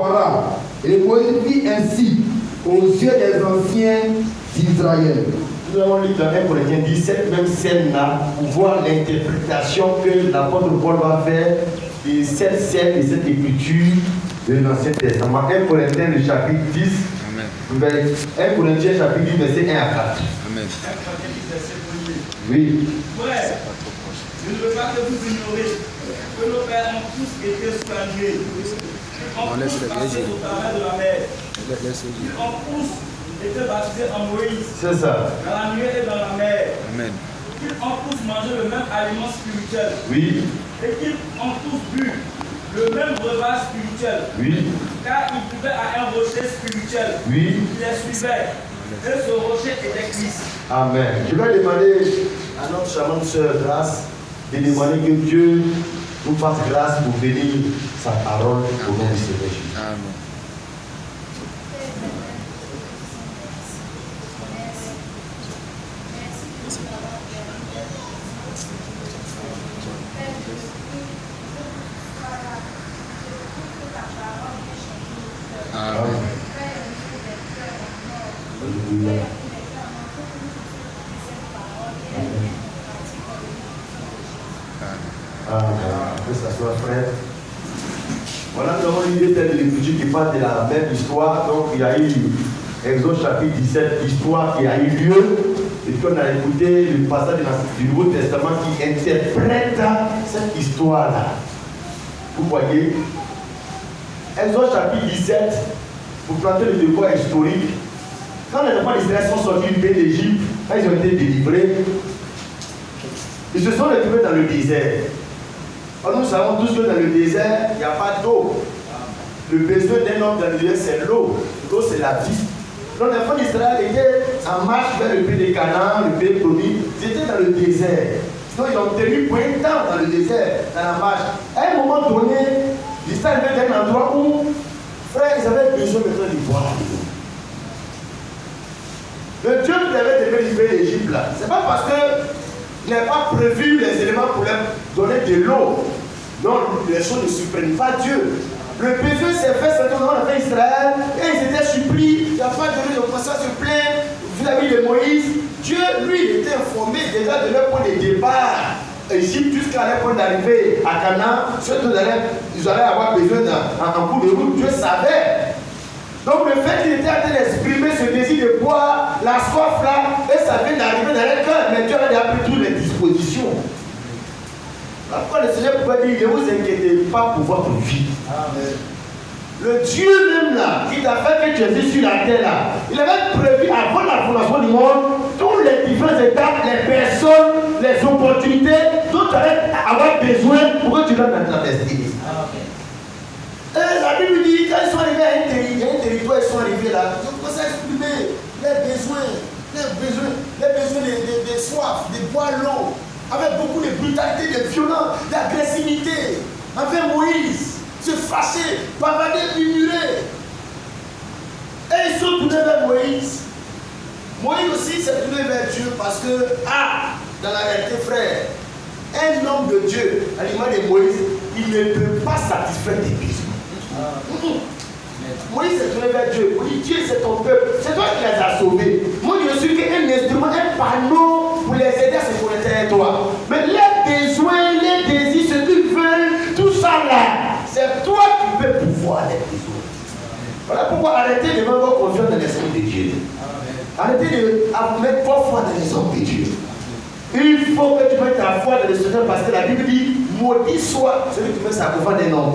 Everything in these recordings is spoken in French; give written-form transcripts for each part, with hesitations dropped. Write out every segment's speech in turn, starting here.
Voilà. Et Moïse fit ainsi aux yeux des anciens d'Israël. Nous allons lire dans 1 Corinthiens 10, cette même scène-là, pour voir l'interprétation que l'apôtre Paul va faire de cette scène et cette écriture de l'Ancien Testament. 1 Corinthiens, le chapitre 10, Amen. 1 Corinthiens, chapitre 10, verset 1 à 4. Amen. Oui. Frère, je ne veux pas que vous ignorez que nos pères ont tous été soignés. Ils ont tous passé au travers de la mer. Ils ont tous été baptisés en Moïse. C'est ça. Dans la nuée et dans la mer. Amen. Ils ont tous mangé le même aliment spirituel. Oui. Et qu'ils ont tous bu le même repas spirituel. Oui. Car ils buvaient à un rocher spirituel. Oui. Qui les suivait. Et ce rocher était Christ. Amen. Je vais demander à notre charmante sœur Grâce de demander que Dieu nous fasse grâce pour bénir sa parole au nom du Seigneur Jésus. Amen. Que ça soit frère. Voilà, nous avons l'idée de l'écriture qui parle de la même histoire. Donc, il y a eu Exode chapitre 17, histoire qui a eu lieu. Et puis, on a écouté le passage du Nouveau Testament qui interprète cette histoire-là. Vous voyez, Exode chapitre 17, pour planter le devoir historique, quand les enfants d'Israël sont sortis du pays d'Égypte, quand ils ont été délivrés, ils se sont retrouvés dans le désert. Alors nous savons tous que dans le désert, il n'y a pas d'eau. Le besoin d'un homme dans le désert, c'est l'eau. L'eau, c'est la vie. Donc les enfants d'Israël étaient en marche vers le pays de Canaan, le pays promis. Ils étaient dans le désert. Donc ils ont tenu point de temps dans le désert, dans la marche. À un moment donné, ils étaient arrivés dans un endroit où, frère, ils avaient besoin maintenant de boire l'eau. Le Dieu qui avait délivré l'Égypte là, c'est pas parce qu'il n'a pas prévu les éléments pour leur donner de l'eau. Non, les choses ne surprennent pas Dieu. Le besoin s'est fait certainement dans Israël et ils étaient surpris. Il n'y a pas de lieu de commencer à se plaindre vis-à-vis de Moïse. Dieu, lui, il était informé déjà de leur point de départ. Égypte jusqu'à leur point d'arrivée à Canaan, ceux qui ils allaient avoir besoin d'un coup de route, Dieu savait. Donc le fait qu'il était en train d'exprimer ce désir de boire, la soif là, et ça vient d'arriver dans leur cœur, mais Dieu avait déjà pris toutes les dispositions. Pourquoi le Seigneur pouvait dire, ne vous inquiétez pas pour votre vie. Amen. Le Dieu même là, qui t'a fait que tu es sur la terre là, il avait prévu avant la fondation du monde, toutes les différentes étapes, les personnes, les opportunités dont tu allais avoir besoin pour que tu rentres dans ta destinée. Et la Bible dit, quand ils sont arrivés à un territoire, ils sont arrivés là, ils ont commencé à exprimer les besoins de soif, de boire l'eau, avec beaucoup de brutalité, de violence, d'agressivité. Avec Moïse, se fâcher, bavarder, murmurer. Et ils sont tournés vers Moïse. Moïse aussi s'est tourné vers Dieu parce que, dans la réalité, frère, un homme de Dieu, à l'image de Moïse, il ne peut pas satisfaire tes besoins. Moïse s'est tourné vers Dieu. Il dit, Dieu, c'est ton peuple. C'est toi qui les as sauvés. Moi, je suis qu'un instrument, un panneau pour les aider à se connecter à toi. Mais les besoins, les désirs, ce qu'ils veulent, tout ça là, c'est toi qui peux pouvoir les besoins. Voilà pourquoi arrêtez de mettre votre confiance dans les hommes de Dieu. Arrêtez de mettre votre foi dans les hommes de Dieu. Il faut que tu mettes ta foi dans le Seigneur parce que la Bible dit maudit soit celui qui met sa confiance dans un homme.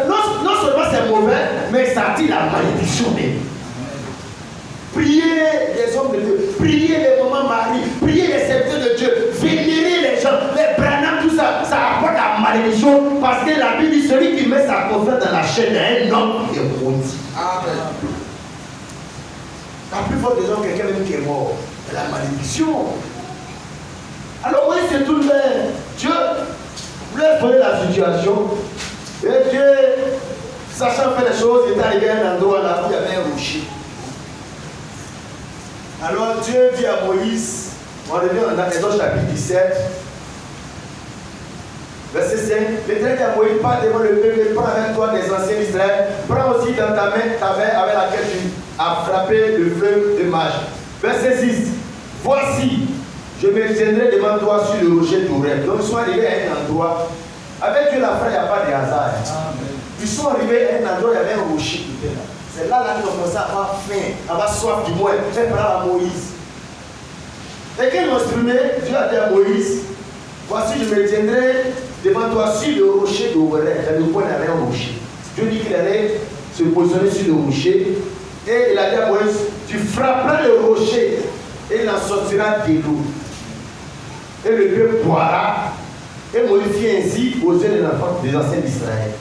Non seulement c'est mauvais, mais ça attire la malédiction même. Priez les hommes de Dieu, priez les mamans Marie, priez les serviteurs de Dieu, vénérer les gens, les branhams, tout ça, ça apporte la malédiction parce que la Bible dit celui qui met sa confiance dans la chaîne d'un homme est maudit. Amen. La plus forte des gens, quelqu'un même qui est mort, c'est la malédiction. Alors oui, c'est tout le monde. Dieu voulait exposer la situation. Et Dieu, sachant faire les choses, il est arrivé à un endroit là où il y avait un rocher. Alors Dieu dit à Moïse, on revient dans Exode chapitre 17, Verset 5. L'Éternel dit à Moïse, pas devant le peuple, prends avec toi des anciens d'Israël, prends aussi dans ta main avec laquelle tu as frappé le fleuve de Mage. Verset 6. Voici, je me tiendrai devant toi sur le rocher d'Oreb. Donc ils sont arrivés à un endroit. Avec Dieu la frère, il n'y a pas de hasard. Amen. Ils sont arrivés à un endroit, il y avait un rocher qui était là. C'est là qu'ils ont commencé à avoir faim, à avoir soif du moins. Fait par à Moïse. Et qu'ils l'ont exprimé, Dieu a dit à Moïse, voici, je me tiendrai devant toi sur le rocher d'Oreb. Dans le coin, il y avait un rocher. Dieu dit qu'il allait se positionner sur le rocher. Et il a dit à Moïse, tu frapperas le rocher et il en sortira de l'eau. Et le peuple boira et Moïse fit ainsi aux yeux des anciens d'Israël.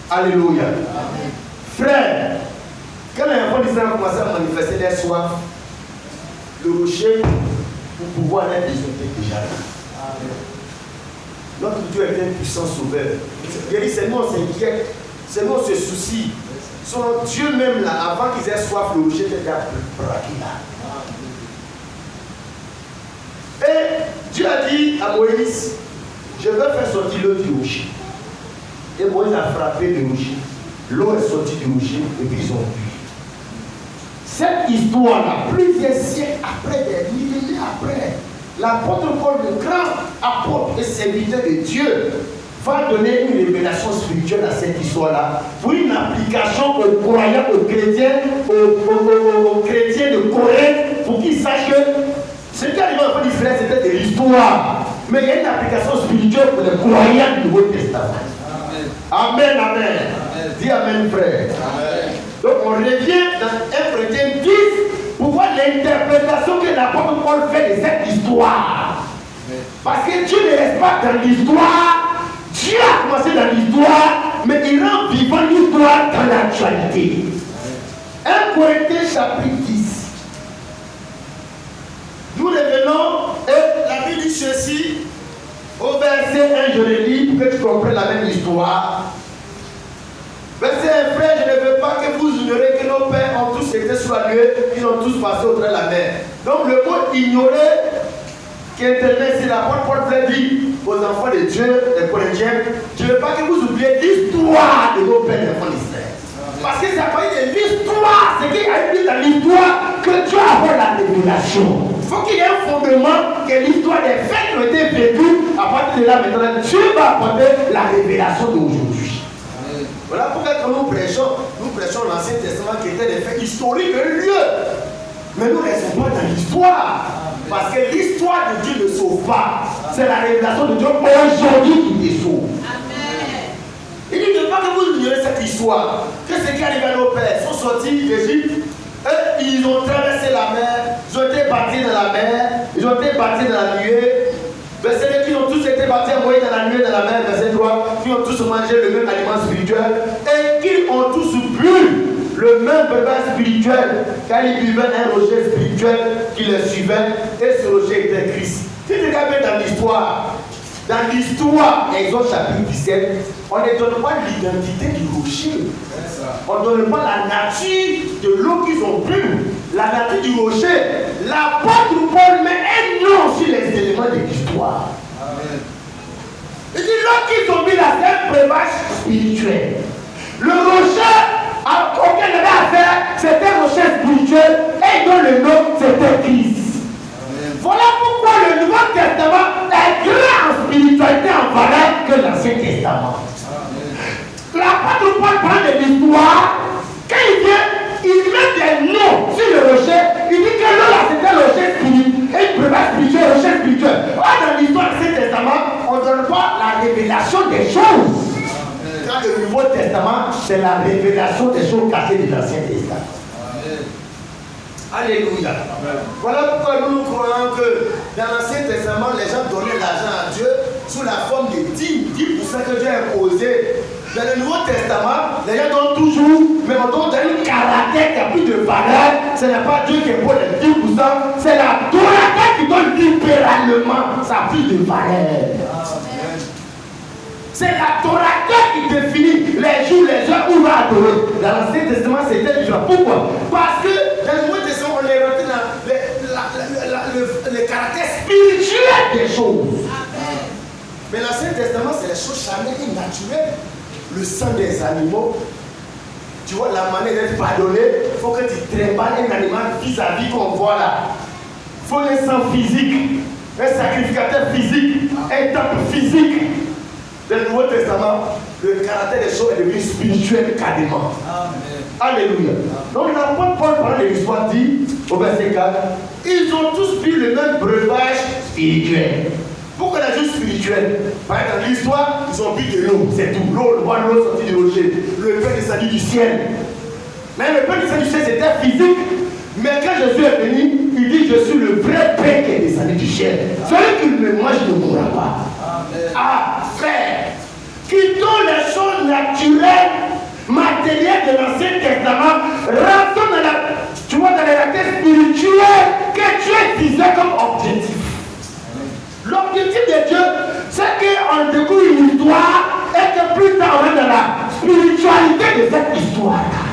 Alléluia. Amen. Frère, quand les enfants d'Israël ont commencé à manifester leur soif, le rocher pour pouvoir les désolter déjà là. Amen. Notre Dieu est un puissant sauveur. C'est nous on s'inquiète, c'est nous on se soucie. Son Dieu même là, avant qu'ils aient soif, le rocher était déjà braqué là. Et Dieu a dit à Moïse, je vais faire sortir l'eau du rocher. Et Moïse a frappé le rocher. L'eau est sortie du rocher et puis ils ont bu. Cette histoire-là, plusieurs siècles après, des millénaires après, l'apôtre Paul, le grand apôtre et serviteur de Dieu, va donner une révélation spirituelle à cette histoire-là pour une application aux croyants, aux chrétiens, aux chrétiens de Corinthe, pour qu'ils sachent que ce qui arrivait en fait d'Israël, c'était de l'histoire. Mais il y a une application spirituelle pour les croyants du Nouveau Testament. Amen, amen. Amen. Dis amen, frère. Amen. Donc on revient dans 1 Corinthiens 10 pour voir l'interprétation que l'apôtre Paul fait de cette histoire. Amen. Parce que Dieu ne reste pas dans l'histoire. Dieu a commencé dans l'histoire, mais il rend vivant l'histoire dans l'actualité. 1 Corinthiens chapitre 10. Nous revenons et la Bible dit ceci au verset 1, je le lis pour que tu comprennes la même histoire. Verset 1, frère, je ne veux pas que vous ignorez que nos pères ont tous été sur la nuée, ils ont tous passé au travers de la mer. Donc le mot ignorer qui intervient ici, l'apôtre Paul voulait dire aux enfants de Dieu, les Corinthiens, je ne veux pas que vous oubliez l'histoire de nos pères, les enfants d'Israël. Parce que ça parle de l'histoire, c'est qu'il y a une dans l'histoire que Dieu a fait la révélation. Il faut qu'il y ait un fondement, que l'histoire des faits qui ont été vécus, à partir de là maintenant, Dieu va apporter la révélation d'aujourd'hui. Voilà pourquoi quand nous prêchons l'Ancien Testament qui était des faits historiques de lieu. Mais nous ne restons pas dans l'histoire. Parce que l'histoire de Dieu ne sauve pas. C'est la révélation de Dieu aujourd'hui qui te sauve. Il dit ne pas que vous ignorez cette histoire. Que ce qui est arrivé à nos pères, ils sont sortis d'Égypte, ils ont traversé la mer, ils ont été bâtis dans la mer, ils ont été bâtis dans la nuée. Verset 2, ils ont tous été bâtis à moitié dans la nuée, dans la mer. Verset 3, ils ont tous mangé le même aliment spirituel et qu'ils ont tous bu le même breuvage spirituel, car ils buvaient un rocher spirituel qui les suivait et ce rocher était Christ. Si tu regardes bien dans l'histoire, Exode chapitre 17, on ne donne pas l'identité du rocher. On ne donne pas la nature de l'eau qu'ils ont bu. La nature du rocher. L'apôtre Paul met un nom sur les éléments de l'histoire. Il dit l'eau qu'ils ont bu là, c'est un breuvage spirituel. Le rocher auquel il avait affaire, c'était un rocher spirituel et dont le nom c'était Christ. Voilà pourquoi le Nouveau Testament est grand en spiritualité, en valeur que l'Ancien Testament. L'apôtre Paul parle de l'histoire. Quand il vient, il met des noms sur le rocher. Il dit que l'eau là c'était le rocher spirituel et le breuvage spirituel, le rocher spirituel. Dans l'histoire de l'Ancien Testament, on ne donne pas la révélation des choses. Dans le Nouveau Testament, c'est la révélation des choses cachées de l'Ancien Testament. Alléluia. Amen. Voilà pourquoi nous croyons que dans l'Ancien Testament, les gens donnaient l'argent à Dieu sous la forme de 10% que Dieu a imposé. Dans le Nouveau Testament, les gens donnent toujours, mais on donne un caractère qui a plus de valeur. Ce n'est pas Dieu qui impose les 10%, c'est la Torah qui donne libéralement, ça a plus de valeur. Amen. C'est la Torah qui définit les jours, les heures où on va adorer. Dans l'Ancien Testament, c'était différent. Pourquoi? Parce que dans le Nouveau Testament, on est rentré dans le caractère spirituel des choses. Amen. Mais l'Ancien Testament, c'est les choses charnelles et naturelles. Le sang des animaux, tu vois la manière d'être pardonné, il faut que tu trimbales un animal vis-à-vis qu'on voit là. Il faut un sang physique, un sacrificateur physique, un temple physique. Dans le Nouveau Testament, le caractère des choses est devenu spirituel carrément. Alléluia. Donc l'apôtre Paul, pendant l'histoire, dit au verset 4, ils ont tous bu le même breuvage spirituel. Pourquoi la chose spirituelle? Par exemple, dans l'histoire, ils ont bu de l'eau, c'est tout. L'eau, le l'eau sortie du rocher. Le pain descendu du ciel. Mais le pain descendu du ciel, c'était physique. Mais quand Jésus est venu, il dit, je suis le vrai pain qui est descendu du ciel. Celui qui me mange ne mourra pas. Ah, frère, quittons les choses naturelles, matérielles de l'Ancien Testament, rentrons dans la, tu vois, dans la réalité spirituelle que Dieu disait comme objectif. L'objectif de Dieu, c'est qu'on découvre une histoire et que plus tard on est dans la spiritualité de cette histoire-là.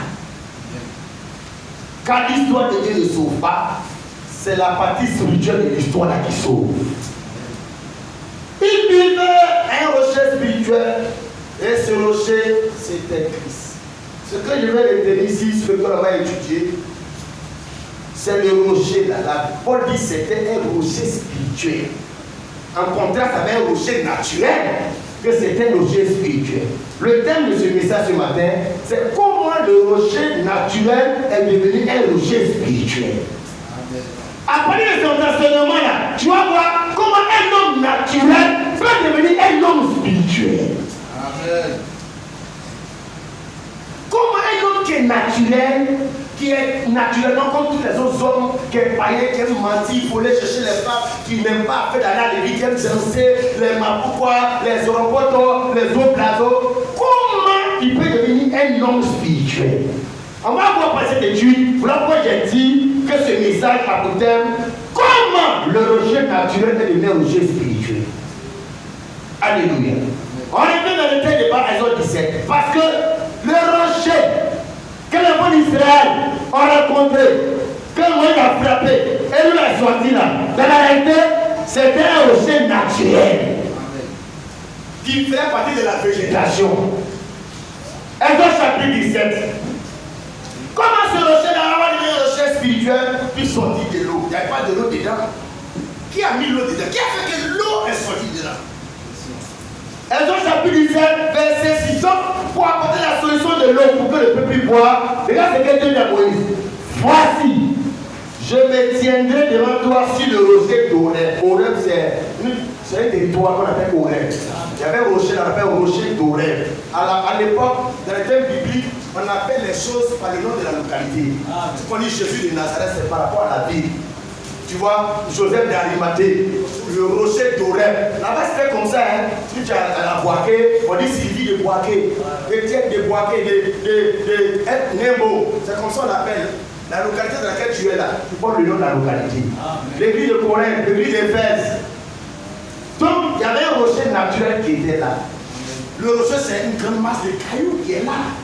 Quand l'histoire de Dieu ne sauve pas, c'est la partie spirituelle de l'histoire-là qui sauve. Il vivait un rocher spirituel et ce rocher, c'était Christ. Ce que je vais retenir ici, ce que l'on va étudier, c'est le rocher là. Paul dit que c'était un rocher spirituel. En contraste avec un rocher naturel, que c'était un rocher spirituel. Le thème de ce message ce matin, c'est comment le rocher naturel est devenu un rocher spirituel. Après cet enseignement-là, tu vas voir comment un homme naturel peut devenir un homme spirituel. Amen. Comment un homme qui est naturel, qui est naturellement comme tous les autres hommes, qui est païen, qui aime mentir, voler, chercher les femmes, qui n'aiment pas faire d'aller à l'église, qui aime danser, les mapoukois, les oropoto, les oblazos, comment il peut devenir un homme spirituel? On va voir par cette étude, voilà pourquoi j'ai dit que ce message a pour thème comment le rocher naturel est devenu un rocher spirituel. Alléluia. On revient dans le texte de Exode 17, parce que le rocher que les enfants d'Israël ont rencontré, que Moïse a frappé, et lui a sorti là, dans la réalité, c'était un rocher naturel qui fait partie de la végétation. Exode chapitre 17. Comment ce rocher-là va devenir un rocher spirituel puis sortir de l'eau? Il n'y a pas de l'eau dedans. Qui a mis l'eau dedans? Qui a fait que l'eau est sortie dedans? Exode chapitre 17, verset 6. Pour apporter la solution de l'eau pour que le peuple puisse boire, regarde ce que Dieu dit à Moïse. Voici, je me tiendrai devant toi sur le rocher d'Horeb. Horeb, c'est un territoire qu'on appelle Horeb. Il y avait un rocher, on appelle rocher d'Horeb. À l'époque, dans les thèmes bibliques, on appelle les choses par le nom de la localité. On dit Jésus de Nazareth, c'est par rapport à la ville. Tu vois, Joseph d'Arimathée, le rocher d'Horeb. Là-bas, c'était comme ça, hein. Si tu as la Boaké, on dit Sylvie de Boaké, Étienne de Boaké, de Nebo. C'est comme ça qu'on appelle. La localité dans laquelle tu es là, tu portes le nom de la localité. L'église de Corinthe, l'église d'Éphèse. Donc, il y avait un rocher naturel qui était là. Le rocher, c'est une grande masse de cailloux qui est là.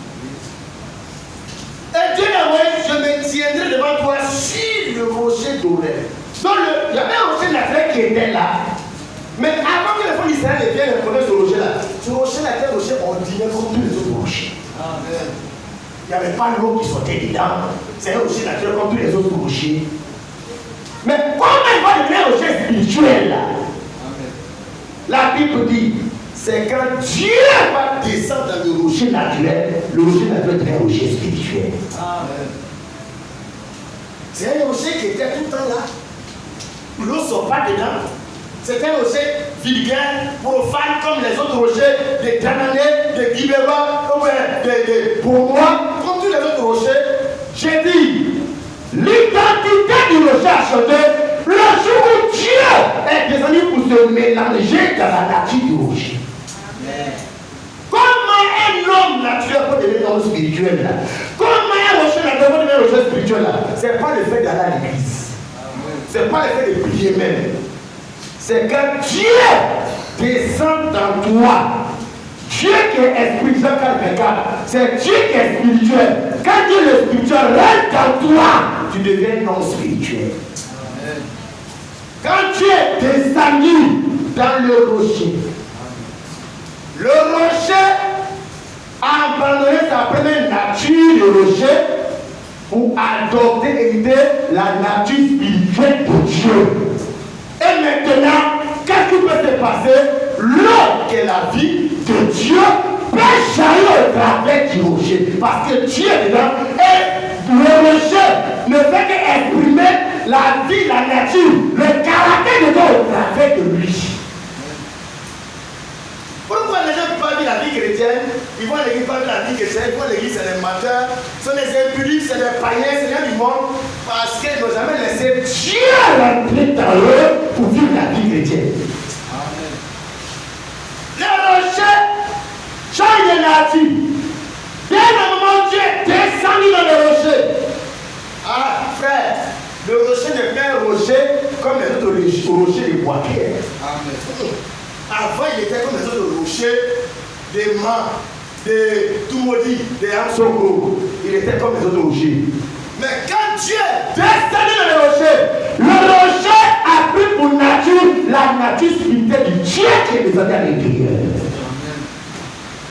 Et Dieu a dit, je me tiendrai devant toi sur le rocher d'Horeb. Donc, il y avait un rocher naturel qui était là. Mais avant que les enfants d'Israël viennent reconnaître ce rocher-là, était un rocher ordinaire comme tous les autres rochers. Amen. Il n'y avait pas l'eau qui sortait dedans. C'est un rocher naturel comme tous les autres rochers. Mais comment il va devenir un rocher spirituel là? Amen. La Bible dit, c'est quand Dieu va descendre dans le rocher naturel est un rocher spirituel. Amen. C'est un rocher qui était tout le temps là. L'eau ne sort pas dedans. C'est un rocher vulgaire, profane comme les autres rochers de Cananais, de Guibéba, de Bourgois, comme tous les autres rochers. J'ai dit, l'identité du rocher a changé le jour où Dieu est descendu pour se mélanger dans la nature du rocher. Amen. Comment un homme naturel peut devenir un homme spirituel là? Comment un rocher naturel peut devenir un rocher spirituel là? Ce n'est pas le fait d'aller à l'église. Ce n'est pas le fait de prier même. C'est quand Dieu descend dans toi. Dieu qui est esprit, Jean 4, c'est Dieu qui est spirituel. Quand Dieu est spirituel rentre dans toi, tu deviens non spirituel. Amen. Quand Dieu est descendu dans le rocher, Le rocher a abandonné sa première nature de rocher pour adopter et hériter la nature spirituelle de Dieu. Et maintenant, qu'est-ce qui peut se passer? L'eau qui est la vie de Dieu peut jaillir au travers du rocher. Parce que Dieu est dedans et le rocher ne fait qu'exprimer la vie, la nature, le caractère de Dieu au travers de lui. Pourquoi les gens qui parlent de la vie chrétienne, ils vont à l'église parler de la vie chrétienne, ils vont à l'église, c'est des mateurs, ce sont des impudiques, c'est des païens, c'est rien du monde, parce qu'ils n'ont jamais laissé Dieu rentrer dans eux pour vivre la vie chrétienne. Amen. Le rocher change de nature. Dès le moment où Dieu est descendu dans le rocher, ah frère, le rocher n'est pas un rocher comme les autres rochers de Bois-Pierre. Amen. Avant, il était comme les autres rochers, des mâts, des Toumaudis, des Amsoko. Il était comme les autres rochers. Mais quand Dieu descendait dans le rocher a pris pour nature la nature spirituelle du Dieu qui est descendu à l'intérieur.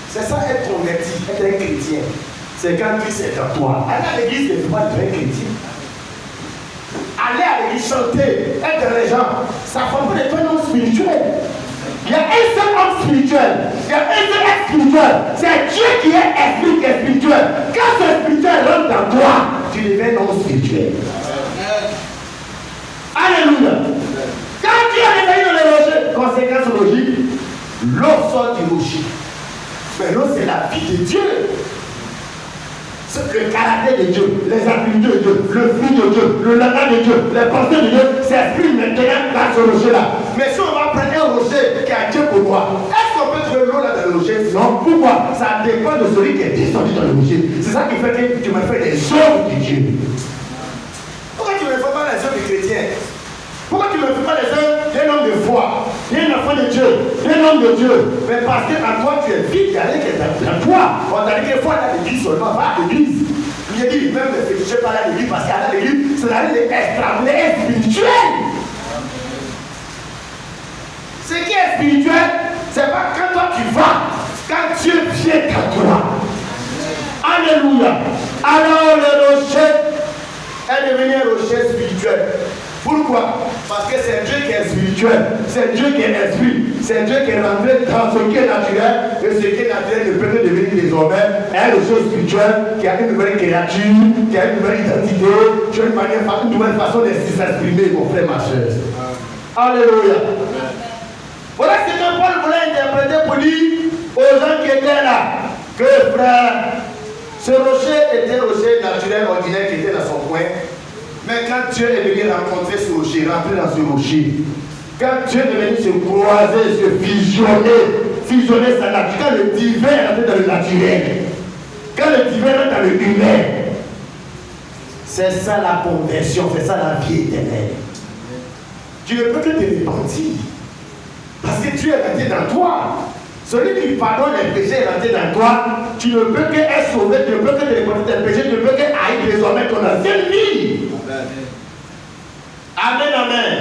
C'est ça être converti, être un chrétien. C'est quand Christ est en toi. Aller à l'église ne fait pas de vrai chrétien. Aller à l'église chanter, être dans les gens, ça ne forme pas de toi un homme spirituel. Il y a un seul homme spirituel, il y a un seul être spirituel. C'est Dieu qui est esprit, qui est spirituel. Quand ce spirituel rentre dans toi, tu deviens un homme spirituel. Alléluia. Quand Dieu est descendu dans le rocher, conséquence logique, l'eau sort du rocher. Mais l'eau, c'est la vie de Dieu. C'est le caractère de Dieu, les attributs de Dieu, le fruit de Dieu, le langage de Dieu, les pensées de Dieu s'expriment maintenant dans ce rocher-là. Mais si on va prendre un rocher qui a Dieu pour moi, est-ce qu'on peut trouver l'eau là dans le rocher? Non. Pourquoi? Ça dépend de celui qui est descendu dans le rocher. C'est ça qui fait que tu me fais des œuvres de Dieu. Pourquoi tu ne me fais pas les œuvres des chrétiens? Pourquoi tu ne me fais pas les œuvres d'un homme de foi, d'un enfant de Dieu, d'un homme de Dieu? Mais parce qu'en toi tu es vide, il y a rien qui est dans toi. On t'a dit qu'il faut aller à l'église seulement, pas à l'église. Il a dit même les féticheurs pas à l'église parce qu'à l'église, c'est la vie extraordinaire spirituelle. Ce qui est spirituel, c'est pas quand toi tu vas, quand Dieu vient à toi. Alléluia. Alors le rocher est devenu un rocher spirituel. Pourquoi? Parce que c'est Dieu qui est spirituel, c'est Dieu qui est esprit, c'est Dieu qui est rentré dans ce qui est naturel, et ce qui est naturel ne peut que devenir désormais un rocher spirituel qui a une nouvelle créature, qui a une nouvelle identité, qui a une nouvelle façon de s'exprimer, mon frère, ma soeur. Alléluia. Voilà ce que Paul voulait interpréter pour dire aux gens qui étaient là, que frère, ce rocher était un rocher naturel, ordinaire qui était dans son coin. Mais quand Dieu est venu rencontrer ce rocher, rentrer dans ce rocher, quand Dieu est venu se croiser, se fusionner sa nature, quand le divin est rentré dans le naturel, quand le divin rentre dans le humain, c'est ça la conversion, c'est ça la vie éternelle. Tu ne peux que te repentir. Parce que Dieu est rentré dans toi. Celui qui pardonne les péchés est rentré dans toi. Tu ne peux que être sauvé, tu ne peux que te repentir tes péchés, tu ne peux que haïr désormais ton ancienne vie. Amen, amen.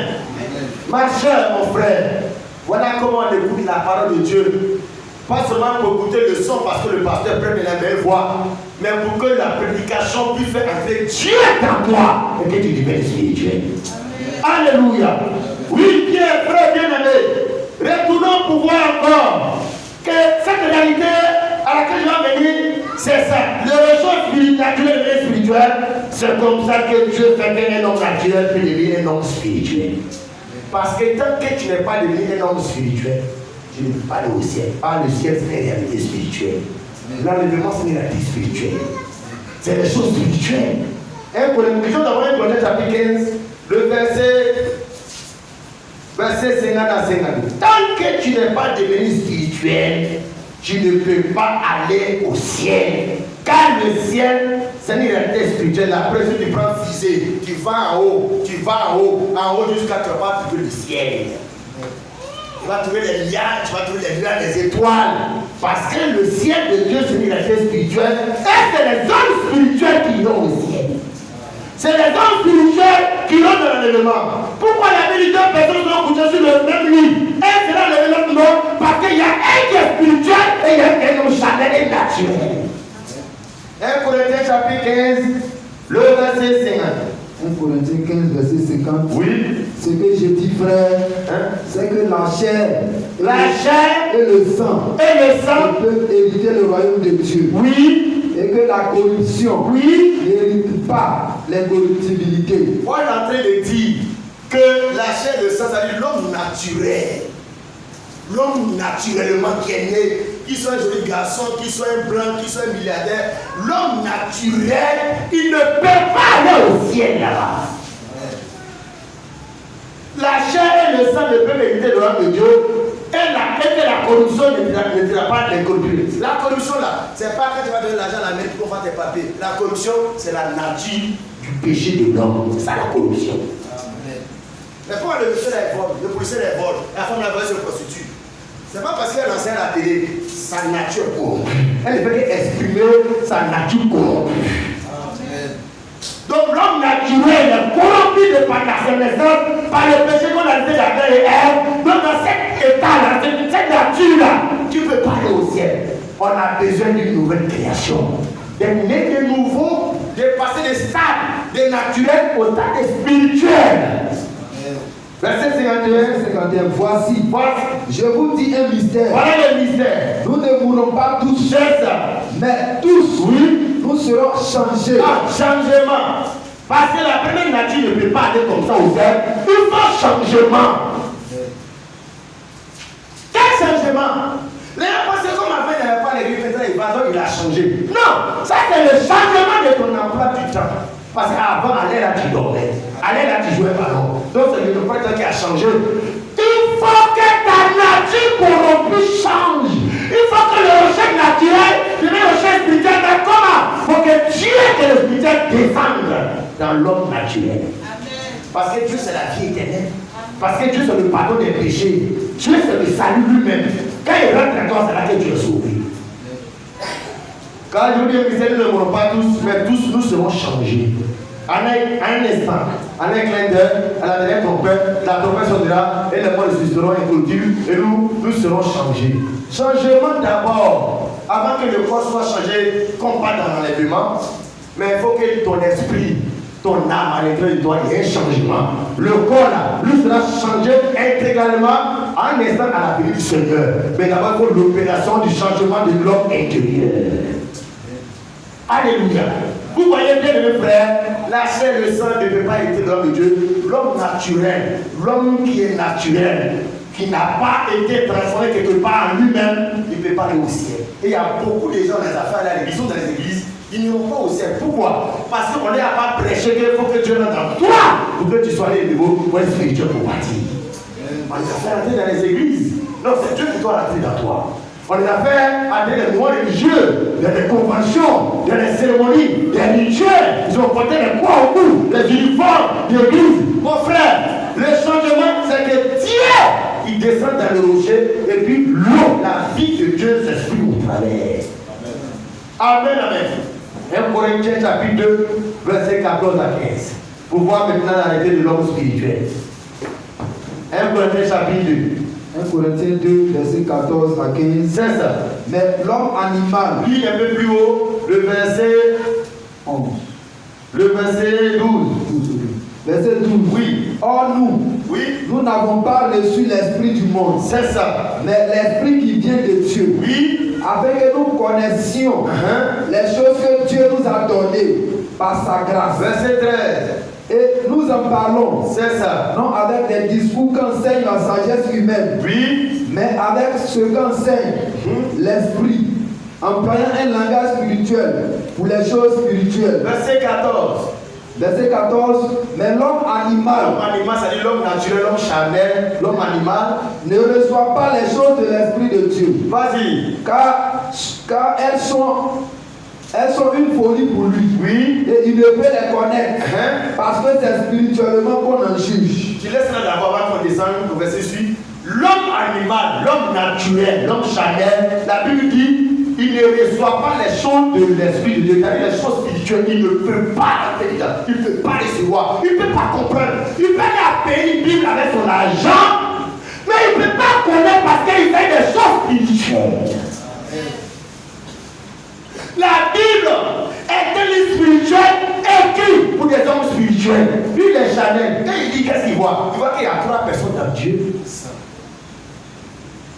Ma chère, mon frère, voilà comment on écoute la parole de Dieu. Pas seulement pour écouter le son parce que le pasteur prenne la même voix, mais pour que la prédication puisse faire entrer Dieu dans toi et que tu deviennes spirituel. Alléluia. Oui, Pierre, frère bien-aimé, retournons pour voir encore que cette réalité à laquelle je vais venir, c'est ça. Le rocher naturel et spirituel, c'est comme ça que Dieu fait qu'un homme naturel peut devenir un homme spirituel. Parce que tant que tu n'es pas devenu un homme spirituel, tu ne peux pas aller au ciel. Ah, le ciel, c'est une réalité spirituelle. L'enlèvement, c'est une réalité spirituelle. C'est des choses spirituelles. Pour la mission d'avoir un projet chapitre 15, le verset 50 à 52. Tant que tu n'es pas devenu spirituel, tu ne peux pas aller au ciel. Car le ciel, c'est une réalité spirituelle. Après, si tu prends fusée, tu vas en haut jusqu'à trouver le ciel. Tu vas trouver les lianes, tu vas trouver les lueurs, les étoiles. Parce que le ciel de Dieu, c'est une réalité spirituelle. Et c'est les hommes spirituels qui iront au ciel. C'est les hommes spirituels qui iront dans l'enlèvement. Pourquoi il y avait deux personnes qui ont couché sur le même lit? Un sera levé, l'autre non. Parce qu'il y a un qui est spirituel et il y a un qui est charnel et naturel. 1 Corinthiens chapitre 15, le verset 50. 1 Corinthiens 15, verset 50. Oui. Ce que je dis, frère, c'est que la chair et le sang peuvent hériter le royaume de Dieu. Oui. Et que la corruption n'hérite pas l'incorruptibilité. On est en train de dire que la chair et le sang, c'est-à-dire l'homme naturel. L'homme naturellement qui est né, qu'il soit un joli garçon, qu'il soit un blanc, qu'il soit un milliardaire, l'homme naturel, il ne peut pas aller au ciel là-bas. La chair et le sang ne peuvent éviter le royaume de Dieu. Et que la corruption ne dira pas l'incorruptibilité. La corruption là, c'est pas quand tu vas donner l'argent à la mairie pour faire tes papiers. La corruption, c'est la nature du péché de l'homme. C'est ça la corruption. Mais pourquoi le monsieur là est vole, le policier là est vole, la femme là se prostitue? C'est pas parce qu'elle enseigne à la télé, sa nature corrompue. Elle veut exprimer sa nature corrompue. Donc l'homme naturel est corrompu de par sa naissance, par le péché qu'on a fait d'Adam et Ève. Donc dans cet état-là, cette nature-là, tu peux pas aller au ciel. On a besoin d'une nouvelle création. D'être né de nouveau, de passer des stades de naturel au stade spirituel. Verset 51. Voici, je vous dis un mystère. Voilà le mystère. Nous ne mourrons pas tous, mais tous, nous serons changés. Changement. Parce que la première nature ne peut pas aller comme ça au ciel. Il faut changement. Quel changement? Les apôtres, comme avant, il n'avait pas l'église, maintenant il va, donc il a changé. Non, ça c'est le changement de ton emploi du temps. Parce qu'avant, allez là, tu dormais. Allez là, tu jouais ballon. Donc c'est le emploi du temps qui a changé. Il faut que ta nature corrompue change. Il faut que le rocher naturel devienne le rocher spirituel. Mais comment? Il faut que Dieu et le spirituel descendent dans l'homme naturel. Amen. Parce que Dieu c'est la vie éternelle. Parce que Dieu c'est le pardon des péchés. Dieu c'est le salut lui-même. Quand il rentre en toi, c'est là que Dieu est sauvé. Quand je dis que nous ne mourrons pas tous, mais tous nous serons changés. En un instant, en un clin d'œil, à la dernière trompette, la trompette sonnera et les morts ressusciteront incorruptibles et nous serons changés. Changement d'abord, avant que le corps soit changé, comme pas dans l'enlèvement, mais il faut que ton esprit, ton âme à l'intérieur de toi, il y ait un changement. Le corps là, lui sera changé intégralement en un instant à la venue du Seigneur. Mais d'abord, il faut l'opération du changement de l'homme intérieur. Alléluia. Vous voyez bien, mes frères, la chair et le sang ne peut pas être l'homme de Dieu. L'homme naturel, l'homme qui est naturel, qui n'a pas été transformé quelque part en lui-même, il ne peut pas aller au ciel. Et il y a beaucoup de gens dans les affaires là, ils sont dans les églises, ils n'iront pas au ciel. Pourquoi? Parce qu'on n'a pas prêché qu'il faut que Dieu rentre dans toi pour que tu sois allé au niveau pour être spirituel pour partir. On les a fait rentrer dans les églises. Non, c'est Dieu qui doit rentrer dans toi. On les a fait aller les mois religieux, dans les conventions, dans les cérémonies, des rituels. Ils ont porté les croix au cou, les uniformes d'église. Mon frère, le changement, c'est que Dieu, il descend dans le rocher et puis l'eau, la vie de Dieu s'exprime au travers. Amen, amen. 1 Corinthiens chapitre 2, verset 14 à 15. Pour voir maintenant l'arrêté de l'homme spirituel. 1 Corinthiens chapitre 2. 1 Corinthiens 2, verset 14 à 15. C'est ça. Mais l'homme animal. Lis un peu plus haut, le verset 11. Le verset 12. Verset 12. Oui. Or nous n'avons pas reçu l'esprit du monde. C'est ça. Mais l'esprit qui vient de Dieu. Oui. Afin que nous connaissions les choses que Dieu nous a données par sa grâce. Verset 13. Et nous en parlons. C'est ça. Non avec des discours qu'enseigne la sagesse humaine. Oui. Mais avec ce qu'enseigne l'esprit. Employant un langage spirituel pour les choses spirituelles. Verset 14. Verset 14. Mais l'homme animal. L'homme animal, c'est-à-dire l'homme naturel, l'homme charnel, l'homme animal. Ne reçoit pas les choses de l'esprit de Dieu. Vas-y. Car elles sont une folie pour lui. Oui. Et il ne peut les connaître. Parce que c'est spirituellement qu'on en juge. Tu laisses là d'abord avant qu'on descende au verset suivant. L'homme animal, l'homme naturel, l'homme charnel, la Bible dit il ne reçoit pas les choses de l'esprit de Dieu, c'est-à-dire les choses spirituelles. spirituel, il ne peut pas intelligent, il ne peut pas recevoir, il ne peut pas comprendre. Il peut aller payer une Bible avec son argent, mais il ne peut pas connaître parce qu'il fait des choses spirituelles. La Bible est un livre spirituel écrit pour des hommes spirituels. Lui, il est Chanel. Quand il dit qu'est-ce qu'il voit? Il voit qu'il y a 3 personnes dans Dieu.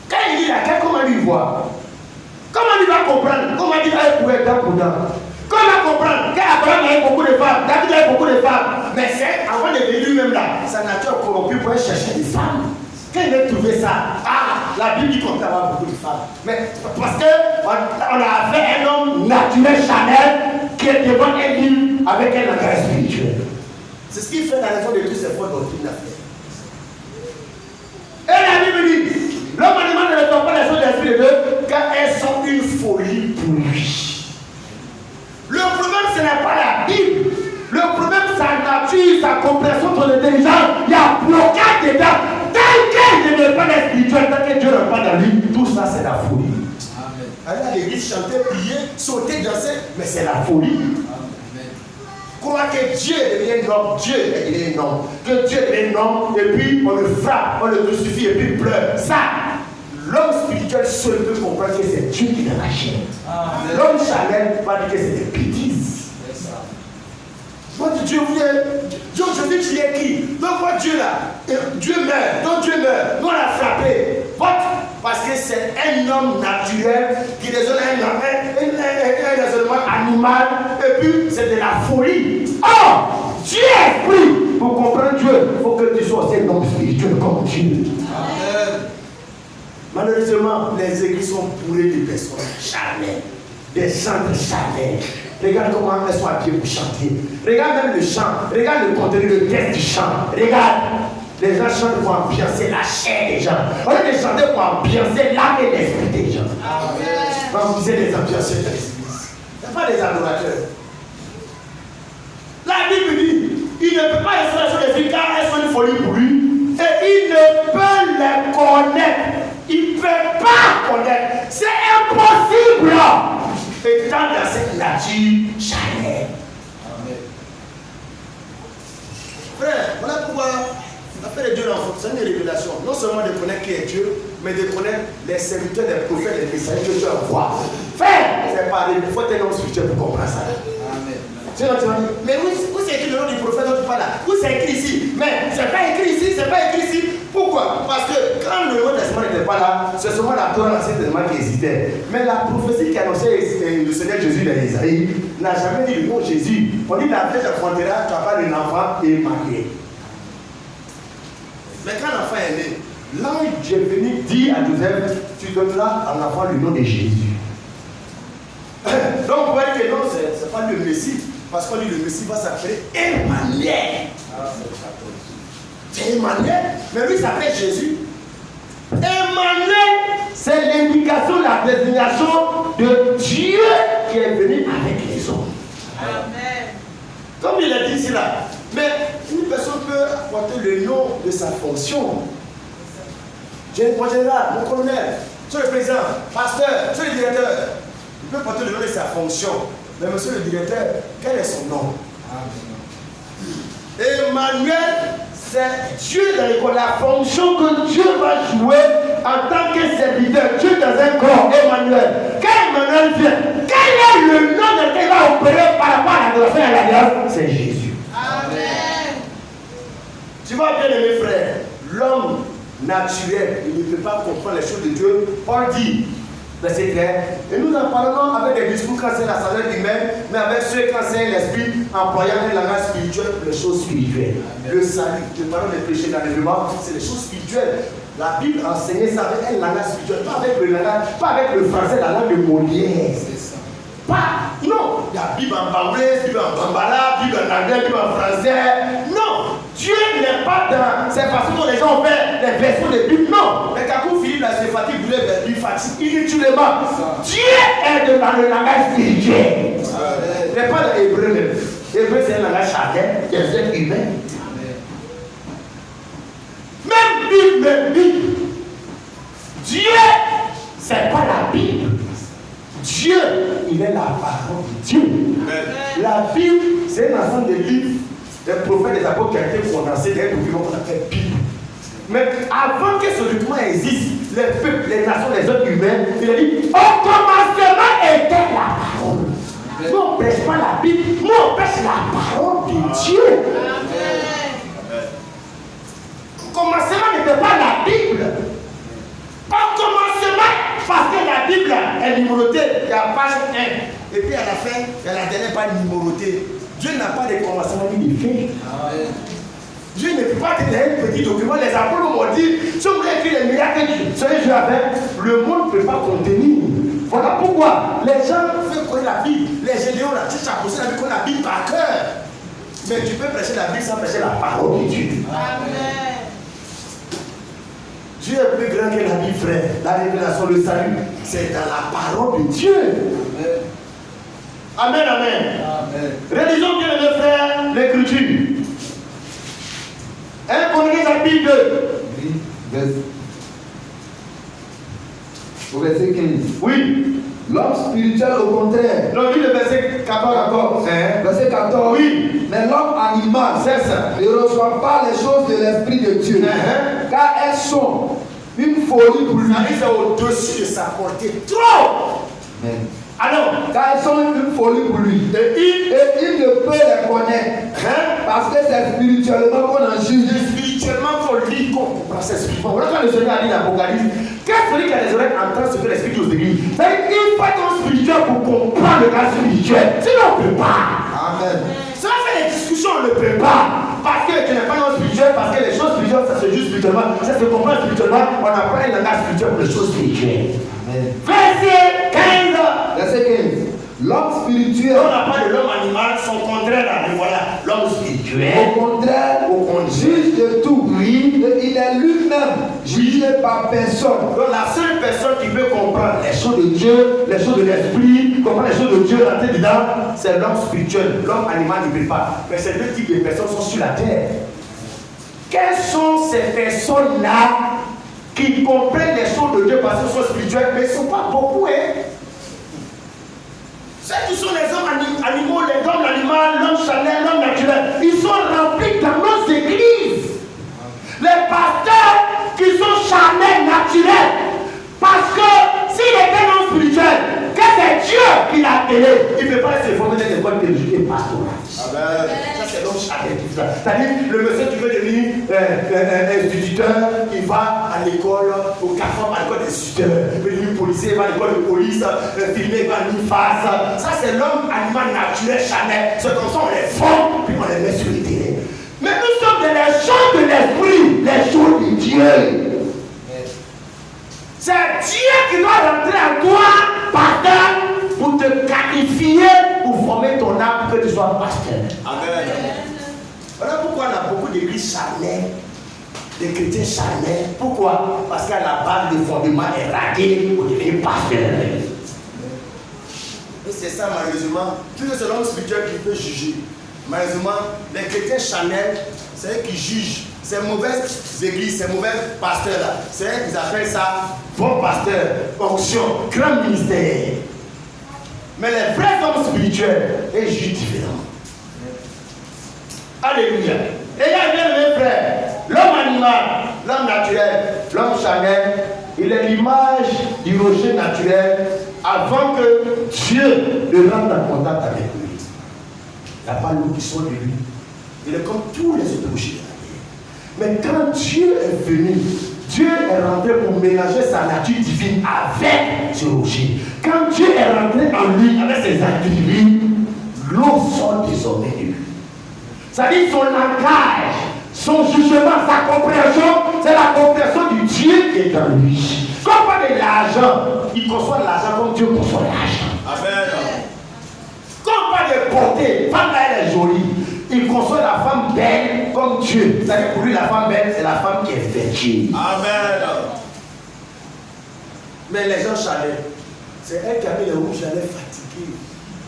Quand il dit laquelle, comment lui voit? Comment il va comprendre? Comment il va pouvoir être pour dents? Comment comprendre? Qu'Abraham avait beaucoup de femmes, David avait beaucoup de femmes. Mais c'est avant de venir lui-même là, sa nature corrompue pour aller chercher des femmes. Quand il a trouvé ça, la Bible dit qu'on peut avoir beaucoup de femmes. Mais parce qu'on a fait un homme naturel Chanel qui est devant un livre avec un langage spirituel. C'est ce qui fait la raison de tous ces fautes doctrines à faire. Et la Bible dit, l'homme animal ne retourne pas les choses de l'esprit de Dieu car elles sont une folie pour lui. Le problème ce n'est pas la Bible. Le problème c'est sa nature, sa compréhension, son intelligence. Il y a blocage dedans. Tant qu'il ne pas d'être spirituel, tant que Dieu n'est pas dans lui, tout ça c'est la folie. Amen. Aller à l'église, chanter, prier, sauter, danser, mais c'est la folie. Amen. Croire que Dieu devient un homme, Dieu est un homme, que Dieu est un homme, et puis on le frappe, on le crucifie, et puis il pleure. Ça, l'homme spirituel seul peut comprendre que c'est Dieu qui l'a lâché. L'homme charnel va dire que c'est des bêtises. Votre Dieu vient, Dieu tu es qui? Donc votre Dieu là, Dieu meurt, donc Dieu meurt, nous on l'a frappé. Parce que c'est un homme naturel qui raisonne un raisonnement animal, et puis c'est de la folie. Oh, Dieu est esprit. Pour comprendre Dieu, il faut que tu sois aussi un homme spirituel comme Dieu. Amen. Malheureusement, les églises sont bourrées de personnes charnelles, des chantres charnels. Regarde comment elles sont habillées pour chanter. Regarde même le chant. Regarde le contenu, le texte du chant. Regarde. Les gens chantent pour ambiancer la chair des gens. Au lieu de chanter pour ambiancer l'âme et l'esprit des gens. Vous êtes des ambianceurs dans les églises. Ce n'est pas des adorateurs. La Bible dit, il ne peut pas rester sur les églises car elles sont une folie pour lui. Et il ne peut les connaître. Il ne peut pas connaître. C'est impossible. Étant dans cette nature charnelle. Frère, voilà pourquoi l'affaire de Dieu l'enfant, c'est une révélation. Non seulement de connaître qui est Dieu, mais de connaître les serviteurs, les prophètes, les messagers que Dieu envoie. Frère, c'est pas il faut être un homme spirituel pour comprendre ça. Amen. Tu vas dire, mais où c'est écrit le nom du prophète dont tu parles là? Où c'est écrit ici? Mais c'est pas écrit ici, c'est pas écrit ici. Pourquoi? Parce que quand le Nouveau Testament n'était pas là, c'est seulement la Torah, l'Ancien Testament qui existait. Mais la prophétie qui annonçait le Seigneur Jésus dans Isaïe n'a jamais dit le nom Jésus. On dit la fête enfantera, tu as pas d'un enfant et marié. Mais quand l'enfant est né, l'ange est venu dire à Joseph, tu donneras à l'enfant le nom de Jésus. Donc on voit que non, ce n'est pas le Messie. Parce qu'on dit le Messie va s'appeler Emmanuel. C'est Emmanuel, mais lui s'appelle Jésus. Emmanuel, c'est l'indication, la désignation de Dieu qui est venu avec les hommes. Amen. Comme il a dit ici là, mais une personne peut apporter le nom de sa fonction. Mon général, mon colonel, monsieur le président, pasteur, monsieur le directeur, il peut porter le nom de sa fonction. Mais monsieur le directeur, quel est son nom? Emmanuel, c'est Dieu dans l'école, la fonction que Dieu va jouer en tant que serviteur. Dieu dans un corps, Emmanuel. Quand Emmanuel vient, quel est le nom dans lequel il va opérer par rapport à l'adoration et à l'alliance? C'est Jésus. Amen. Tu vois bien aimé frère, l'homme naturel, il ne peut pas comprendre les choses de Dieu. Paul dit, verset 13, et nous en parlons avec des discours qui enseignent la sagesse humaine, mais avec ceux qui enseignent l'esprit, employant un langage spirituel pour les choses spirituelles. Le salut, je parle des péchés d'enlèvement, c'est les choses spirituelles. La Bible enseignait ça avec un langage spirituel, pas avec le langage, pas avec le français, la langue de Molière. C'est ça. Pas, non, il y a Bible en baoulé, Bible en bambala, Bible en anglais, Bible en français. Non, Dieu n'est pas dans cette façon dont les gens ont fait les versions de Bible. Non, mais quand Philippe là, c'est fatigue, il fatigue inutilement. Dieu est dans le langage spirituel. Il n'est pas dans l'hébreu même. L'hébreu c'est un langage charnel, c'est un être humain. Même Bible. Dieu, c'est pas la Bible. Dieu, il il est la parole de Dieu. La Bible, c'est un ensemble de livres des prophètes, des apôtres qui ont été condensés dans un document qu'on appelle Bible. Mais avant que ce document existe, les peuples, les nations, les êtres humains, il a dit au commencement était la parole. Nous on ne prêche pas la Bible, nous on prêche la parole de Dieu. Au commencement n'était pas la Bible. Au commencement, parce que la Bible est numérotée, il y a page 1. Et puis à la fin, il y a la dernière page numérotée. Dieu n'a pas de commencement ni de fin. Dieu ne peut pas tenir un petit document. Les apôtres m'ont dit, si on voulait écrire les miracles que Dieu a fait, le monde ne peut pas contenir. Voilà pourquoi les gens veulent connaître la Bible. Les Gédéons, là, tu as posé la Bible, la Bible par cœur. Mais tu peux prêcher la Bible sans prêcher la parole de Dieu. Amen. Dieu est plus grand que la Bible, frère. La révélation, le salut, c'est dans la parole de Dieu. Amen, amen. Amen. Réalisons bien, mes frères, l'écriture. 1 Corinthiens chapitre 2. Au verset 15. Oui. L'homme spirituel, au contraire. Donc, le verset 14. Verset 14. Oui. Mais l'homme animal, c'est ça, ne reçoit pas les choses de l'Esprit de Dieu. Car elles sont une folie pour lui. C'est au-dessus de sa portée. Trop. Amen. Alors, car elles sont une folie pour lui. Et il ne peut les connaître. Parce que c'est spirituellement qu'on en juge. C'est spirituellement qu'on lit, qu'on comprend. C'est spirituellement. Voilà quand le Seigneur a dit l'Apocalypse. Qu'est-ce que celui qui a les oreilles entend ce que l'Esprit nous dit? C'est-à-dire qu'il faut être spirituel pour comprendre le cas spirituel. Sinon on ne peut pas. Amen. Ça fait des discussions, on ne peut pas. Parce que tu n'es pas non spirituel, parce que les choses spirituelles, ça se juge spirituellement. Ça se comprend spirituellement. On n'a pas un langage spirituel pour les choses spirituelles. Amen. Verset 15. Verset 15. L'homme spirituel. On n'a pas de l'homme animal, son contraire là, mais voilà, l'homme spirituel. Au contraire, juge de tout. Oui. Et il est lui-même jugé par personne. Donc la seule personne qui peut comprendre les choses de Dieu, les choses de l'esprit, comprendre les choses de Dieu, la tête dedans, c'est l'homme spirituel. L'homme animal ne peut pas. Mais ces deux types de personnes sont sur la terre. Quelles sont ces personnes-là qui comprennent les choses de Dieu parce qu'elles sont spirituelles, mais ils ne sont pas beaucoup, hein? Ceux qui sont les hommes animaux, les hommes animaux, l'homme charnel, l'homme naturel, ils sont remplis dans nos églises. Les pasteurs qui sont charnels, naturels, parce que s'il était non spirituel, que c'est Dieu qui l'a appelé, il ne peut pas se former dans l'école théologique et pastorale. Ça c'est l'homme charnel qui fait ça. C'est-à-dire, le monsieur qui veut devenir instituteur, il va à l'école, au CAFAM, à l'école d'instituteur. Il veut devenir policier, il va à l'école de police, filmer, il va à l'IFAS. Ça c'est l'homme animal naturel charnel. C'est comme ça on les forme, puis on les met sur le terrain. Mais nous sommes dans les choses de l'esprit, les choses de Dieu. C'est Dieu qui doit rentrer en toi, pasteur, pour te qualifier, pour former ton âme, pour que tu sois pasteur. Amen. Voilà pourquoi on a beaucoup d'églises charnelles, des chrétiens charnels. Pourquoi? Parce qu'à la base, le fondement est ragué pour devenir pasteur. Et c'est ça, malheureusement. Plus c'est l'homme spirituel qui peut juger. Malheureusement, les chrétiens charnels, c'est eux qui jugent. Ces mauvaises églises, ces mauvais pasteurs là, c'est eux qui appellent ça bon pasteur, onction, grand ministère. Mais les vrais hommes spirituels, ils jugent différemment. Alléluia. Et il y a bien mes frères, l'homme animal, l'homme naturel, l'homme charnel, il est l'image du rocher naturel avant que Dieu ne rentre en contact avec lui. Il n'y a pas l'eau qui sort de lui. Il est comme tous les autres rochers. Mais quand Dieu est venu, Dieu est rentré pour mélanger sa nature divine avec ce rocher. Quand Dieu est rentré en lui avec ses attributs, l'eau sort désormais de lui. Ça dit son langage, son jugement, sa compréhension, c'est la compréhension du Dieu qui est en lui. Comme pas de l'argent, il conçoit l'argent comme Dieu conçoit l'argent. Amen. Comme pas de portée, femme là elle est jolie. Il conçoit la femme belle comme Dieu. C'est-à-dire pour lui, la femme belle, c'est la femme qui est vertueuse. Amen. Mais les gens charnels, c'est elle qui a mis le rouge, elle est fatiguée.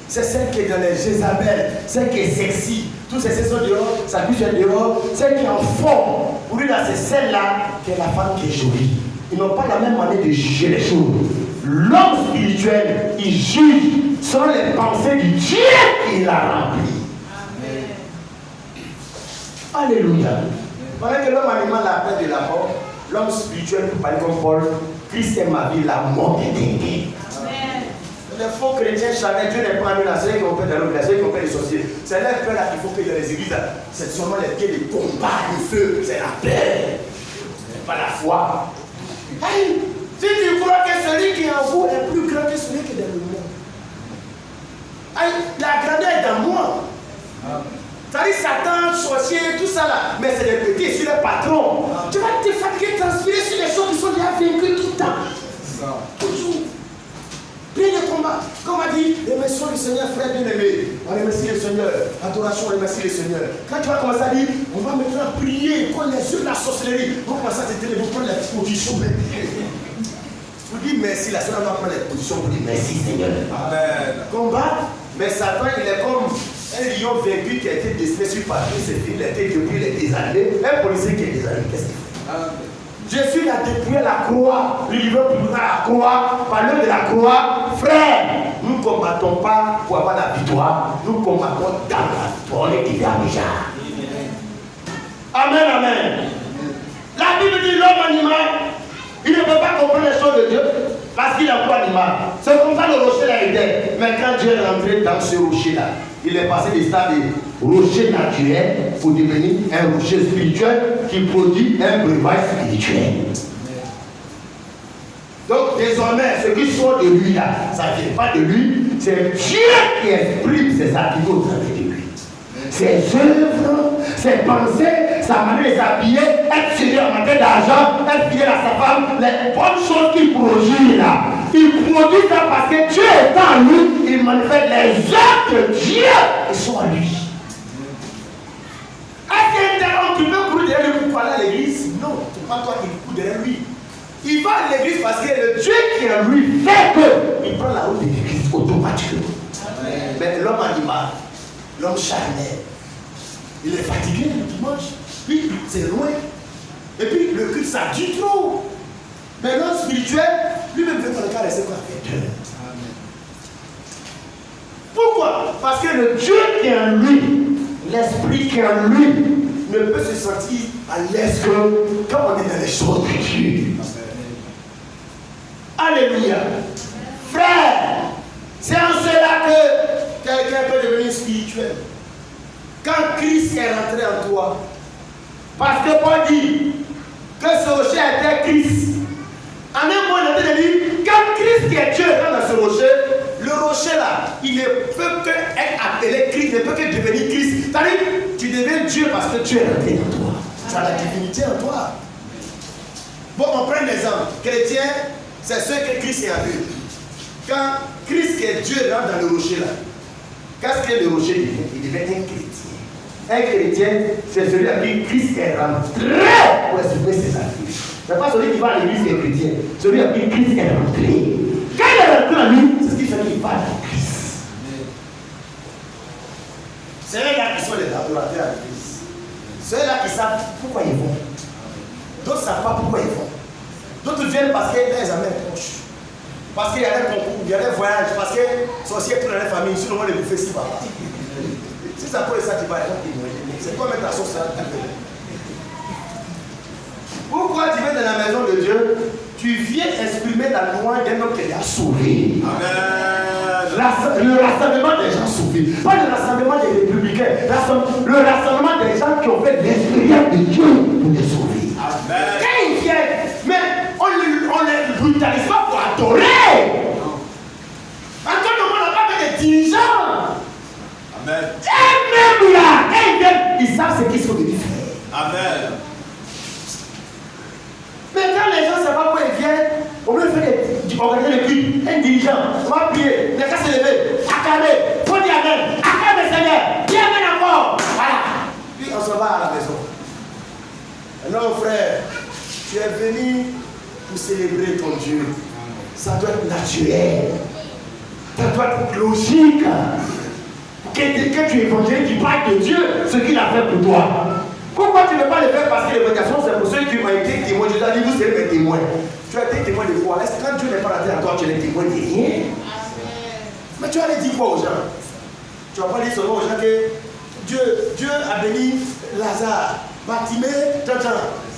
C'est celle qui est dans les Jézabel, celle qui est sexy. Tous ces saisons dehors, sa bouche est dehors, celle qui est en forme. Pour lui, là, c'est celle-là qui est la femme qui est jolie. Ils n'ont pas la même manière de juger les choses. L'homme spirituel, il juge sont les pensées du Dieu qui l'a rempli. Alléluia. Pendant que l'homme animal a peur de la mort, l'homme spirituel, pour parler comme Paul, Christ est ma vie, la mort est dernière. Les faux chrétiens charnels, Dieu n'est pas amené là, c'est eux qui ont peur de l'homme, c'est eux qui ont peur des sorciers. C'est leur peur là qu'il faut que dans les églises, c'est seulement les pieds de combat, le feu, c'est la paix, c'est pas la foi. Hey, si tu crois que celui qui est en vous est plus grand que celui qui est dans le monde, hey, la grandeur est dans moi. C'est-à-dire Satan, sorcier, tout ça là, mais c'est des petits, sur les patrons. Tu vas te fatiguer, transpirer sur les choses qui sont déjà vaincues tout le temps. Toujours. Plein de combats. Comme on a dit, remercions le Seigneur, frère bien-aimé. On remercie le Seigneur. Adoration, on remercie le Seigneur. Quand tu vas commencer à dire, on va maintenant prier, prendre les yeux de la sorcellerie. On va commencer à te dire, vous prendre les positions. Vous dites merci, la Seigneur va prendre les positions. Vous dites merci, Seigneur. Amen. Combat, mais Satan, il est comme un lion vaincu qui a été dessiné sur papier, il a été depuis des années. Un policier qui est des années, qu'est-ce qu'il fait? Jésus a dépouillé la croix, le livre pour la croix, par l'œuvre de la croix. Frère, nous ne combattons pas pour avoir la victoire, nous combattons dans la victoire, on est déjà. Amen, amen. La Bible dit l'homme animal, il ne peut pas comprendre les choses de Dieu parce qu'il a quoi animal. C'est comme ça le rocher là était. Mais quand Dieu est rentré dans ce rocher là, il est passé du stade de rocher naturel pour devenir un rocher spirituel qui produit un breuvage spirituel. Donc désormais, ce qui sort de lui là, ça ne vient pas de lui, c'est Dieu qui exprime ses attributs au travers de lui. Ses œuvres, ses pensées, sa manière de s'habiller, être serré en matière d'argent, être fidèle à sa femme, les bonnes choses qu'il produit là. Il produit ça parce que Dieu est en lui, il manifeste les œuvres de Dieu qui sont en lui. Est-ce qu'il y a un homme qui peut courir derrière lui pour parler à l'église? Non, c'est pas toi qui cours derrière lui. Il va à l'église parce que le Dieu qui est en lui fait qu'il prend la route de l'église automatiquement. Mais l'homme animal, l'homme charnel, il est fatigué le dimanche, puis c'est loin. Et puis le culte ça dure trop. Mais l'homme spirituel, lui-même veut qu'on le caresser quoi avec Dieu. Pourquoi? Parce que le Dieu qui est en lui, l'esprit qui est en lui, ne peut se sentir à l'aise que quand on est dans les choses de Dieu. Alléluia. Frère, c'est en cela que quelqu'un peut devenir spirituel. Quand Christ est rentré en toi, parce que Paul dit que ce rocher était Christ. En un mot, il a dit, quand Christ qui est Dieu est dans ce rocher, le rocher là, il ne peut que être appelé Christ, il ne peut que devenir Christ. C'est-à-dire, tu deviens Dieu parce que Dieu est rentré en toi. Tu as la divinité en toi. Bon, on prend un exemple. Chrétien, c'est ce que Christ est en eux. Quand Christ qui est Dieu rentre dans le rocher là, qu'est-ce que le rocher devient? Il devient un chrétien. Un chrétien, c'est celui à qui Christ est rentré pour exprimer ses attributs. Ce n'est pas celui qui va à l'église qui est chrétien, celui à qui Christ est rentré. Quand il est rentré en lui, c'est ce qui fait qu'il va à Christ. C'est là qui sont les adorateurs à l'église. Ceux-là qui savent pourquoi ils vont. D'autres ne savent pas pourquoi ils vont. D'autres viennent parce qu'ils ont des amis proches. Parce qu'il y a des concours, il y a des voyages, parce que sorciers pour la famille, sur le moment de bouffer si va pas. Si ça peut être ça, tu vas être c'est quoi mettre ta sauce là? Pourquoi tu viens dans la maison de Dieu? Tu viens exprimer la loi d'un homme qui a sauvé. Le rassemblement des gens sauvés. Pas le rassemblement des républicains. Le rassemblement des gens qui ont fait l'expérience de Dieu pour les sauver. Amen. Quand ils viennent, mais on ne les brutalise pas pour adorer. Encore le monde n'a pas fait des dirigeants. Amen. Et même là, quand ils viennent, ils savent ce qu'ils sont venus faire. Amen. Mais quand les gens ne savent pas pourquoi ils viennent, on veut faire organiser le culte, un dirigeant, on va prier, les cas se lever, acclamer, faut dire Amen, acclame le Seigneur, dis Amen encore. Voilà. Puis on s'en va à la maison. Non frère, tu es venu pour célébrer ton Dieu. Ça doit être naturel. Ça doit être logique. Que tu évangélises, tu parles de Dieu, ce qu'il a fait pour toi. Pourquoi tu ne veux pas le faire? Parce que l'évangélisation, c'est pour ceux qui ont été témoins. Je t'ai dit, vous serez mes témoins. Tu as été témoin de quoi? Quand Dieu n'est pas rentré en toi, tu es témoin de rien. Mais tu vas aller dire quoi aux gens? Tu vas pas dire seulement aux gens que Dieu a béni Lazare, Bartimée,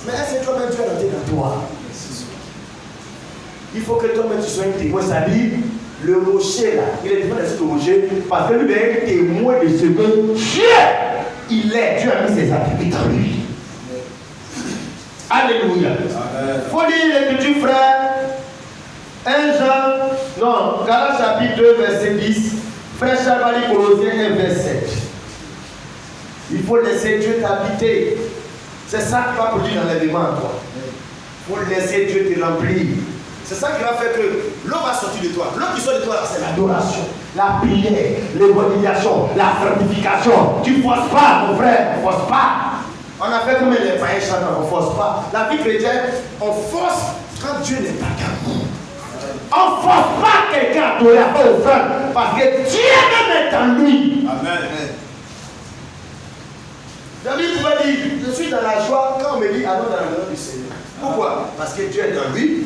mais est-ce que toi-même tu as noté dans toi? Il faut que toi-même tu sois un témoin, c'est-à-dire le rocher là, il est différent de ce rocher parce que lui est un témoin de ce que Dieu, il est. Dieu a mis ses attributs en lui. Alléluia. Il faut lire l'écriture, frère. 1 Jean, non, Galates chapitre 2, verset 10. Frère Chavali, Colossiens 1, verset 7. Il faut laisser Dieu t'habiter. C'est ça qui va produire l'enlèvement en toi. Il faut laisser Dieu te remplir. C'est ça qui va faire que l'eau va sortir de toi. L'eau qui sort de toi, c'est l'adoration, la prière, l'évangélisation, la sanctification. Tu ne forces pas, mon frère, ne force pas. On a fait comme les païens chantants, on ne force pas. La vie chrétienne, on force quand Dieu n'est pas capable. On ne force pas quelqu'un à adorer, à faire offrande, parce que Dieu même est en lui. Amen. David pouvait dire, je suis dans la joie quand on me dit allons dans la maison du Seigneur. Pourquoi? Parce que Dieu est en lui.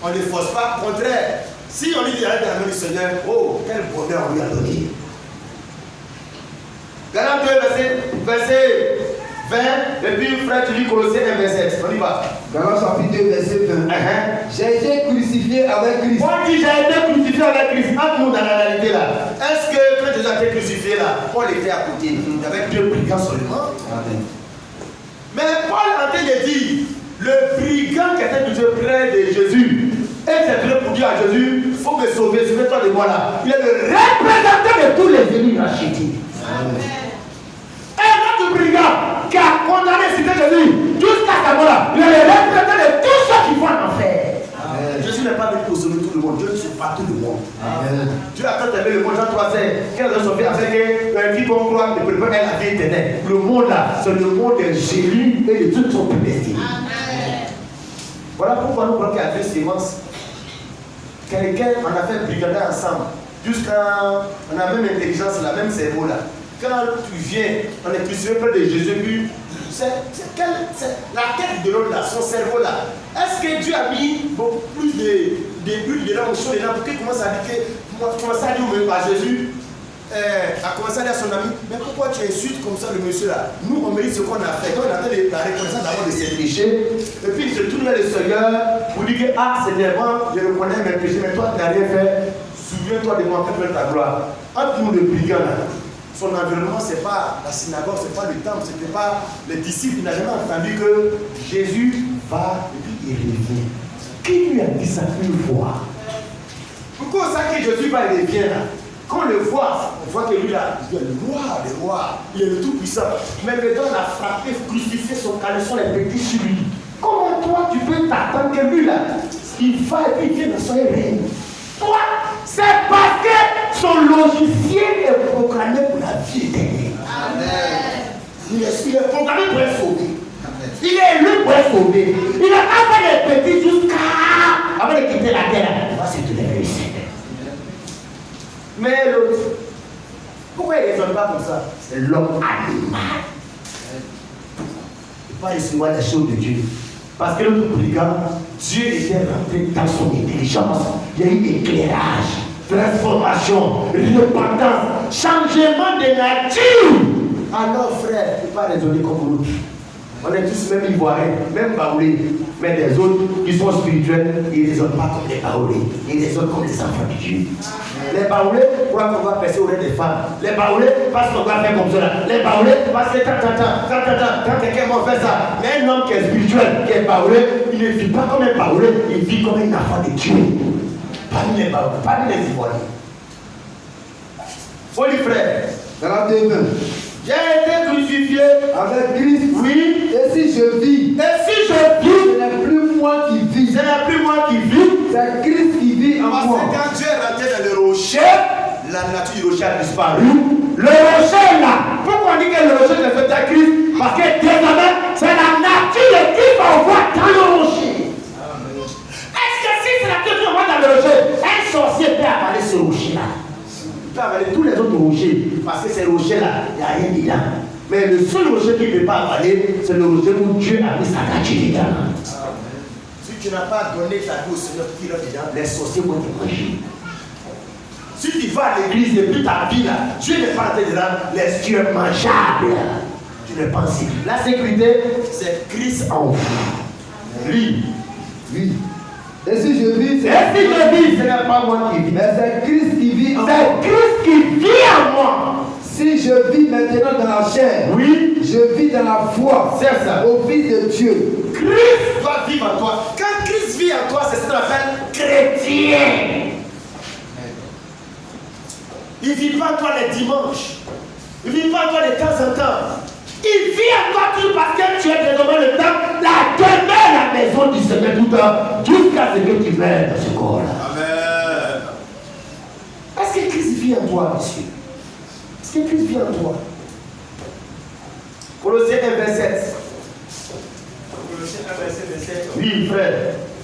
On ne force pas, au contraire. Si on lui dit aller dans la maison du Seigneur, oh, quel bonheur on lui a donné. Galates 2, verset 20, et puis frère, tu lis Colossiens 1, verset 7. On y va. Galates chapitre 2, verset 20. J'ai été crucifié avec Christ. On dit j'ai été crucifié avec Christ. Entre nous dans la réalité là. Est-ce que quand Jésus a été crucifié là, Paul était à côté? Il y avait 2 brigands seulement. Amen. Mais Paul a train de dire, le brigand qui était crucifié près de Jésus, et c'est vrai pour dire à Jésus, il faut me sauver, sauve-toi de moi là. Il est le représentant de tous les ennemis rachetés. Un autre brigand qui a condamné cité Jésus jusqu'à sa mort là, il est le représentant de tous ceux qui vont en enfer. Jésus n'est pas venu pour sauver tout le monde, Dieu ne sauve pas tout le monde. Amen. Dieu a tant aimé le monde, Jean 3, qu'elle a sauvé afin que quiconque croit ne peut pas être la vie éternelle. Le monde là, c'est le monde de Jésus et de toute son destinée. Voilà pourquoi nous croyons qu'il y a 2 sémences. Quelqu'un, on a fait brigader ensemble. Jusqu'à. On a la même intelligence, la même cerveau là. Quand tu viens, on est crucifié près de Jésus, puis c'est la tête de l'homme là, son cerveau là. Est-ce que Dieu a mis beaucoup plus d'huile dedans, au chaud dedans, pour qu'il commence à dire que. Commence à dire à Jésus, a commencé à dire à son ami, mais pourquoi tu insultes comme ça le monsieur là? Nous on mérite ce qu'on a fait. Donc on attend la reconnaissance d'abord de ses péchés. Et puis il se tourne vers le Seigneur pour dire que ah Seigneur, je reconnais mes péchés, mais toi tu n'as rien fait. Souviens-toi de moi, fais ta gloire. Entre nous le brigand là, son environnement c'est pas la synagogue, c'est pas le temple, c'était pas les disciples. Il n'a jamais entendu que Jésus va et puis il revient. Qui lui a dit ça une fois? Pourquoi ça que Jésus va et revient là? Quand on le voit, on voit que lui là, il est le roi, il est le tout-puissant. Mais le gars l'a frappé, crucifié son caleçon, les petits sur lui. Comment toi tu peux t'attendre que lui là, il va et puis il vient dans son règne? Toi, c'est parce que son logiciel est programmé pour la vie éternelle. Amen. Il est programmé pour être sauvé. Amen. Il est élu pour être sauvé. Il n'a pas fait des petits jusqu'à avant de quitter la terre. Il va se lever le Seigneur. Mais l'autre, pourquoi il ne raisonne pas comme ça? C'est l'homme animal. Il ne peut pas recevoir les choses de Dieu. Parce que l'autre brigand, Dieu était rentré dans son intelligence. Il y a eu éclairage, transformation, repentance, changement de nature. Alors frère, il ne peut pas raisonner comme l'autre. On est tous même ivoiriens, même baoulés. Mais des autres qui sont spirituels, ils ne raisonnent pas comme les baoulés. Ils raisonnent comme les enfants de Dieu. Les baoulés croient qu'on va passer au rang des femmes. Les baoulés parce qu'on va faire comme cela. Les baoulés parce que quand quelqu'un va faire ça. Mais un homme qui est spirituel, qui est baoulé, il ne vit pas comme un baoulé, il vit comme un enfant de Dieu. Parmi les baoulés, parmi les ivoiriens. Oui, frère. Galates 2, 20. J'ai été crucifié avec Christ. Oui. Et si je vis, ce n'est plus moi qui vis. C'est Christ qui vit en moi. Parce que quand Dieu est rentré dans le rocher, la nature du rocher a disparu. Le rocher là, pourquoi on dit que le rocher est fait à Christ? Parce que désormais, c'est la nature qui va voir dans le rocher. Amen. Est-ce que si c'est la nature qui va voir dans le rocher, un sorcier peut avaler ce rocher là? Il peut avaler tous les autres rochers, parce que ces rochers-là, il n'y a rien dedans. Mais le seul rocher qui ne peut pas avaler, c'est le rocher où Dieu a mis sa nature dedans. Si tu n'as pas donné ta vie au Seigneur qui est dedans, les sorciers vont te manger. Si tu vas à l'église depuis ta vie là, Dieu n'est pas dedans, laisse Dieu mangeable. Tu ne penses pas. La sécurité, c'est Christ en vous. Lui. Oui. Et si je vis, ce n'est pas moi qui vis. Mais c'est Christ qui vit en moi. C'est Christ qui vit en moi. Si je vis maintenant dans la chair, oui, je vis dans la foi. C'est ça. Au Fils de Dieu. Christ doit vivre en toi. Quand Christ vit en toi, c'est ce qu'on appelle chrétien. Il ne vit pas en toi les dimanches. Il ne vit pas en toi de temps en temps. Il vit en toi toujours parce que tu es désormais le temps. La demeure la maison du Seigneur tout le temps. Jusqu'à ce que tu meurs dans ce corps-là. Amen. Est-ce que Christ vit en toi, monsieur? Est-ce que Christ vit en toi? Colossiens 1, verset 7. Colossiens 1, verset 7. Oui, frère.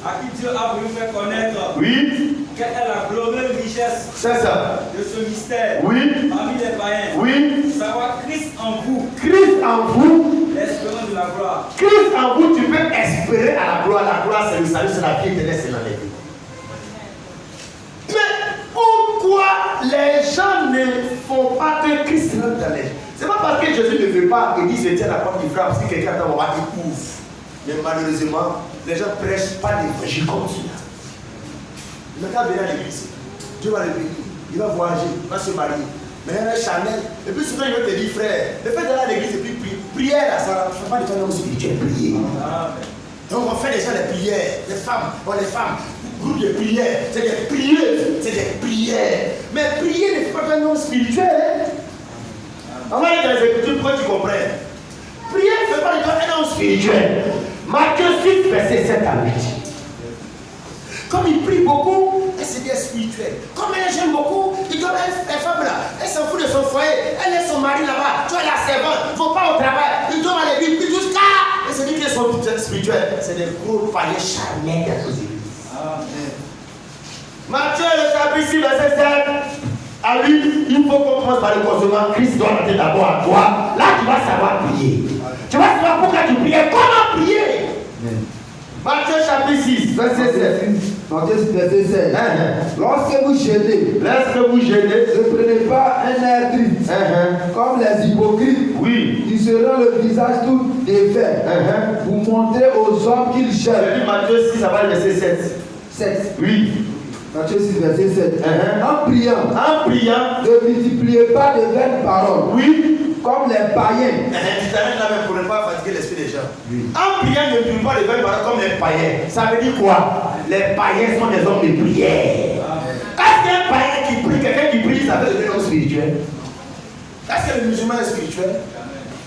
À qui Dieu a voulu faire connaître. Oui. Quelle est la glorieuse richesse. C'est ça. De ce mystère. Oui. Parmi les païens. Oui. Savoir Christ en vous. Christ en vous. L'espérance de la gloire. Christ en vous, tu peux espérer à la gloire. La gloire, c'est le salut, c'est la vie éternelle, c'est l'enlèvement. Mais pourquoi les gens ne font pas que Christ rentre dans les gens? C'est pas parce que Jésus ne veut pas qu'il dise je tiens la porte du frère, parce que quelqu'un attend, il ouvre. Mais malheureusement, les gens ne prêchent pas l'évangile comme celui-là. Le gars vient à l'église, Dieu va le bénir, il va voyager, il va se marier. Mais il y a un Chanel, et puis souvent il va te dire, frère, le fait d'aller à l'église et puis prière, là, ça ne fait pas de toi un homme spirituel, prier. Donc on fait déjà les prières, les femmes, groupe de prières, c'est des prières, c'est des prières. Mais prier ne fait pas un homme spirituel. Hein? On va aller dans les Écritures pour que tu comprennes. Prier ne fait pas de toi un homme spirituel. Matthieu 6, verset 7 à 8. Comme il prie beaucoup, c'est bien spirituel. Comme elle gêne beaucoup, il doit être femme là. Elle s'en fout de son foyer. Elle laisse son mari là-bas. Tu es la servante. Il ne faut pas au travail. Il doit aller vivre jusqu'à. Et c'est dit qu'ils sont spirituels. C'est des gros paliers charnels à cause de lui. Matthieu le chapitre 6, verset 7. À lui, il faut qu'on commence par le commencement. Christ doit rentrer d'abord à toi. Là, tu vas savoir prier. Tu vas savoir pourquoi tu pries. Comment prier? Matthieu chapitre 6, verset 7. Matthieu 6, verset 7. Lorsque vous jeûnez, ne prenez pas un air triste, comme les hypocrites. Oui. Ils seront le visage tout défait. Vous montrez aux hommes qu'ils jeûnent. Matthieu 6, ça va le verset 7. 7. Oui. Matthieu 6, verset 7. En priant, ne multipliez pas de vaines paroles. Oui. Comme les païens. Tu t'arrêtes là même pour ne pas fatiguer l'esprit des gens. Oui. En priant, ne multiplie pas de vaines paroles comme les païens. Ça veut dire quoi? Les païens sont des hommes de prière. Est-ce qu'un païen qui prie, quelqu'un qui prie, ça veut devenir un homme spirituel? Est-ce que le musulman est spirituel?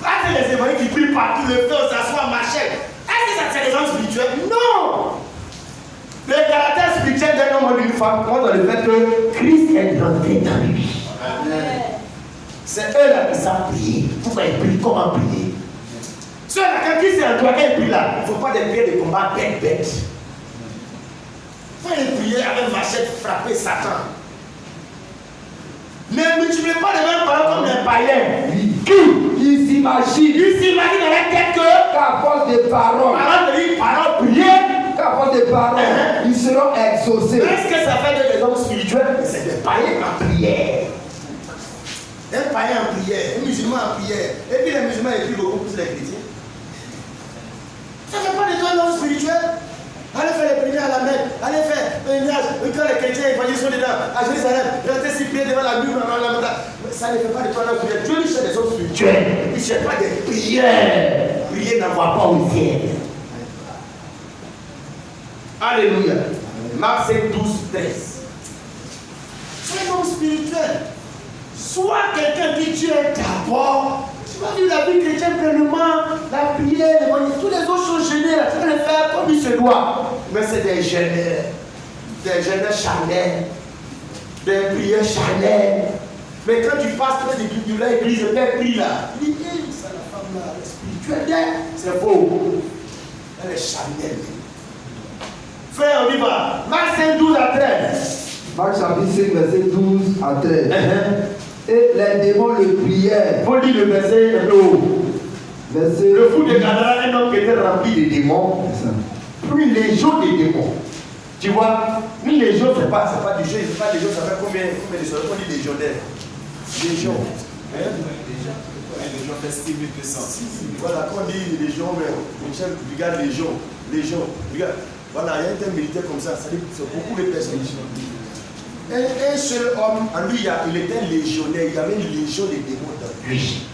Est-ce que les évangéliques qui prient partout, le feu, s'assoient, marcher? Est-ce que ça c'est des hommes spirituels? Non! Le caractère spirituel d'un homme ou d'une femme compte dans le fait que Christ est rentré dans lui. C'est eux là qui savent prier. Pourquoi ils prient? Comment prier? Ceux-là, quand Christ est en toi, quand ils prient là, il ne faut pas des prières de combat bête. Faut les prier avec machette frapper Satan. Ne multipliez pas les mêmes paroles comme les païens. Qui s'imaginent dans la tête que qu'à force de paroles, parole prier. Qu'à force de paroles, ils seront exaucés. Est-ce que ça fait des hommes spirituels? C'est des païens en prière. Un païen en prière, un musulman en prière. Et puis les musulmans écrivent beaucoup plus les chrétiens. Ça ne fait pas de toi un homme spirituel. Allez faire les prières à la Mecque, allez faire un pèlerinage, quand les chrétiens évangéliques sont dedans, à Jérusalem, restez si prier devant la Bible, ça ne fait pas de toi un homme spirituel. Dieu lui cherche des hommes spirituels, il ne cherche pas des prières. Prier n'envoie pas au ciel. Alléluia. Marc 5, 12, 13. Sois un homme spirituel. Sois quelqu'un qui Dieu est d'abord. Tu vas vivre la vie chrétienne pleinement, la prière, tous les autres choses générales, tu vas les faire comme il se doit. Mais c'est des jeûnes charnels, des prières charnelles. Mais quand tu passes, tu dis, tu l'as église, le père prie là. Tu dis, c'est la femme là, elle est spirituelle. C'est faux. Elle est charnelle. Frère, on y va. Marc 5, 12 à 13. Marc chapitre 5, verset 12 à 13. Et les démons le prièrent. Faut lire le verset un peu haut. Le fou de Gadara, un homme qui était rempli de démons. Plus légion des démons. Tu vois, Une légion, c'est pas du jeu, c'est pas légion, ça fait combien de soldats on dit légionnaire? Légion. Légion fait 6200. Voilà, quand on dit légion, une chef brigade légion, brigade. Voilà, il y a un terme militaire comme ça, ça dit c'est beaucoup de personnes. Un seul homme, en lui, il était légionnaire, il y avait une légion de démons dans lui.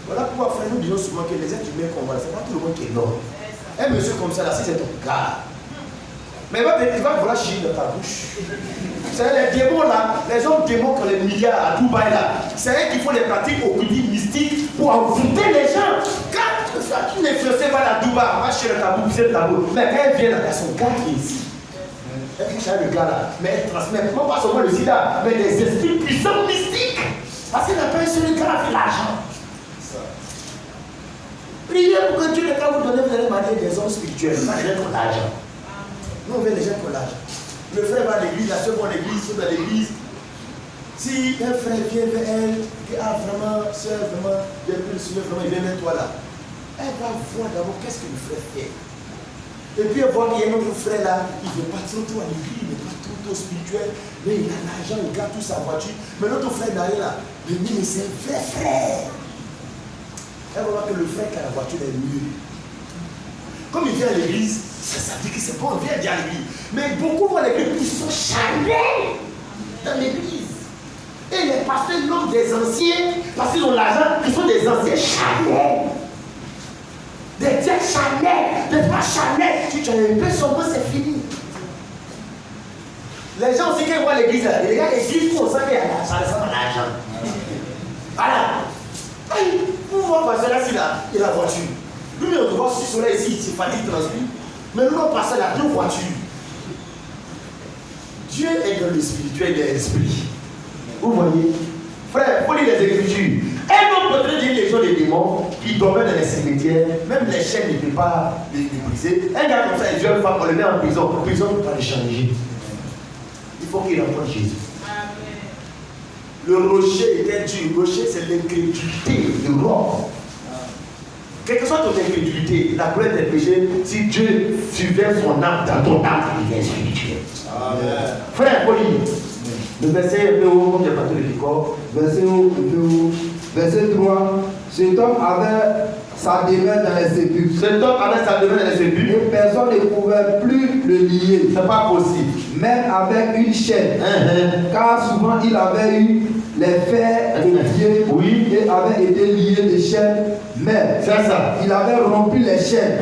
Voilà pourquoi, frère, nous disons souvent que les êtres humains qu'on voit, c'est pas tout le monde qui est noble. Un monsieur comme ça, là, si c'est ton gars, mais il va vouloir chier dans ta bouche. C'est les démons là, les hommes démons qui ont les milliards à Dubaï là, c'est eux qui font des pratiques occultes mystiques pour envoûter les gens. Quand une influencée va à Dubaï, va chier dans ta bouche, c'est ta bouche. Mais quand elle vient là, il y a son gars qui est ici. Elle dit, le gars là, mais elle transmet, non pas seulement le sida, mais des esprits puissants mystiques. Parce qu'elle n'a pas un seul gars avec l'argent. Priez pour que Dieu, quand vous donnez, vous allez marier des hommes spirituels, pas des gens qui ont l'argent. Nous, on veut les gens qui ont l'argent. Le frère va à l'église, la soeur va à l'église, il va à l'église. Si un frère vient vers elle, qui a vraiment, soeur, vraiment, depuis le Seigneur, vraiment, il vient vers toi là, elle va voir d'abord qu'est-ce que le frère fait. Et puis elle voit qu'il y a un autre frère là, il ne veut pas trop à l'église, il n'est pas trop spirituel, mais il a l'argent, il garde toute sa voiture. Mais l'autre frère derrière là, il dit, mais c'est un vrai frère. Elle va voir que le frère qui a la voiture est mieux. Comme il vient à l'église, ça dit que c'est bon, il vient à l'église. Mais beaucoup vont à l'église, ils sont charnels dans l'église. Et les pasteurs nomment des anciens, parce qu'ils ont l'argent, ils sont des anciens charnels. Des dieux charnels, des frères charnels. Si tu as un peu son mot, c'est fini. Les gens aussi, quand ils voient l'église, les gars, l'église, pour ça qu'il y a l'argent, ça ressemble à l'argent. Voilà. Vous voyez passer là, il a la voiture. Lui, on voit sur soleil ici, il s'est fatigue transpire. Mais nous, on passe là, deux voitures. Dieu est dans le spirituel et l'esprit. Vous voyez? Frère, il faut lire les Écritures. Un homme peut dire les gens des démons qui dormaient dans les cimetières, même les chaînes ne peuvent pas les briser. Un gars comme ça, une jeune femme, on le met en prison. En prison, on ne peut pas le changer. Il faut qu'il rencontre Jésus. Le rocher était dur. Le rocher, c'est l'incrédulité de l'homme. Quelle que soit ton incrédulité, la gloire des péchés, si Dieu suivait son âme dans ton âme, il est spirituel. Amen. Frère, faut lire. Le verset un peu haut, comme j'ai pas tout le décor. Verset haut, un peu haut. Verset 3. Cet homme avait sa demeure dans les sépulcres. Cet homme avait sa demeure dans les sépulcres. Et personne ne pouvait plus le lier. C'est pas possible. Même avec une chaîne. Car souvent il avait eu les fers de pied, oui, et avait été lié de chaînes. Mais c'est ça. Il avait rompu les chaînes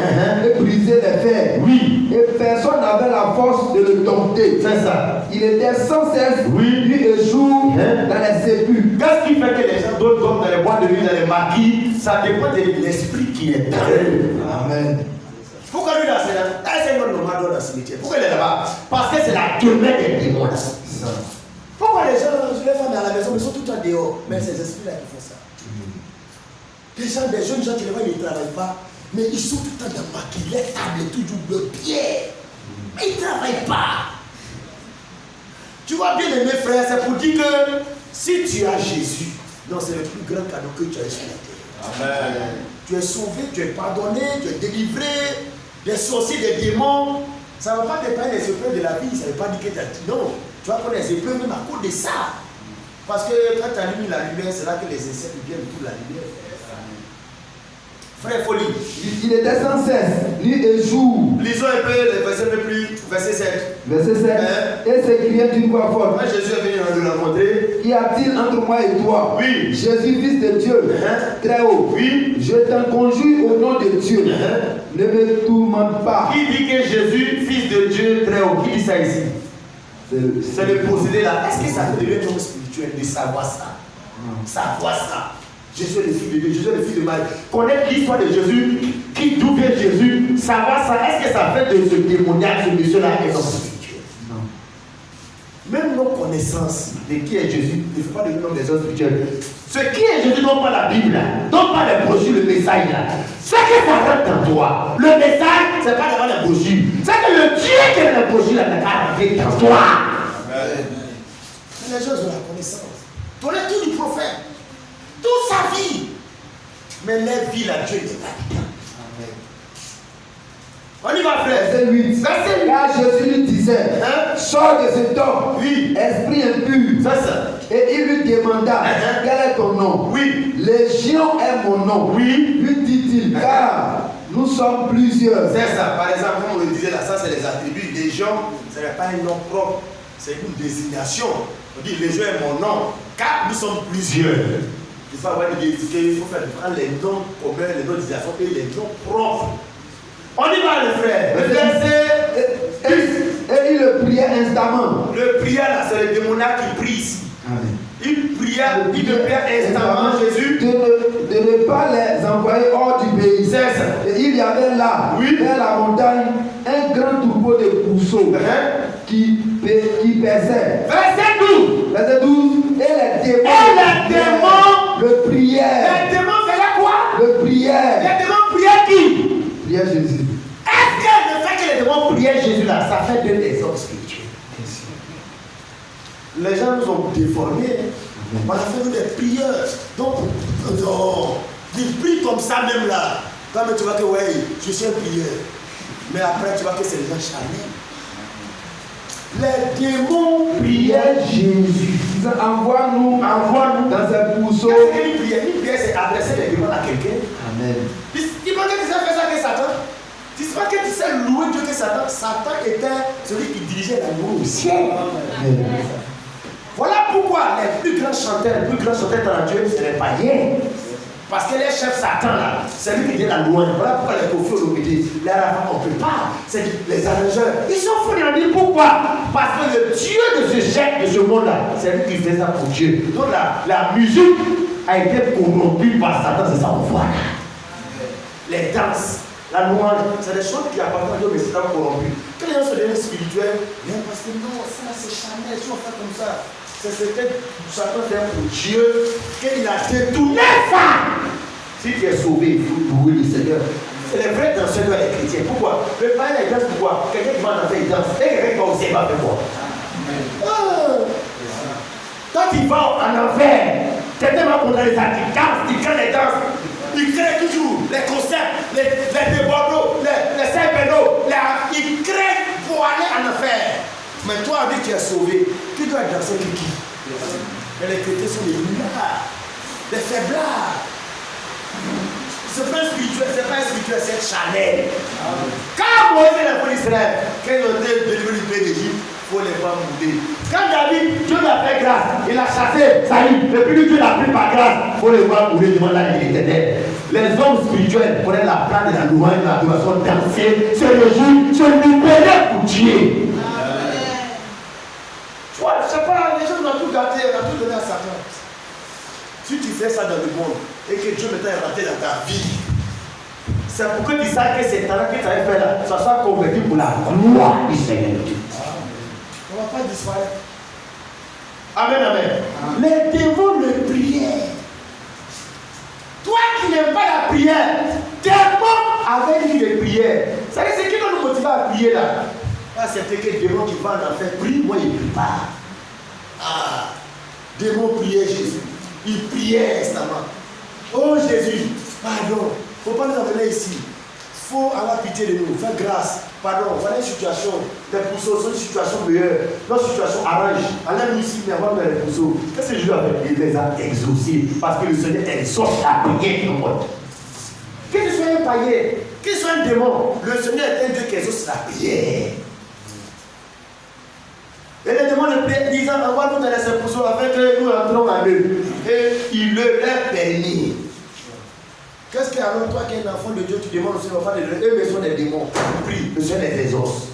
et brisé les fers. Oui. Et personne n'avait la force de le dompter. C'est ça. Il était sans cesse, oui, nuit et jour, dans les sépulcres. Qu'est-ce qui fait que les gens d'autres dorment dans les boîtes de nuit, dans les maquis? Ça dépend de l'esprit qui est dans eux. Amen. Pourquoi lui là, c'est un homme normal dans le cimetière? Pourquoi il est là-bas? Parce que c'est la demeure des démons là. Pourquoi les gens, les femmes à la maison, ils sont tout le temps dehors? Mais ces esprits-là, ils font ça. Les gens, des jeunes gens qui les voient, ils ne travaillent pas. Mais ils sont tout le temps dans maquis, les tables, toujours de pierre. Mais ils ne travaillent pas. Tu vois bien aimé frère, c'est pour dire que si tu as Jésus, non, c'est le plus grand cadeau que tu as sur la terre. Amen. Tu es sauvé, tu es pardonné, tu es délivré des sorciers, des démons. Ça ne va pas dépendre des épreuves de la vie, ça ne veut pas dire que tu as dit non. Tu vas connaître les épreuves même à cause de ça. Parce que quand tu allumes la lumière, c'est là que les insectes viennent pour la lumière. Frère, folie. Il était sans cesse, nuit et jour. Lisons un peu les versets un peu plus, verset 7. Verset 7. Et s'écriait d'une voix forte. Quand Jésus est venu nous la montrer. Qu'y a-t-il entre moi et toi? Oui. Jésus, fils de Dieu, très haut. Oui. Je t'en conjure au nom de Dieu. Ne me tourmente pas. Qui dit que Jésus, fils de Dieu, très haut? Qui dit ça ici? C'est le procédé là. Est-ce que ça fait de l'être spirituel de savoir ça? Savoir ça. Jésus est le fils de Dieu, Jésus est le fils de Marie. Connaître l'histoire de Jésus, d'où vient Jésus, savoir ça, est-ce que ça fait de ce démoniaque, ce monsieur-là, un homme spirituel? Non. Même nos connaissances de qui est Jésus ne fait pas de nous des hommes spirituels. Ce qui est Jésus, non pas la Bible, non pas les brochures, le message là. Ce que ça rentre dans toi, le message, c'est pas devant les brochures. C'est que le Dieu qui est dans les brochures là, n'a qu'à rentrer dans toi. Mais les gens ont la connaissance. Donnez tout du prophète. Toute sa vie. Mais leur vie, là, Dieu n'est pas dedans. On y va, frère. Verset 8. Verset 8. Car Jésus lui disait, sors de cet homme, Oui. esprit impur. C'est ça. Et il lui demanda, quel est ton nom? Oui. Légion est mon nom. Oui. Lui dit-il, car nous sommes plusieurs. C'est ça. Par exemple, comme on le disait là, ça c'est les attributs. Légion, ce n'est pas un nom propre, c'est une désignation. On dit Légion est mon nom, car nous sommes plusieurs. Il faut avoir une identité, il faut faire prendre les noms communs, les noms d'utilisation et les noms propres. On y va, le frère. Le verset. Et il le priait instamment. Le prière là, c'est le démoniaque qui prie ici. Amen. Il pria instamment Jésus de ne pas les envoyer hors du pays. C'est ça. Et il y avait là, dans la montagne, un grand troupeau de pourceaux qui paissait. Verset 12. Verset 12. Et les démons le prièrent. Les démons faisaient quoi? Le prièrent. Les démons priaient qui? Prièrent Jésus. Est-ce que le fait que les démons priaient Jésus là, ça fait d'eux des hommes spirituels? Les gens nous ont déformés. On a fait nous des prieurs. Donc, non. Ils prient comme ça même là. Quand tu vois que ouais, je suis un prieur. Mais après tu vois que c'est les gens charnels. Les démons priaient Jésus. Envoie-nous dans ces pourceaux. Qu'est-ce qu'il priait? Une prière, c'est adresser les démons à quelqu'un. Amen. Tu penses que tu sais faire ça que Satan? Tu sais pas que tu sais louer Dieu que Satan? Satan était celui qui dirigeait la louange au ciel. Amen. Voilà pourquoi les plus grands chanteurs dans Dieu, c'est les païens. Parce que les chefs Satan là, c'est lui qui dit la louange. Voilà pourquoi les Kofi Olomide, les Arabes, on ne peut pas. C'est les arrangeurs. Ils sont fous de dire pourquoi? Parce que le Dieu de ce jet, de ce monde-là, c'est lui qui fait ça pour Dieu. Donc la musique a été corrompue par Satan, c'est ça on voit là. Les danses, la louange, c'est des choses qui appartiennent à Dieu, mais c'est pas corrompu. Quand les gens se deviennent spirituels, parce que non, ça c'est charnel, si on fait comme ça. C'est ce que Satan fait pour Dieu, qu'il a détourné ça. Si tu es sauvé, il faut louer le Seigneur. C'est les vrais danseurs les chrétiens. Pourquoi? Le païen il danse pourquoi? Quelqu'un qui va en faire, il danse. Et quelqu'un qui va au ciel, il va faire quoi? Quand il va en enfer, quelqu'un va contre les artistes, il crée les danses. Il crée toujours les concerts, les débordos, les saint-pédos. Il crée pour aller en enfer. Mais toi, avec qui es sauvé, tu dois danser avec qui? Mais les chrétiens sont des milliards, des faiblards. C'est pas spirituel, c'est charnel. Quand Moïse est pour Israël, quand ils ont été délivrés du pays d'Égypte, il faut les voir mourir. Quand David, Dieu lui a fait grâce, il a chassé Saül, et puis Dieu l'a pris par grâce, il faut les voir mourir devant la vie éternelle. Les hommes spirituels connaissent la place de la louange, de l'adoration, danser, se réjouir, se libérer pour Dieu. Tu vois, je sais pas, les gens ont tout gâté, on a tout donné à Satan. Si tu fais ça dans le monde et que Dieu maintenant est rentré dans ta vie, c'est pour que tu saches que ces talents que tu avais fait là, ça soit converti pour la gloire du Seigneur de Dieu. On ne va pas disparaître. Amen, amen. Les démons le priaient. Toi qui n'aimes pas la prière, démons avaient dit de prière. C'est ce qui doit nous motiver à prier là. C'est que les démons qui vont en enfer prient, moi ils ne prient pas. Ah, démons priaient Jésus. Ils priaient instamment. Oh Jésus, pardon, il ne faut pas nous amener ici. Il faut avoir pitié de nous, faire grâce. Pardon, voilà une situation. Les pousseaux sont une situation meilleure. Notre situation arrange. Allez-nous ici, mais avant de les pousseaux. Qu'est-ce que Jésus a fait? Il les a exaucés. Parce que le Seigneur exauce la prière du monde. Que tu sois un païen, que tu sois un démon, le Seigneur est un Dieu qui exauce la prière. Et les démons le priaient, disant, envoie-nous dans les sépousseaux afin que nous entrons en eux. Et il le leur permit. Qu'est-ce que alors toi qui es un enfant de Dieu, tu demandes au Seigneur, pas de Dieu, eux, mais sont des démons. Prie, le Seigneur les exauce.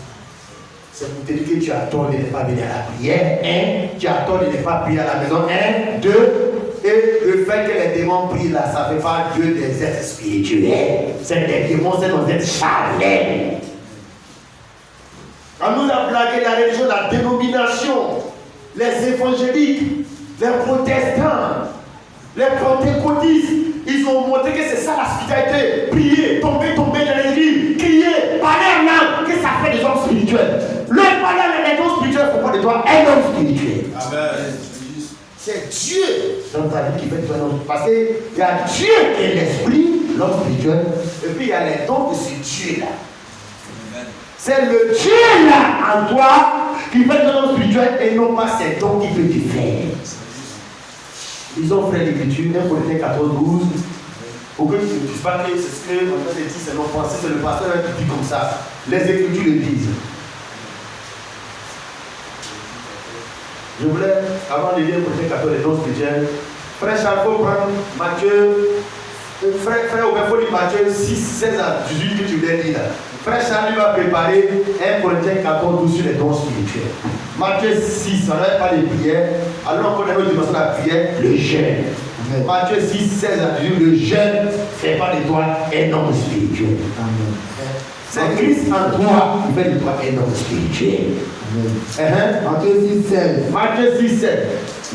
C'est pour te dire que tu as tort de ne pas venir à la prière. Un, tu as tort de ne pas prier à la maison. Un, deux, et le fait que les démons prient là, ça ne fait pas Dieu des êtres spirituels. C'est des démons, c'est nos êtres charnels. On nous a blagué la religion, la dénomination, les évangéliques, les protestants, les pentecôtistes, ils ont montré que c'est ça la spiritualité. Prier, tomber dans l'église, crier, parler en langue, que ça fait des hommes spirituels. Le parler en langue spirituel, il ne faut pas de toi un homme spirituel. Amen. C'est Dieu dans ta vie qui fait de toi un homme. Parce qu'il y a Dieu qui est l'esprit, l'homme spirituel, et puis il y a les dons de ce Dieu-là. C'est le Dieu là en toi qui fait ton homme spirituel et non pas cet homme qui peut te faire. Disons, frère l'écriture, 1 Corinthiens 14, 12. Pour que tu ne dises pas que c'est ce que on a dit, c'est nos pensées, c'est le pasteur qui dit comme ça. Les Écritures le disent. Je voulais, avant de lire 1 Corinthiens 14, les dons spirituels, frère Charles, il faut prendre Matthieu, frère Aubin, il faut lire Matthieu 6, 16 à 18 que tu voulais lire là. Frère Charles lui va préparer 1 Corinthiens 14, 12 sur les dons spirituels. Matthieu 6, on n'avait pas les prières, alors on connaît notre dimension de la prière, le jeûne. Matthieu 6, 16 à 18, le jeûne fait pas de toi un homme spirituel. C'est Christ en toi qui fait de toi un homme spirituel. Matthieu 6, 16. Matthieu 6, 16.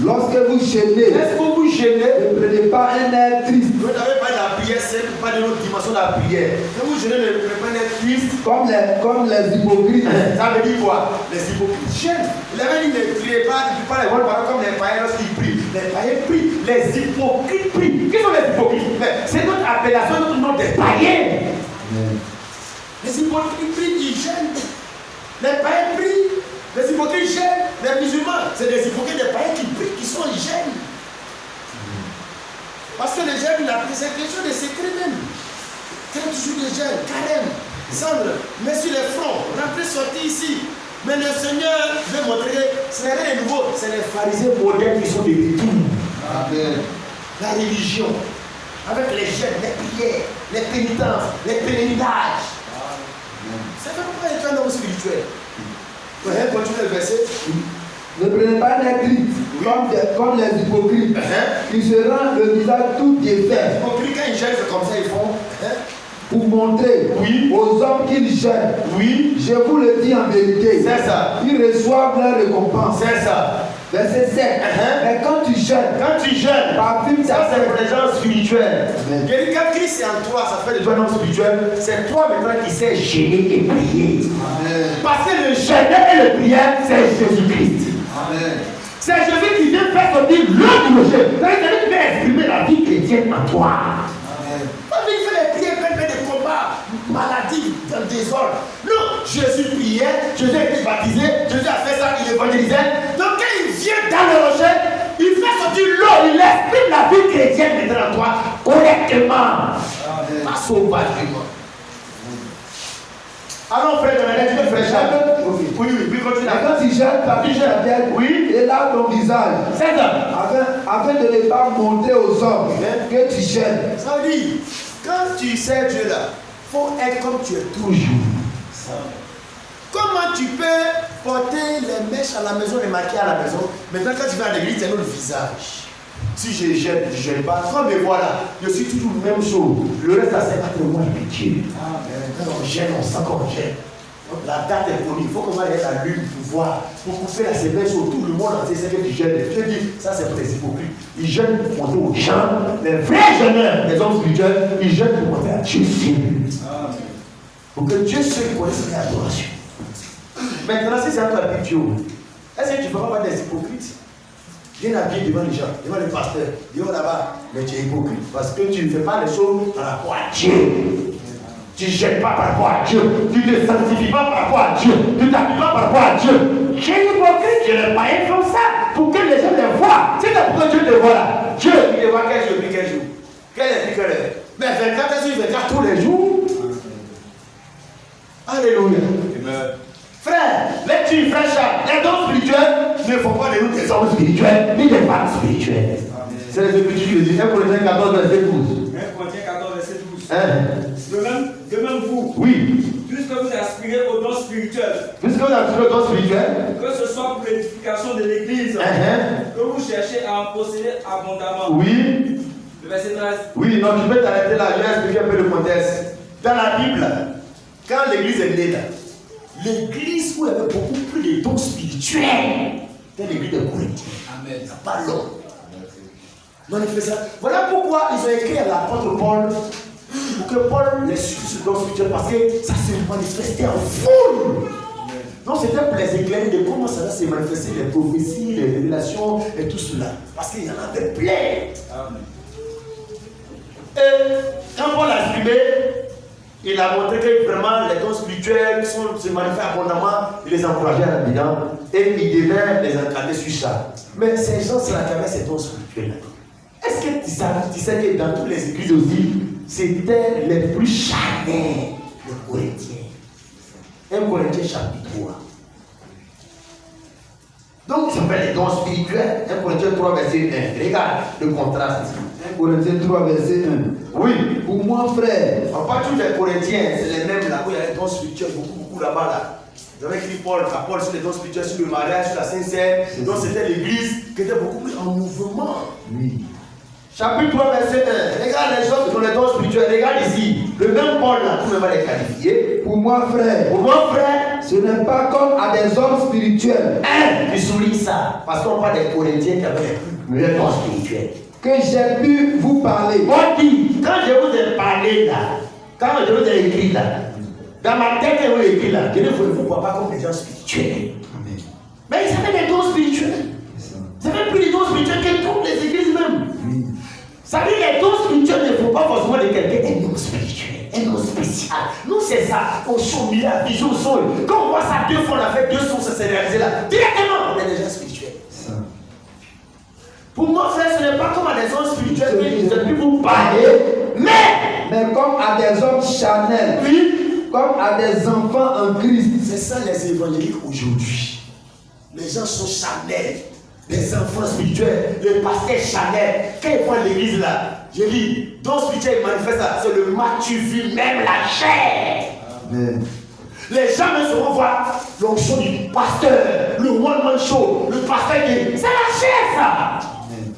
Lorsque vous gênez, Est-ce que vous gênez? ne prenez pas un air triste, Vous n'avez pas de la prière, c'est pas de notre dimension de la prière. Quand vous gênez, ne prenez pas d'être triste. comme les hypocrites. Ça veut dire quoi? Les hypocrites gênent. Il avait dit ne priez pas, ne pas les bonnes paroles comme les païens lorsqu'ils prient. Les païens prient, les hypocrites prient. Qui sont les hypocrites? C'est notre appellation, notre nom des païens. Les hypocrites prient, ils gênent. Les païens prient. Les hypocrites gênent. Les musulmans, c'est des hypocrites, des païens qui prient, qui sont gênent. Parce que les gènes, c'est quelque chose de secret même. Quand tu joues des gènes, carême, cendre, mets sur les fronts, rentrez, sortez ici. Mais le Seigneur veut montrer que ce n'est rien de nouveau. C'est les pharisiens modernes qui sont des retours. La religion, avec les gènes, les prières, les pénitences, les pèlerinages. Ça ne fait pas être un homme spirituel. Continue le verset. Ne prenez pas un air triste, comme les hypocrites, qui se rendent le visage tout défait. Les hypocrites, quand ils gênent, c'est comme ça, ils font. Pour montrer aux hommes qu'ils gênent. Oui. Je vous le dis en vérité. C'est ça. Ils reçoivent leur récompense. C'est ça. Verset 7. Mais quand tu gênes, parfume ça ta c'est pour les gens spirituels. Amen. Quand Christ est en toi, ça fait de toi un homme spirituel. C'est toi maintenant qui sais gêner et prier. Amen. Parce que le gêner et le prière, c'est Jésus-Christ. Amen. C'est Jésus qui vient faire sortir l'eau du rocher. C'est lui qui vient exprimer la vie chrétienne en toi. Amen. Pas il fait les prières, plein de combats, maladies, dans le désordre. Non, Jésus priait, Jésus a été baptisé, Jésus a fait ça, il évangélisait. Donc quand il vient dans le rocher, il fait sortir l'eau, il exprime la vie chrétienne maintenant en toi correctement. Pas sauvagement. Alors frère, dans la lecture, frère Charles. Oui, continue. Et quand tu gênes, parfume ta tête. Oui. Et lave ton visage. C'est ça. Afin de ne pas montrer aux hommes que tu gênes. Ça veut dire, quand tu sais Dieu là, il faut être comme tu es toujours. Comment tu peux porter les mèches à la maison, les maquiller à la maison? Maintenant, quand tu vas à l'église, tu as notre visage. Si je gêne, je ne gêne pas. Comme me voilà, je suis toujours la même chose. Le reste, ça c'est pas témoin de Dieu. Quand on gêne, on sent qu'on gêne. La date est connue. Il faut qu'on aille à la lune pour voir. Pour couper la sémence sur tout le monde entier. C'est que tu gênes. Je dis, ça c'est pour les hypocrites. Ils gênent pour montrer aux gens. Les vrais gêneurs, les hommes spirituels, ils gênent pour montrer à Dieu seul. Pour que Dieu seul connaisse l'adoration. Maintenant, si c'est un peu habitué, est-ce que tu ne peux pas voir des hypocrites? Viens habillé devant les gens, devant le pasteur, devant là-bas, mais tu es hypocrite parce que tu ne fais pas les choses par rapport à Dieu. Tu ne jettes pas par rapport à Dieu, tu ne te sanctifies pas par rapport à Dieu, tu ne t'appuies pas par rapport à Dieu. Tu es hypocrite, tu les païens font ça pour que les gens les voient. C'est pour que Dieu te voit là. Dieu, il te voit quel jour, puis quel jour. Quelle est quelle heure? Mais 24 heures sur 24 tous les jours. Alléluia. Amen. Frère, les frères Charles, les dons spirituels ne font pas de nous des hommes spirituels, ni des femmes spirituelles. C'est les Écritures qui le disent. 1 Corinthiens 14, verset 12. 1 Corinthiens 14, verset 12. De même vous, Oui. puisque vous aspirez aux dons spirituels, Puisque vous aspirez aux dons spirituels, que ce soit pour l'édification de l'Église, que vous cherchez à en posséder abondamment. Oui. Le verset 13. Oui, non, tu peux t'arrêter là, je vais expliquer un peu le contexte. Dans la Bible, quand l'Église est née là, l'église où il y avait beaucoup plus de dons spirituels, c'était l'église de Corinthe. Amen. Il n'y a pas l'homme. Manifestation. Voilà pourquoi ils ont écrit à l'apôtre Paul pour que Paul les suive sur le don spirituel parce que ça se manifestait en foule. Donc c'était pour les éclairer de comment ça va se manifester, les prophéties, les révélations et tout cela. Parce qu'il y en avait plein. Amen. Et quand Paul a exprimé, il a montré que vraiment les dons spirituels se manifestent abondamment, il les encourageait là-dedans et il devait les encadrer sur ça. Mais ces gens-là qui avaient ces dons spirituels, est-ce que tu sais que dans toutes les églises aussi, c'était les plus charnels, les Corinthiens. 1 Corinthiens chapitre 3. Donc, ça fait les dons spirituels. 1 Corinthiens 3, verset 1. Regarde le contraste. 1 Corinthiens 3, verset 1. Oui. Pour moi, frère. En partout des Corinthiens, c'est les mêmes là où il y a les dons spirituels, beaucoup là-bas là. J'avais écrit Paul sur les dons spirituels, sur le mariage, sur la Sainte-Seine. Donc, c'était l'église qui était beaucoup plus en mouvement. Oui. Chapitre 3, verset 1. Regarde les gens qui ont les dons spirituels. Regarde ici. Le même Paul là, tout le monde va les qualifier. Pour moi, frère. Pour moi, frère. Ce n'est pas comme à des hommes spirituels. Tu soulignes ça. Parce qu'on parle des Corinthiens qui avaient les dons spirituels. Que j'ai pu vous parler. On dit, quand je vous ai parlé là, quand je vous ai écrit là, dans ma tête, je vous ai écrit là, je ne vous vois pas comme des gens spirituels. Amen. Mais ils avaient des dons spirituels. Ils avaient plus des dons spirituels que toutes les églises même. Oui. Ça veut dire que les dons spirituels ne font pas forcément de quelqu'un un nom spirituel, un nom spécial. Nous, c'est ça. On soumet la vision au sol. Quand on voit ça 2 fois, on a fait 2 sources, ça s'est réalisé là. Directement, on est des gens spirituels. Ça. Pour moi, frère, ce n'est pas comme à des hommes spirituels que je ne peux vous parler, mais comme à des hommes charnels. oui, Comme à des enfants en Christ. c'est ça les évangéliques aujourd'hui. Les gens sont charnels. Les enfants spirituels, le pasteur charnel. Quand ils vont à l'église là, je dis, don spirituel il manifeste ça, c'est le match vu même la chair. Amen. Les gens ne sauront voir l'onction du pasteur, le one-man show, le pasteur qui. C'est la chair ça. Amen.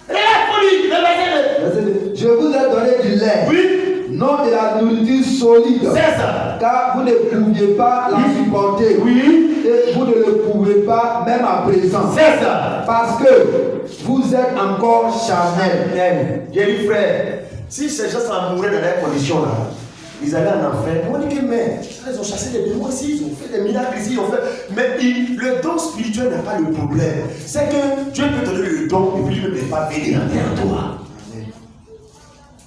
Regarde pour lui, le verset 2. Je vous ai donné du lait. Oui, Non de la nourriture solide. c'est ça. Car vous ne pouviez pas la supporter. Oui, Et vous ne le pouvez pas même à présent. c'est ça. Parce que vous êtes encore charnel. J'ai dit frère, si ces gens sont mourus dans des conditions là, ils allaient en enfer. On dit que mais ils ont chassé des démons ici, ils ont fait des miracles ici, ils ont fait. Mais le don spirituel n'a pas le problème. C'est que Dieu peut te donner le don et puis il ne peut pas venir vers toi.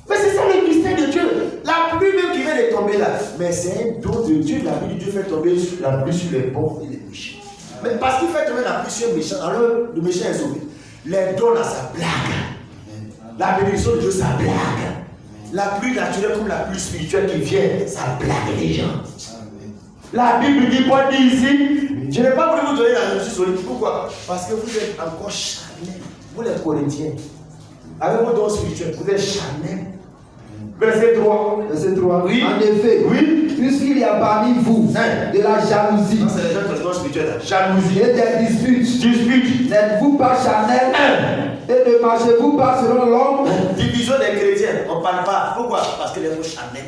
Mais c'est ça le mystère de Dieu. La pluie même qui vient de tomber là, mais c'est un don de Dieu. La pluie de Dieu fait tomber la pluie sur les bons et les méchants. Mais parce qu'il fait tomber la pluie sur les méchants, alors le méchant est sauvé. Les dons là, ça blague. La bénédiction de Dieu, ça blague. La pluie naturelle comme la pluie spirituelle qui vient, ça blague les gens. La Bible dit, Paul dit ici, je n'ai pas voulu vous donner la nourriture solide. Pourquoi? Parce que vous êtes encore charnel. Vous les Corinthiens, avec vos dons spirituels, vous êtes charnel. Verset 3. Verset 3. Oui. En effet, Oui. puisqu'il y a parmi vous de la jalousie Ça, c'est les gens qui ont les dons spirituels. Jalousie. et des disputes, n'êtes-vous pas charnel et ne marchez-vous pas selon l'homme? Division des chrétiens, on ne parle pas. Pourquoi? Parce que les gens charnels.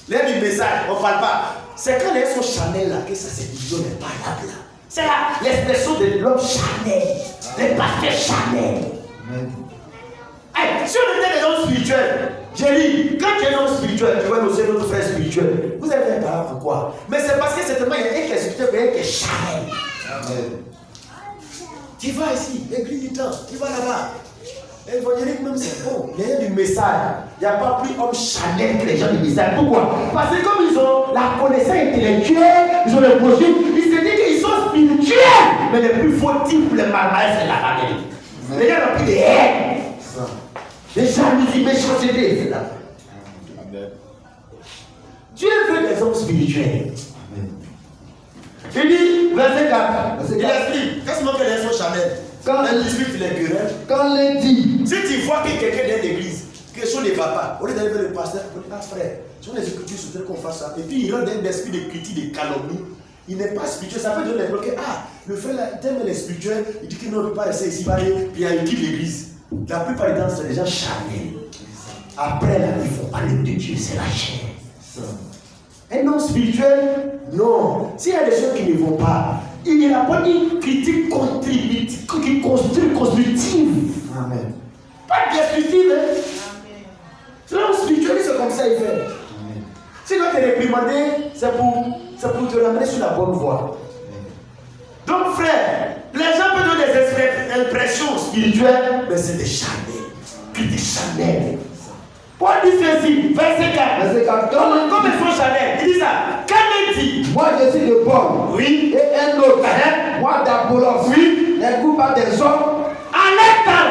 Les du message, on ne parle pas. C'est quand les gens sont charnels là que ça, cette division n'est pas là. C'est là l'expression de l'homme charnel, les pasteurs charnels. Hey, si on était des hommes spirituels, j'ai dit, quand tu es un homme spirituel, tu vois aussi notre frère spirituel, vous avez fait par rapport quoi? Mais c'est parce que certainement il y a un qui est spirituel et un qui est charnel. Tu vas ici, l'église du temps, tu vas là-bas. Évangélique même c'est bon. Les gens du message, il n'y a pas plus homme charnel que les gens du message. Pourquoi? Parce que comme ils ont la connaissance intellectuelle, ils ont le projet, ils se disent qu'ils sont spirituels. Mais les plus faux types, les malades, c'est la famille. Les gens ont pris des haines. Les jalousies, méchanceté, c'est là. Dieu veut des hommes spirituels. Il dit, verset 4, il explique, qu'est-ce que les gens sont charnels? Quand elle dispute les querelles, Quand l'un dit, si tu vois que quelqu'un est dans l'église, que son ne va pas, au lieu d'aller vers le pasteur, il dit, ah frère, si on les écritures souhaiteraient qu'on fasse ça, et puis il rentre dans un esprit de critique, de calomnie, il n'est pas spirituel, ça peut donner l'impression que, ah, le frère là, tellement il est spirituel, il dit qu'il ne peut pas rester ici, puis il a équipe l'église. La plupart du temps, c'est des gens charnels. Après, là, il faut parler de Dieu, c'est la chair. Un homme spirituel, non. S'il y a des gens qui ne vont pas, il n'y a pas une critique constructive. Amen. Pas destructive. L'homme spirituel, c'est comme ça il fait. S'il doit te réprimander, c'est pour te ramener sur la bonne voie. Donc, frère, les gens peuvent donner des impressions spirituelles, mais c'est des charnels. Des charnels. Paul dit ceci, verset 4. Verset 4. Comme ils sont Chanel, il dit ça. Qu'en est-il? Moi je suis de Paul. Oui. Et un autre. Moi d'Apollos. Oui. Les groupes pas des hommes. En leur temps,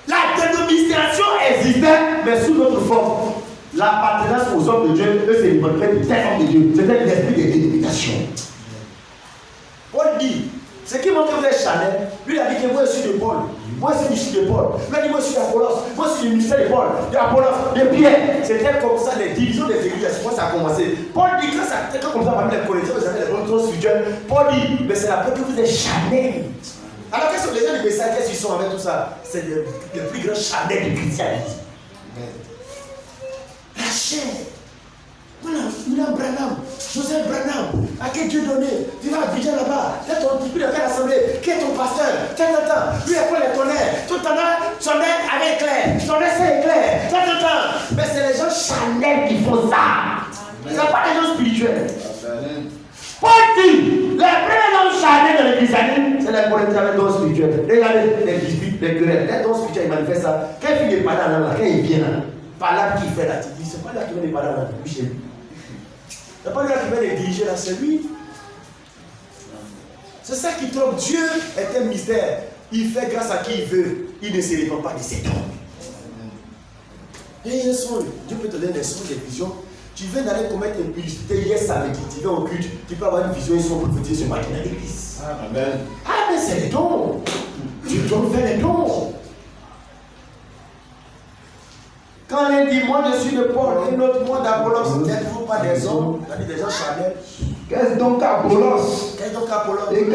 la dénomination existait, mais sous notre forme. L'appartenance aux hommes de Dieu, eux, c'est le tel homme de Dieu. C'était l'esprit de dénomination. Paul dit, ce qui montre que vous êtes Chanel, lui il a dit que moi je suis de Paul. Moi je suis de Paul. Lui a dit moi je suis d'Apollos. Moi je suis du ministère de Paul, d'Apollos, de Pierre. C'était comme ça les divisions des églises. C'est pour ça a commencé. Paul dit que ça c'était comme ça parmi les Corinthiens, vous avez les bonnes spirituelles. Paul dit, mais c'est la preuve que vous êtes Chanel. Alors qu'est-ce que les gens du message, qu'est-ce qu'ils sont avec tout ça? C'est le plus grand Chanel du christianisme. La chair. Voilà, William Branham, Joseph Branham, à quel Dieu donné? Tu vas à Abidjan là-bas, tu es ton plus de quelle assemblée, qui est ton pasteur? Lui après les tonnerres, tout en a, son air avec éclair, son air c'est éclair, mais c'est les gens Chanel qui font ça. Ce n'est pas les gens spirituels. Paul dit, les premiers dons Chanel dans le christianisme, c'est les Corinthiens avec dons spirituels. Regardez les disputes, les querelles, les dons spirituels, ils manifestent ça. Quel finit par là, quand il vient là, par là qui fait là, tu dis, c'est pas là qui vient de parler là, chez lui. C'est pas lui qui va les diriger là, c'est lui. C'est ça qui trompe. Dieu est un mystère. Il fait grâce à qui il veut. Il ne se répand pas de ses dons. Et il y a un son. Dieu peut te donner des sons, des visions. Tu viens d'aller commettre une publicité hier samedi. Tu viens au culte. Tu peux avoir une vision, ils sont prophétisés ce matin dans l'église. Amen. Ah, mais c'est les dons. Tu dois faire les dons. Quand il dit, moi je suis de Paul, et l'autre, moi d'Apollos, n'êtes-vous pas des hommes? Il a dit des gens Chanel. Qu'est-ce donc Apollos? Qu'est-ce donc Apollos? Et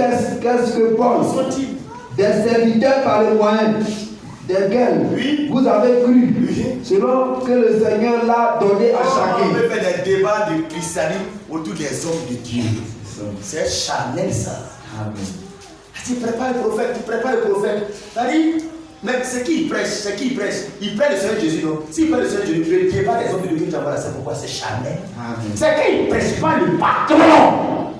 qu'est-ce que Paul? Sont-ils? Des serviteurs par le moyen desquels Oui. vous avez cru, Oui. selon que le Seigneur l'a donné à chacun. On peut faire des débats de christianisme autour des hommes de Dieu. C'est Chanel ça. Amen. Tu prépares le prophète, tu prépares le prophète. C'est-à-dire, mais c'est qui il prêche? C'est qui il prêche? Il prêche le Seigneur Jésus, non? S'il prêche le Seigneur Jésus, le débat des hommes de Dieu, c'est pourquoi c'est Chanel. C'est qu'il ne prêche pas le patron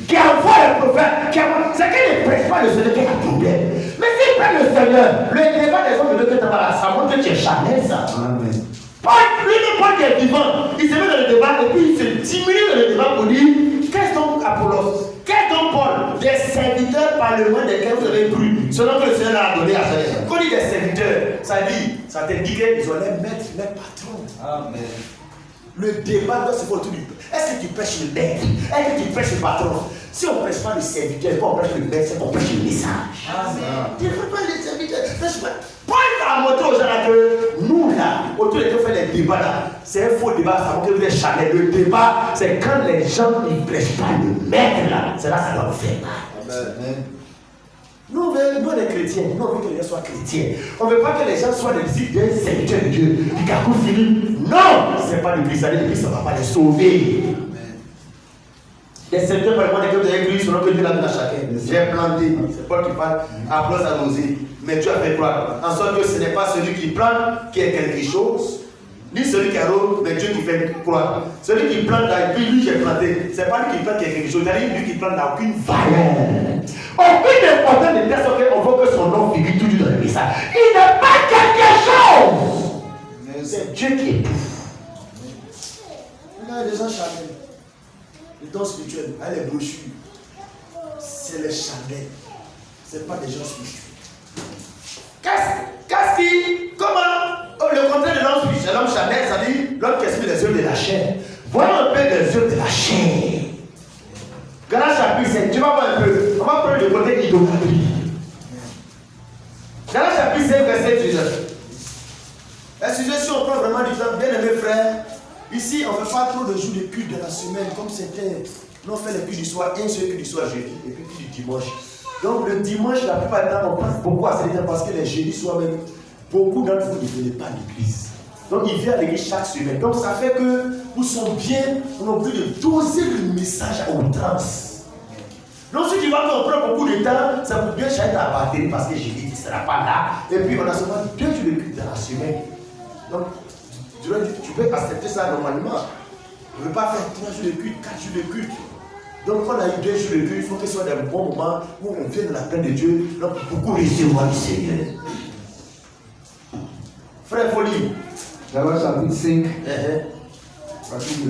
qui envoie le prophète, c'est qu'il ne prêche pas le Seigneur qui a un problème. Mais s'il prêche le Seigneur, le débat des hommes de Dieu, ça montre que tu es Chanel, ça. Amen. Paul, lui, Paul qui est vivant, il se met dans le débat et puis il se diminue dans le débat pour dire qu'est-ce donc Apollos? Qu'est-ce donc Paul? Des serviteurs par le moyen desquels vous avez cru, selon que le Seigneur l'a donné à chacun. Quand il dit des serviteurs, ça dit, ça t'indique qu'ils ont les maîtres, les patrons. Amen. Le débat doit se faire autour du. Est-ce que tu prêches le maître? Est-ce que tu prêches le patron? Si on ne prêche pas le serviteur, quand on prêche le maître, c'est qu'on prêche le message. Amen. Tu ne prêches pas le serviteur. Paul a montré aux gens là que nous là, autour de nous faire les débats là, c'est un faux débat, ça montre que vous êtes Chanel. Le débat, c'est quand les gens ne prêchent pas le maître là, c'est là que ça doit vous faire mal. Amen. Nous, les chrétiens, nous on veut que les gens soient chrétiens. On ne veut pas que les gens soient des serviteurs de Dieu, du Kakou Philippe. Non, ce n'est pas du christianisme, et puis ça ne va pas les sauver. Les serviteurs, par exemple, que vous avez cru, selon que Dieu l'a donné à chacun. J'ai planté, c'est Paul qui parle, applause à nausée. Mais Dieu a fait quoi? En sorte que ce n'est pas celui qui plante qui est quelque chose, ni celui qui arrose, mais Dieu qui fait quoi? Celui qui plante là, et puis lui j'ai planté, c'est pas lui qui plante qui est quelque chose, c'est lui qui plante n'a aucune valeur. Aucune importance de telle sorte qu'on veut que son nom figure toujours dans le message. Il n'est pas quelque chose. C'est Dieu qui est tout. Il y a des gens Chanel. Les dons spirituels, hein, les brochures, c'est les Chanel. Ce n'est pas des gens spirituels. Qu'est-ce qui, comment, le contraire de l'homme spirituel, l'homme Chanel, ça dit l'homme qui exprime les œuvres de la chair. Voyons un peu les œuvres de la chair. Galates chapitre 7, tu vas voir un peu. On va prendre le côté idolâtrie. Galates chapitre 7, verset 19. La situation, on prend vraiment du temps, bien aimé frère. Ici, on ne fait pas trop de jours de culte de la semaine, comme c'était. Nous, on fait les cultes du soir, un seul culte du soir jeudi, et puis culte du dimanche. Donc, le dimanche, la plupart du temps, on passe beaucoup à cette étape parce que les jeudis soirs, même, beaucoup d'entre vous ne venez pas à l'église. Donc, il vient à l'église chaque semaine. Donc, ça fait que nous sommes bien, on a envie de doser le message à outrance. Donc, si tu vois qu'on prend beaucoup de temps, ça peut bien changer ta batterie parce que jeudi, tu ne seras pas là. Et puis, on a seulement 2 jours de culte dans la semaine. Donc, tu peux accepter ça normalement. On ne veut pas faire 3 jours de culte, 4 jours de culte. Donc, quand on a eu 2 jours de culte, il faut que ce soit des bons moments où on vient de la paix de Dieu. Donc, beaucoup recevoir du Seigneur. Frère Folie, Galates chapitre 5,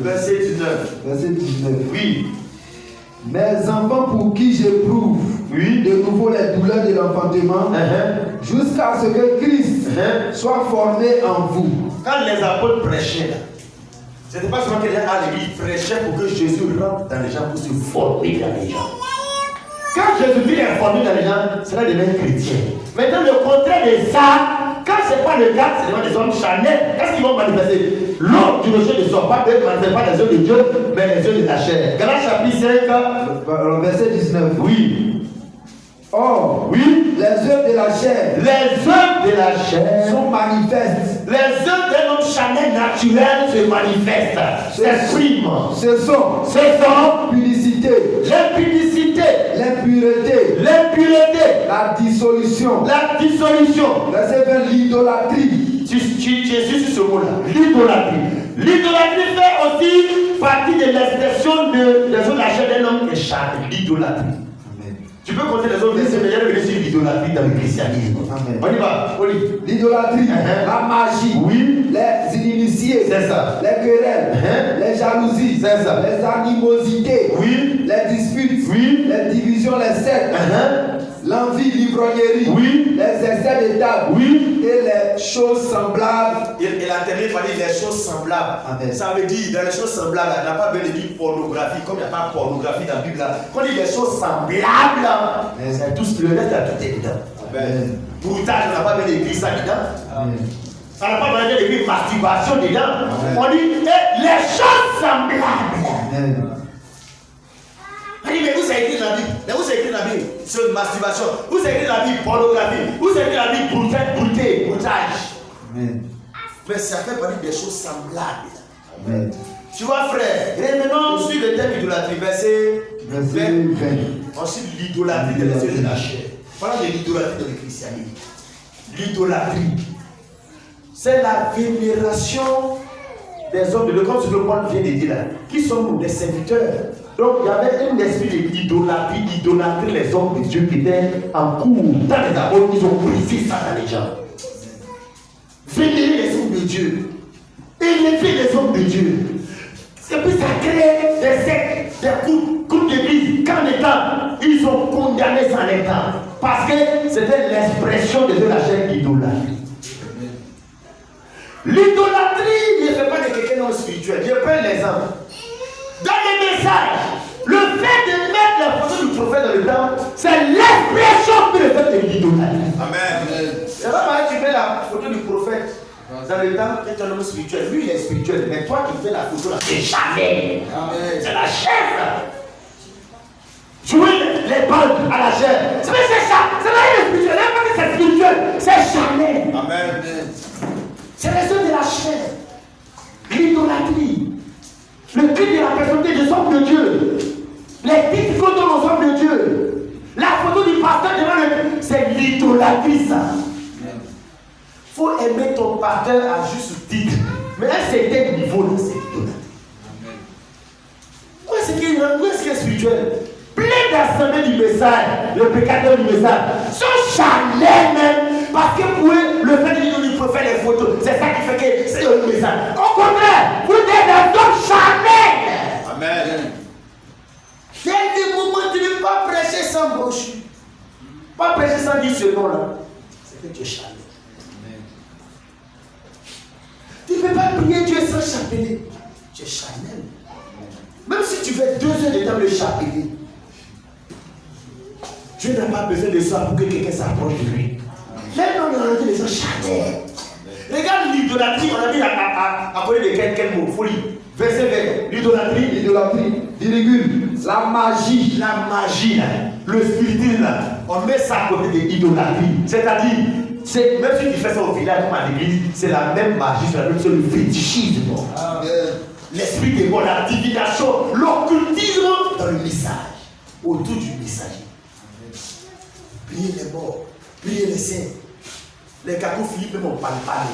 verset 19. Verset 19. Oui. Mes enfants pour qui j'éprouve de nouveau les douleurs de l'enfantement, jusqu'à ce que Christ soit formé en vous. Quand les apôtres prêchaient, ce n'était pas seulement que les gens à l'église prêchaient pour que Jésus rentre dans les gens, pour se former dans les gens. Quand Jésus est formé dans les gens, cela devient chrétien. Maintenant, le contraire de ça, quand ce n'est pas le cas, c'est devant des hommes charnels. Qu'est-ce qu'ils vont manifester? L'homme du rocher ne sort pas, eux ne manifestent pas les yeux de Dieu, mais les yeux de la chair. Galates chapitre 5, verset 19. oui. Or, oui, les œuvres de la chair, sont manifestes. Les œuvres d'un homme charnel naturel se manifestent, s'expriment. Ce sont l'impudicité, l'impureté, la dissolution, verset 20, l'idolâtrie. Tu es sur ce mot-là, l'idolâtrie. L'idolâtrie fait aussi partie de l'expression des œuvres de la chair d'un homme qui est charnel, l'idolâtrie. Tu peux compter les autres versets, mais il y a venir sur l'idolâtrie dans le christianisme. Amen. On y va, on lit. L'idolâtrie, la magie, les inimitiés, c'est ça. Les querelles, les jalousies, c'est ça. Les animosités, les disputes, les divisions, les sectes, l'envie, l'ivrognerie, les excès de table, et les choses semblables. Il a terminé par dire les choses semblables. Amen. Ça veut dire, dans les choses semblables, il n'y a pas besoin de dire pornographie, comme il n'y a pas de pornographie dans la Bible. Quand on dit les choses semblables, c'est tout ce qui le reste à tout est dedans. Broutage, on n'a pas besoin d'écrire ça dedans. Ça n'a pas besoin d'écrire masturbation dedans. On dit les choses semblables. On dit, mais vous avez écrit dans la Bible, sur masturbation, vous avez écrit dans la Bible pornographie, vous avez écrit dans la Bible broutage. Mais ça fait partie des choses semblables. Tu vois, frère, revenons sur le thème idolâtrie, verset 20. Ensuite, l'idolâtrie de les yeux de la chair. Parlons de l'idolâtrie dans le christianisme. L'idolâtrie, c'est la vénération des hommes de Dieu, comme ce que Paul vient de dire là. Qui sommes-nous? Les serviteurs. Donc, il y avait un esprit d'idolâtrie, idolâtrie les hommes de Dieu qui étaient en cours. Dans les apôtres, ils ont brisé ça dans les gens. Vénérer les hommes de Dieu. Élever les hommes de Dieu. Et puis ça crée des sectes, des groupes d'église. Qu'en étant, ils ont condamné ça en étant. Parce que c'était l'expression de la chair d'idolâtrie. L'idolâtrie ne fait pas de quelqu'un non spirituel. Je prends l'exemple. Dans les messages, le fait de mettre la photo du prophète dans le temple, c'est l'expression que le fait de l'idolâtrie. Amen. C'est pas pareil, tu mets la photo du prophète dans le temple, tu es un homme spirituel. Lui, il est spirituel. Mais toi qui fais la photo là, c'est jamais. C'est la chair. Jouer les balles à la chair. C'est ça. C'est pas spirituel. Même pas que c'est spirituel. C'est jamais. Amen. C'est les œuvres de la chair. L'idolâtrie. Le culte de la personnalité des hommes de Dieu. Les titres qu'on donne aux hommes de Dieu. La photo du pasteur devant le culte. C'est l'idolâtrie, ça. Il faut aimer ton pasteur à juste titre. Mais à un certain niveau, là, c'est l'idolâtrie. Où est-ce qu'il est spirituel? Plein d'assemblées du message, le pécateur du message, sont charnels même. Parce que pour eux, le fait de dire du prophète les photos, c'est ça qui fait que c'est le message. Au contraire, vous êtes des hommes charnels. Amen. Dès le moment où tu ne peux pas prêcher sans brochure, pas prêcher sans dire ce nom-là, c'est que tu es charnel. Tu ne peux pas prier Dieu sans chapeler. Tu es charnel. Même si tu fais 2 heures de temps le chapeler, Dieu n'a pas besoin de ça pour que quelqu'un s'approche de lui. Même on a rendu les gens charnels. Regarde l'idolâtrie, on a dit à côté de quel mot? Folie. Verset 20. L'idolâtrie, virgule. La magie, là. Le spiritisme, là. On met ça à côté de l'idolâtrie. C'est-à-dire, même si tu fais ça au village comme à l'église, c'est la même magie, c'est la même chose, le fétichisme. L'esprit de mort, la divination, l'occultisme dans le message, autour du messager. Priez les morts, priez les saints. Les cadeaux Philippe m'ont pas parlé.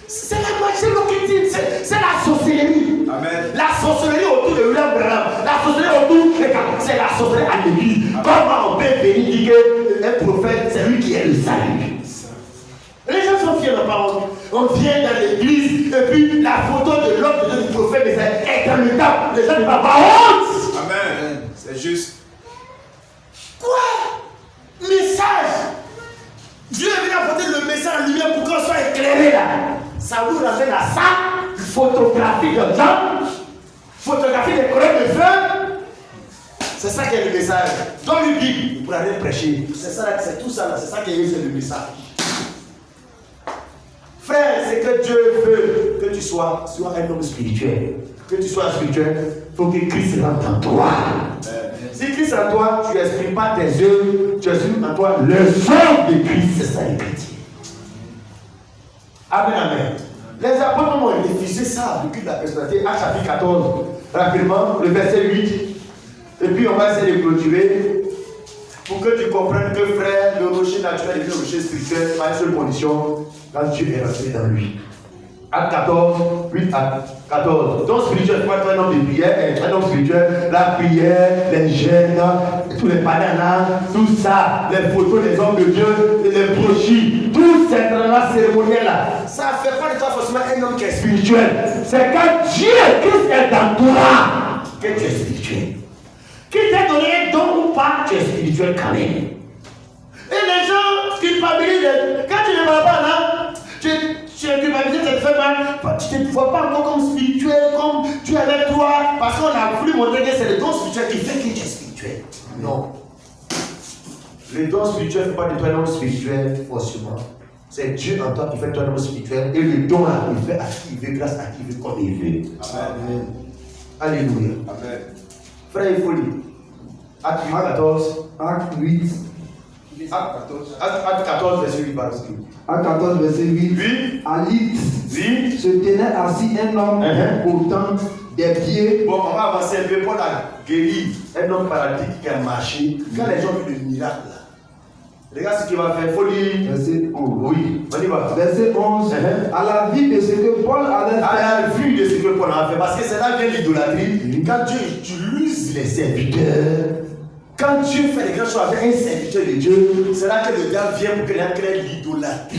C'est la magie, l'occultisme, c'est la sorcellerie. Amen. La sorcellerie autour de William Branham, la sorcellerie autour des cadeaux, c'est la sorcellerie à l'église. Comment on peut venir dire qu'un prophète, c'est lui qui est le salut? Les gens sont fiers de la parole. On vient dans l'église et puis la photo de l'homme de Dieu du prophète est dans le temple. Les gens ne vont pas avoir honte. Amen. C'est juste. Quoi? Message. Dieu est venu apporter le message en lumière pour qu'on soit éclairé là. Ça nous ramène à ça. Photographie de gens. Photographie des colonnes de feu. C'est ça qui est le message. Dans le Bible, il pourra rien prêcher. C'est ça, c'est tout ça là. C'est ça qui est le message. Frère, c'est que Dieu veut que tu sois un homme spirituel. Que tu sois spirituel, il faut que Christ rentre en toi. Si Christ est en toi, tu n'exprimes pas tes œuvres, tu exprimes en toi le sang de Christ. C'est ça les chrétiens. Amen, amen. Les apôtres ont diffusé ça depuis la personnalité. Actes chapitre 14, rapidement, le verset 8. Et puis on va essayer de clôturer pour que tu comprennes que frère, le rocher naturel et le rocher spirituel, à une seule condition, quand Dieu est rentré dans lui. Acte 14, 8 à 14. Donc spirituel, pas un homme de prière, un homme spirituel, la prière, les gènes, tous les bananas, tout ça, les photos des hommes de Dieu, les brochures, tout cette cérémonielle-là, ça ne fait pas de toi forcément un homme qui est spirituel. C'est quand Dieu, Christ est dans toi, que tu es spirituel. Qu'il t'a donné un don ou pas, tu es spirituel quand même. Et les gens culpabilisent. Quand tu ne vas pas là, tu es culpabilisé, ça te fait mal. Tu ne te vois pas encore comme spirituel, comme tu es avec toi. Parce qu'on a voulu montrer que c'est le don spirituel qui fait que tu es spirituel. Non. Le don spirituel ne fait pas de toi un homme spirituel, forcément. C'est Dieu en toi qui fait de toi un homme spirituel. Et le don là, il fait à qui il veut, grâce à qui il veut, comme il veut. Amen. Alléluia. Amen. Frère, il faut lire. Acte 14. Acte 8. Acte 14, verset 8, par exemple. Acte 14, verset 8. Oui. À Lydie se tenait assis un homme portant des pieds. Bon, on va avancer un peu. Paul a guéri un homme paralytique qui a marché. Quand les gens vivent le miracle, là, regarde ce qu'il va faire. Il faut lire. Verset 11. Oui, on y va. Verset 11. À la vue de ce que Paul avait fait. À la vue de ce que Paul a fait. Parce que c'est là vient l'idolâtrie. Quand Dieu utilise les serviteurs. Quand Dieu fait des grandes choses avec un serviteur de Dieu, c'est là que le diable vient pour qu'il crée l'idolâtrie.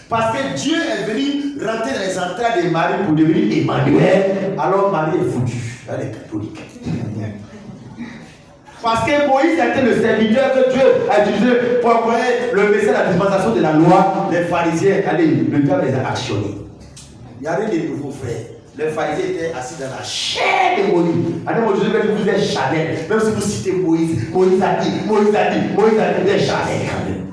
Parce que Dieu est venu rentrer dans les entrailles de Marie pour devenir Emmanuel. Alors Marie est foutue. Elle est catholique. Parce que Moïse était le serviteur que Dieu a utilisé pour envoyer le message de la dispensation de la loi. Les pharisiens, allez, le diable les a actionnés. Il n'y a rien de nouveau, frère. Les pharisiens étaient assis dans la chair de Moïse. Allez, mon Dieu, vous êtes Chanel. Même si vous citez Moïse, Moïse a dit, vous êtes Chanel quand même.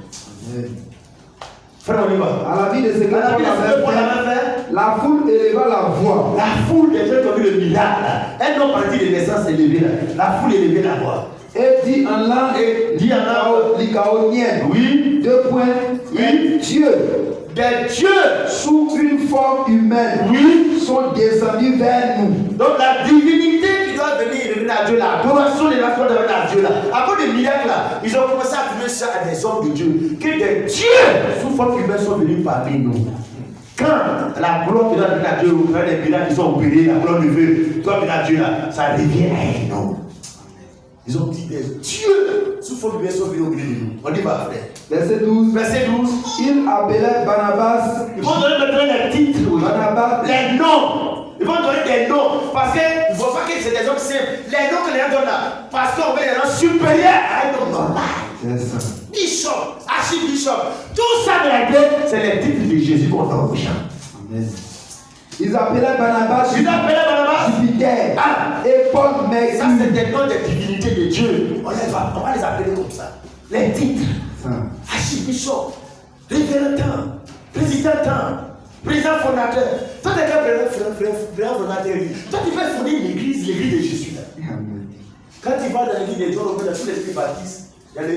Frère, on y va. À la vue de ce que Paul avait fait, la foule éleva la voix. La foule des gens qui ont vu le miracle, un homme parti de naissance élevé là. La foule élevait la voix. Et dit en langue lycaonienne. Oui. 2 points. Oui. Dieu. Des dieux sous une forme humaine, oui, sont descendus vers nous. Donc la divinité qui doit venir à Dieu, l'adoration des nations doit venir à Dieu là. À cause des miracles là, ils ont commencé à attribuer ça à des hommes de Dieu. Que des dieux sous forme humaine sont venus parmi nous. Quand la gloire qui doit venir à Dieu, vous prenez des miracles qui sont opérés, la gloire de Dieu doit venir à Dieu là, ça revient à un homme. Ils ont dit des dieux sous forme humaine sont venus au milieu de nous. On y va, frère. Verset 12. Verset 12. Ils appelaient Barnabas. Ils vont donner maintenant les titres. Barnabas. Les noms. Ils vont donner des noms. Parce qu'il ne faut pas que c'est des hommes simples. Les noms que les gens donnent là. Parce qu'on veut des noms supérieurs à un homme normal. C'est ça. Bishop, archibishop. Tout ça de la Bible, c'est les titres de Jésus qu'on donne aux gens. Amen. Ils appelaient Barnabas. Jupiter. Et Paul Mercure. Ça, c'est des noms des divinités de Dieu. On va les appeler comme ça. Les titres. Archibishop, révérend, président, président fondateur. Toi, tu es président fondateur. Toi, tu veux fonder l'église de Jésus. Là. Quand tu vas dans l'église de John Robert, dans tous les pays baptistes, il y a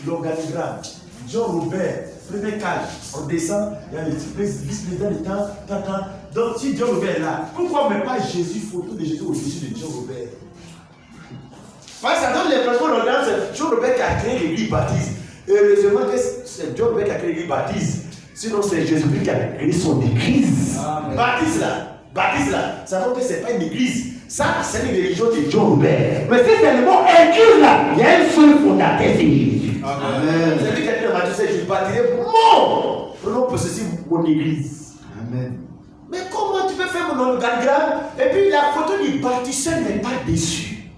l'organigramme. John Robert, premier cadre, on descend, il y a le vice-président de temps. Donc, si John Robert est là, pourquoi on ne met pas Jésus, photo de Jésus au-dessus de John Robert? Parce que ça donne l'impression que c'est John Robert qui a créé l'église baptiste. Heureusement que c'est John Robert qui a créé l'église baptiste. Sinon, c'est Jésus-Christ qui a créé son église. Baptiste là, ça montre que ce n'est pas une église. Ça, c'est une religion de John Robert. Mais si c'est le mot église là, il y a un seul fondateur, c'est Jésus. Amen. C'est lui qui a dit dans Matthieu, je bâtirai mon prenons possession mon église. Amen. Mais comment tu peux faire mon organigramme et puis la photo du bâtisseur n'est pas dessus?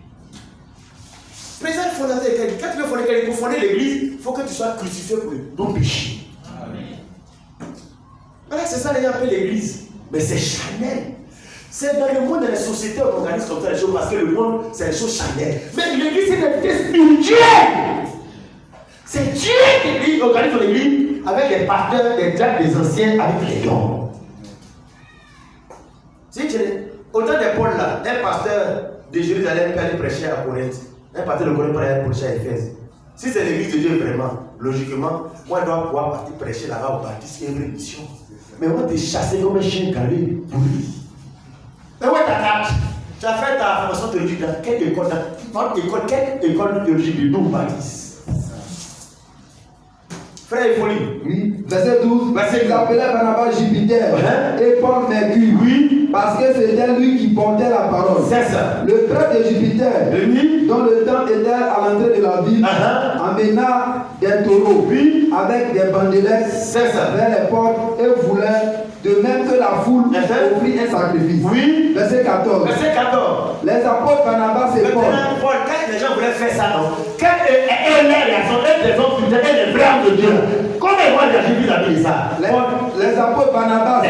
Président fondateur, quand tu veux fonder l'église, il faut que tu sois crucifié pour ton péché. Voilà, c'est ça les gens appellent l'église. Mais c'est charnel. C'est dans le monde, dans les sociétés, on organise comme ça les choses parce que le monde, c'est les choses charnelles. Mais l'église, c'est une activité spirituelle. C'est Dieu qui organise l'église avec les pasteurs, les diacres, les anciens, avec les dons. Si tu es autant de Paul là, un pasteur de Jérusalem qui allait prêcher à Corinthe, un pasteur de Corinthe pour aller prêcher à Éphèse. Si c'est l'église de Dieu vraiment, logiquement, moi je dois pouvoir partir prêcher là-bas au baptiste, qui est une vraie mission. Mais on va te chasser comme un chien galé pour lui. Mais où est ta carte? Tu as fait ta formation théologique dans quelle école? Quelle école théologique de nous baptiste? Frère Folie. Oui, verset 12. Ils appelaient Barnabas Jupiter et Paul Mercure. Oui, parce que c'était lui qui portait la parole. C'est ça. Le prêtre de Jupiter, dont le temps était à l'entrée de la ville, amena des taureaux avec des bandelettes vers les portes et voulait, de même que la foule, offrir un sacrifice. Oui. Verset 14. Verset 14. Les apôtres Barnabas et Paul. Quand les gens voulaient faire ça, non? Quand les hommes fidèles et les frères de Dieu, comment ils vont réagir vis-à-vis de ça? Les apôtres Barnabas,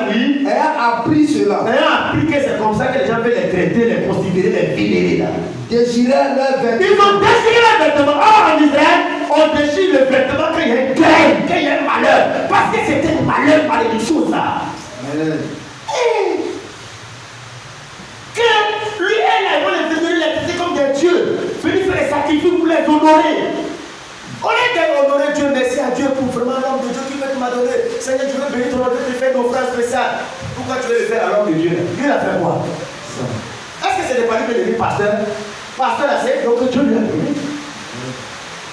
oui. ayant appris cela, Ayant appris que c'est comme ça que les gens veulent les traiter, les considérer, les vénérer là. déchirèrent leurs vêtements. Ils ont déchiré leurs vêtements. Or en Israël, on déchire le vêtement quand il y a une guerre, quand il y a un malheur. Parce que c'était un malheur, malédiction ça. Que lui et là, ils vont les venir les traiter comme des dieux. Venir faire des sacrifices pour les honorer. On est d'honorer Dieu, merci à Dieu pour vraiment l'homme de Dieu qui veut m'a donné. Seigneur, je veux bénir ton nom, je veux te faire nos frères spéciales. Pourquoi tu veux le faire à l'homme de Dieu? Lui, il a fait quoi? Est-ce que c'est des parler de devenir pasteur? Pasteur, là, c'est donc Dieu lui a donné.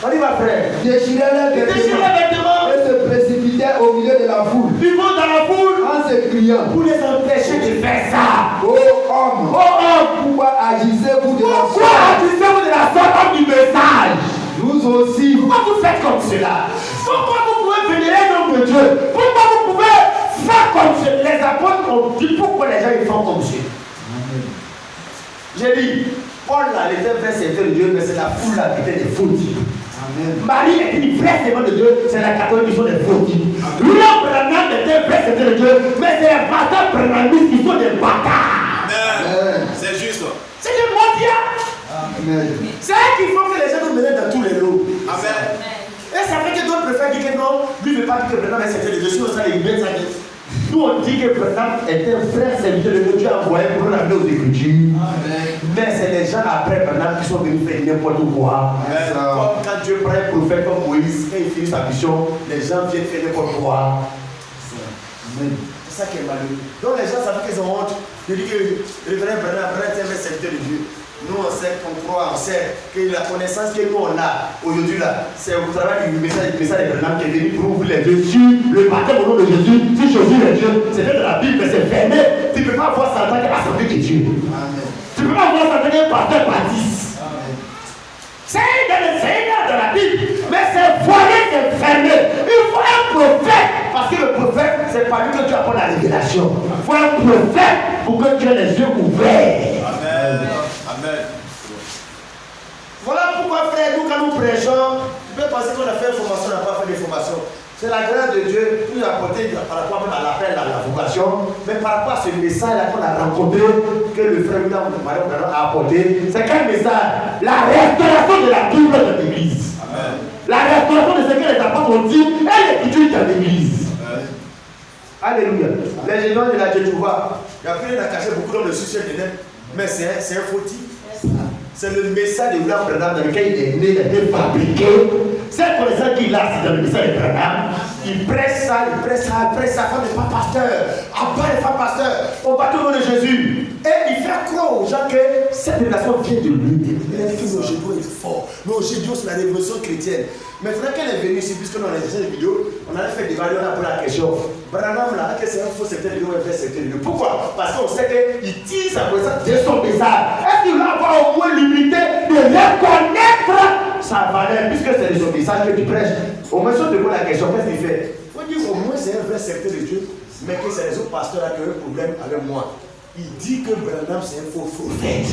On y va, frère. Déchirèrent leurs vêtements et se précipitèrent au milieu de la foule. Ils vont dans la foule en se criant pour les empêcher de faire ça. Oh homme, pourquoi agissez-vous de la sorte? Pourquoi agissez-vous de la sorte comme du message? Nous aussi. Pourquoi vous faites comme cela? Pourquoi vous pouvez vénérer le nom de Dieu? Pourquoi vous pouvez faire comme cela? Les apôtres ont dit pourquoi les gens ils font comme cela. J'ai dit, Paul là, il était vrai serviteur de Dieu, mais c'est la foule là qui était des faux-types. Marie était une vraie servante de Dieu, c'est la catholique qui sont des faux-types. William Branham était un vrai serviteur de Dieu, mais c'est les bâtards branhamistes qui sont des bâtards. C'est juste. C'est des mondiaux. C'est eux qui font que les gens nous menent dans tous les lots. Amen. Et ça fait que d'autres préfèrent dire que non, lui ne veut pas dire que Branham est serviteur de Dieu. Je suis au sein des Églises. Nous on dit que Branham était un frère serviteur de Dieu, Dieu a envoyé pour nous amener aux Écritures. Mais c'est les gens après Branham qui sont venus faire n'importe quoi. Comme quand Dieu prend un prophète comme Moïse, quand il finit sa mission, les gens viennent faire n'importe quoi. C'est ça qui est malheureux. Donc les gens savent qu'ils ont honte de dire que le vrai Branham est un serviteur de Dieu. Nous on sait qu'on croit, on sait que la connaissance que nous on a aujourd'hui là, c'est au travail du message de Branham qui est venu pour ouvrir les yeux sur le baptême au nom de Jésus, sur Jésus les dieux. C'est fait de la Bible, mais c'est fermé. Tu ne peux pas voir Satan qui est l'assemblée de Dieu. Tu ne peux pas voir Satan qui est pasteur baptiste. C'est dans le Seigneur de la Bible, mais c'est voilé, c'est fermé. Il faut un prophète, parce que le prophète, c'est pas lui que Dieu apporte la révélation. Il faut un prophète pour que Dieu ait les yeux ouverts. Amen. Amen. Voilà pourquoi, frère, nous, quand nous prêchons, tu peux penser qu'on a fait une formation, on n'a pas fait de formation. C'est la grâce de Dieu qui nous a apporté par rapport même à l'appel, à la vocation, mais par rapport à ce message-là qu'on a rencontré, que le frère William a apporté. C'est quel message? La restauration de la Bible de l'Église. La restauration de ce que les apôtres ont dit et l'écriture de l'Église. Alléluia. Les géants de la Jéhovah, il y a plus de cacher beaucoup dans le sujet de net, mais c'est un faux type. C'est le message de William Branham dans lequel il est né, il a été fabriqué. Cette connaissance qu'il a, c'est dans le message de Branham. Il presse ça, femme n'est pas pasteur. Abba n'est pas pasteur. On bat au nom de Jésus. Et il fait croire aux gens que cette révélation vient de lui. Il a dit que nos géniaux est fort. Nos géniaux, c'est la révolution chrétienne. Maintenant qu'elle est venue ici, puisque nous avons enregistré une vidéo, on a fait des vidéos, on a posé la question. Branham là, que c'est un faux secteur de l'OFS secteur de. Pourquoi? Parce qu'on sait qu'il tire sa connaissance de son message. Est-ce qu'il va avoir au moins l'humilité de reconnaître sa valeur, puisque c'est de son message que tu prêches? Au moins, si on te pose la question, qu'est-ce qu'il fait? Il faut c'est un vrai serviteur de Dieu, mais que c'est les autres pasteurs qui ont un problème avec moi. Il dit que Branham c'est un faux prophète.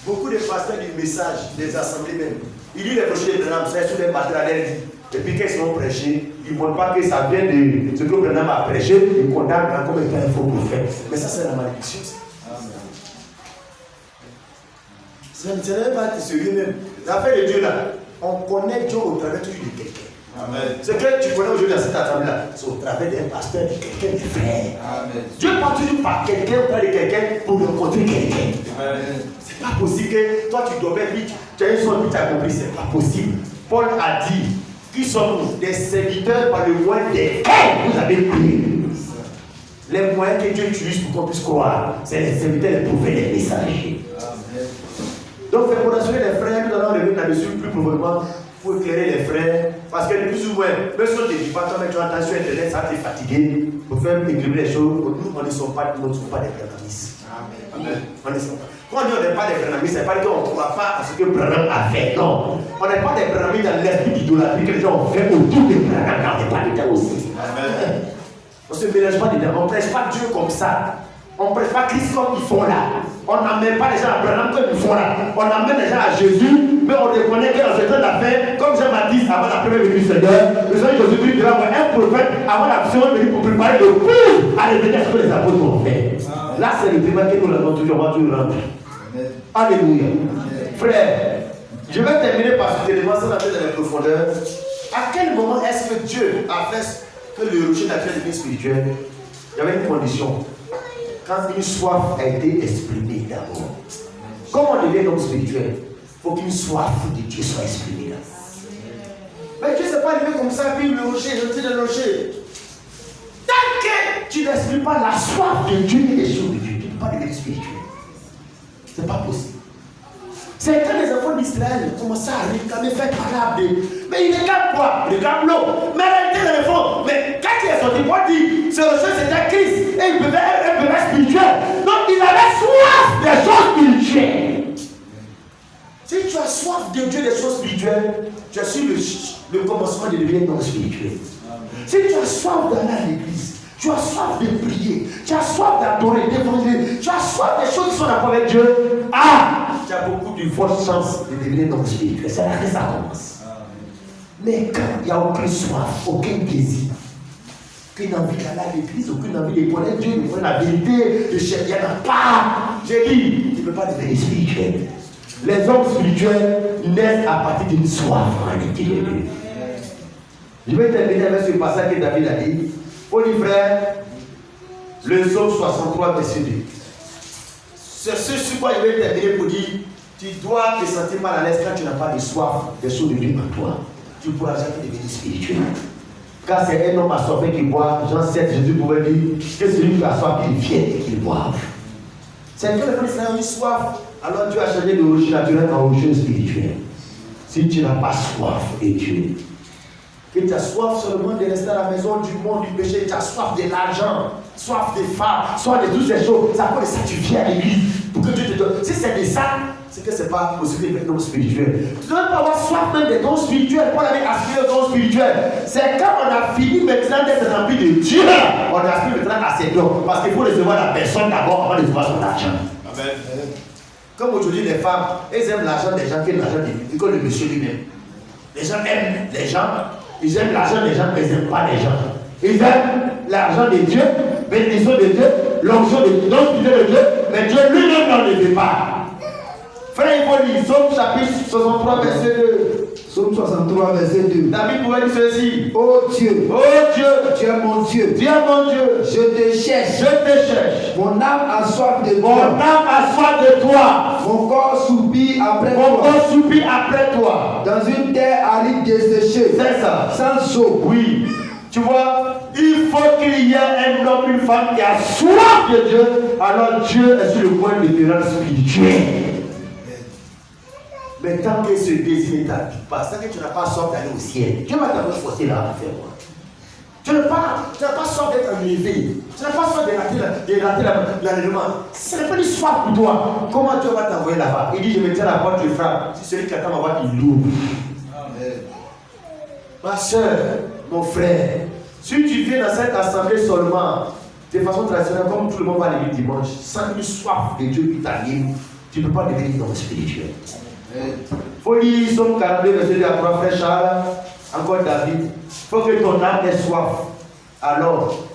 Beaucoup de pasteurs du message, des assemblées même, il dit les prochains de Branham, c'est sur les matériels. Et puis quand ils ont prêché, ils ne montrent pas que ça vient de ce que Branham a prêché, ils condamnent comme étant un faux prophète. Mais ça c'est la malédiction. Ça ne serait pas être sérieux même. L'affaire de Dieu là, on connaît Dieu au travers toujours de quelqu'un. Ce que tu connais aujourd'hui dans cette assemblée-là, c'est au travers d'un pasteur, de quelqu'un de frère. Dieu parle toujours par quelqu'un, auprès de quelqu'un pour rencontrer quelqu'un. C'est pas possible que toi tu dormais vite, tu as une somme vite accomplie, c'est pas possible. Paul a dit, qui sommes-nous? Des serviteurs par le moyen desquels vous avez prié. Les moyens que Dieu utilise pour qu'on puisse croire, c'est les serviteurs, les prophètes, les messagers. Donc, c'est pour assurer les frères, nous allons revenir là-dessus plus profondément pour éclairer les frères. Parce que plus ou moins, même si on ne te dit pas, toi, mais tu entends sur Internet, ça t'est fatigué. Pour faire équilibrer les choses, nous, on ne sommes pas des branhamistes. On ne sommes pas. Quand on dit on n'est pas des branhamistes, ce n'est pas qu'on ne croit pas à ce que Branham a fait. Non. On n'est pas des branhamistes dans l'esprit d'idolâtrie que les gens ont fait autour de Branham. On n'est pas dedans aussi. On ne se mélange pas dedans. On ne prêche pas Dieu comme ça. On ne prêche pas Christ comme ils font là. On n'amène pas les gens à Branham comme ils font là. On amène les gens à Jésus, mais on reconnaît que dans ce temps d'affaires, comme Jean-Baptiste avant la première venue du Seigneur, le Seigneur Jésus-Christ devait avoir un prophète avant l'action de venir pour préparer le coup à revenir à ce que les apôtres ont fait. Là, c'est le débat que nous l'avons toujours rendu. Alléluia. Frère, je vais terminer par ce élément sans entrer dans les profondeurs. À quel moment est-ce que Dieu a fait que le rocher naturel devient spirituel? Il y avait une condition. Quand une soif a été exprimée d'abord. Comment on devient donc spirituel? Il faut qu'une soif de Dieu soit exprimée là. Mais Dieu ne s'est pas arrivé comme ça, puis le rocher, je tire le rocher. Tant que tu n'exprimes pas la soif de Dieu et les choses de Dieu, tu ne peux pas devenir spirituel. Ce n'est pas possible. C'est quand les enfants d'Israël commençaient à réclamer, faire parler. Mais ils réclament quoi? Ils réclament l'eau. Mais en réalité, dans le fond, mais quand il est sorti, Paul dit, ce rocher c'était Christ. Et il buvait un bébé spirituel. Donc il avait soif des choses spirituelles. Si tu as soif de Dieu, des choses spirituelles, tu as su le commencement de devenir non spirituel. Si tu as soif d'aller à l'église, tu as soif de prier, tu as soif d'adorer, d'évangéliser, tu as soif des choses qui sont d'accord avec Dieu, tu as beaucoup de fortes chances de devenir non spirituel. C'est là que ça commence. Mais quand il n'y a aucune soif, aucun désir, aucune envie d'aller à l'église, aucune envie de connaître Dieu, de connaître la vérité, de chercher, il n'y en a pas. J'ai dit, tu ne peux pas devenir spirituel. Les hommes spirituels naissent à partir d'une soif en l'intérieur de Dieu. Je vais terminer avec ce passage que David a dit. Oh les frères, le psaume 63, verset 2. C'est ce sur quoi je vais terminer pour dire, tu dois te sentir mal à l'aise quand tu n'as pas de soif des choses de Dieu en toi. Tu ne pourras jamais devenir spirituel. Car c'est un homme assoiffé qui boit, Jean 7, Jésus pouvait dire que celui qui a soif, qu'il vienne et qu'il boive. C'est que les frères ont eu soif, alors Dieu a changé de rocher naturel en rocher spirituel. Si tu n'as pas soif de Dieu, que tu as soif seulement de rester à la maison du monde du péché, tu as soif de l'argent, soif des femmes, soif de toutes ces choses, c'est à cause de ça que tu viens à l'église pour que Dieu te donne. Si c'est de ça, c'est que ce n'est pas possible d'être don spirituel. Tu ne dois pas avoir soif même des dons spirituels pour aller aspirer aux dons spirituels. C'est quand on a fini maintenant d'être rempli de Dieu, on aspire maintenant à ses dons. Parce qu'il faut recevoir la personne d'abord avant de recevoir son argent. Amen. Comme aujourd'hui les femmes, elles aiment l'argent des gens que l'argent des que le monsieur lui-même. Les gens aiment les gens. Ils aiment l'argent des gens, mais ils n'aiment pas les gens. Ils aiment l'argent de Dieu, bénédiction de Dieu, l'onction de Dieu, de Dieu, mais Dieu lui-même n'en le fait pas. Frère, il faut lire Psaume chapitre 63, verset 2. Psaume 63, verset 2. David pouvait dire ceci. Oh Dieu, tu es mon Dieu. Tu es mon Dieu. Je te cherche. Mon âme a soif de toi. Mon corps soupire après toi. Dans une terre aride desséchée. C'est ça. Sans eau. Oui. Tu vois, il faut qu'il y ait un homme, une femme qui a soif de Dieu. Alors Dieu est sur le point de te rendre spirituel. Mais tant que ce désir ne t'habite pas, tant que tu n'as pas soif d'aller au ciel, Dieu va t'avoir forcé là à faire quoi? Tu n'as pas soif d'être élevé. Tu n'as pas soif de rater l'enlèvement. Ce n'est pas une soif pour toi. Comment Dieu va t'envoyer là-bas? Il dit, je me tiens à la porte, je frappe. Si celui qui attend ma voix, il l'ouvre. Ma soeur, mon frère, Si tu viens dans cette assemblée seulement, de façon traditionnelle, comme tout le monde va à l'église dimanche, sans une soif de Dieu qui t'anime, tu ne peux pas devenir un homme spirituel. Il faut lire Somme 42, verset 2 à 3, frère Charles, encore David. Il faut que ton âme ait soif. Alors,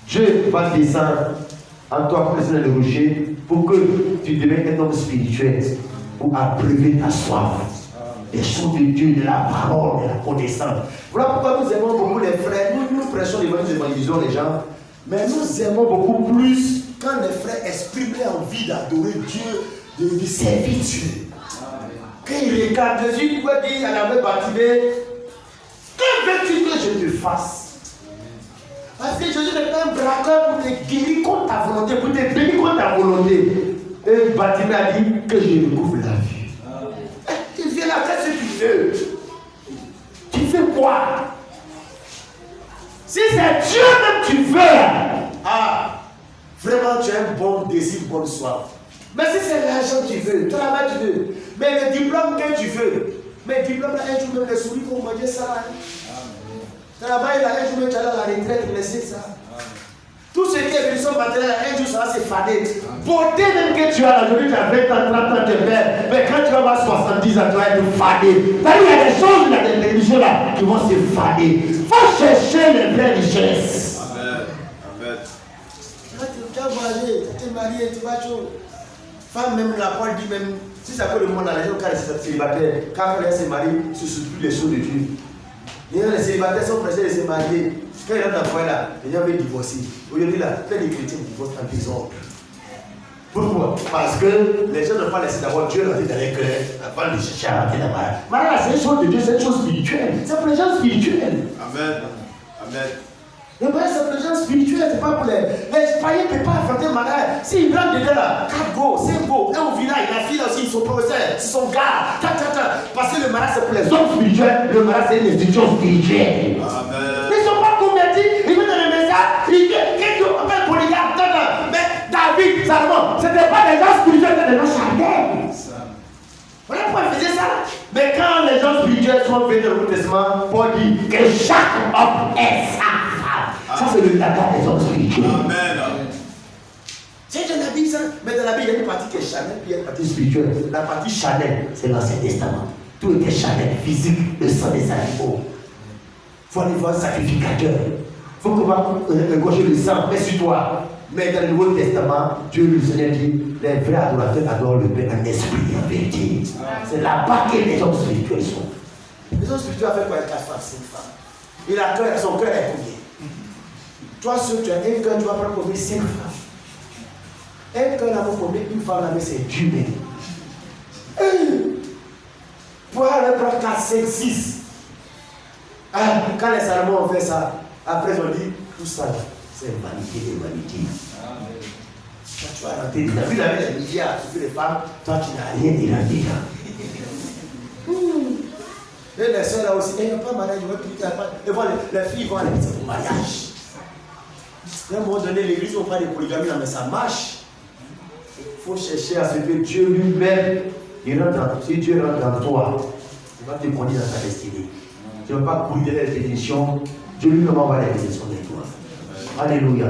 Dieu va descendre en toi pour laisser le rocher pour que tu deviennes un homme spirituel, pour abreuver ta soif. Des choses de Dieu, de la parole, de la connaissance. Voilà pourquoi nous aimons beaucoup les frères. Nous prêchons l'évangile, nous évangélisons les gens. Mais nous aimons beaucoup plus quand les frères expriment l'envie d'adorer Dieu, de servir Dieu. Quand ils regardent Jésus, il pouvait dire à la main baptisée, que veux-tu que je te fasse? Parce que Jésus n'est pas un braqueur pour te guérir contre ta volonté, pour te bénir contre ta volonté. Et Baptiste a dit que je recouvre la vie. Tu viens là, qu'est-ce que tu veux? Tu fais quoi? Si c'est Dieu même que tu veux, vraiment tu as un bon désir, bonne soif. Mais si c'est l'argent que tu veux, le travail que tu veux, mais le diplôme que tu veux, mais le diplôme là, un jour même les souris vont manger ça. Travail là, un jour même tu as la retraite, tu laisses ça. Tout ce qui est bénédiction matérielle, un jour ça va se fader. Beauté même que tu as aujourd'hui, tu as 20 ans, 30 ans, tu es belle. Mais quand tu vas avoir 70 ans, tu vas être fadé. Il y a des choses, il y a des bénédictions là qui vont se fader. Il faut chercher les vraies richesses. Amen. Amen. Quand tu vas voyager, tu es marié, tu vas chaud. Femme même, la parole dit même, si ça peut le monde dans les gens, quand les célibataires, quand elle se marie, ce ne sont plus les choses de Dieu. Les célibataires sont pressés de se marier. Quand ils rentrent dans le foyer là, les gens veulent divorcer. Aujourd'hui là, plein de chrétiens divorcent en désordre. Pourquoi? Parce que les gens n'ont pas laissé d'avoir Dieu dans les cœurs avant de chercher à rentrer dans la mariage. Mariage, c'est une chose de Dieu, c'est une chose spirituelle. C'est pour les gens spirituels. Amen. Amen. Le mariage, c'est pour les gens spirituels, c'est pas pour les païens ne peuvent pas affronter le mariage. S'ils rentrent dedans là, 4 go, 5 go, et au village, la fille là aussi, ils sont professeurs, ils sont gars, parce que le mariage c'est pour les hommes spirituels, le mariage c'est une institution spirituelle. Amen. Ils ne sont pas convertis, ils viennent dans le message, ils viennent, qu'est-ce qu'on appelle polygame, mais David, Salomon, ce n'était pas des gens spirituels, c'était des gens charnels. Voilà pourquoi il faisait ça. Mais quand les gens spirituels sont venus au Nouveau Testament, Paul dit que chaque homme est sa femme. Ça, c'est le dada des hommes spirituels. Amen. C'est dans la Bible, ça. Mais dans la Bible, il y a une partie qui est charnelle, puis il y a une partie spirituelle. La partie charnelle, c'est l'Ancien Testament. Tout était charnel, physique, le sang des animaux. Il faut aller voir un sacrificateur. Il faut qu'on va égorger le sang, mais sur toi. Mais dans le Nouveau Testament, Dieu le Seigneur dit, les vrais adorateurs adorent le Père en esprit et en vérité. C'est là-bas que les hommes spirituels sont. Les hommes spirituels fait quoi avec 4 femmes, 5 femmes? Et son cœur est combien? Toi, si tu as un cœur, tu vas prendre combien? 5 femmes. Un cœur là, pour combien? Une femme là, mais c'est Dieu même. Pour aller prendre 4, 5, 6. Quand les Salomon ont fait ça, après ils ont dit, tout ça, c'est vanité de vanité. Quand tu vas rentrer dedans, vu la vie des milliards, sur les femmes, toi tu n'as rien dit là-dedans. Et les soeurs là aussi, il n'y a pas de mariage, ils vont les filles vont aller pour mariage. À un moment donné, l'église ne va pas de polygamie, mais ça marche. Il faut chercher à ce que Dieu lui-même, si Dieu rentre dans toi, il va te conduire dans ta destinée. Tu ne vas pas courir les bénédictions, Dieu lui-même va avoir les bénédictions de toi. Alléluia.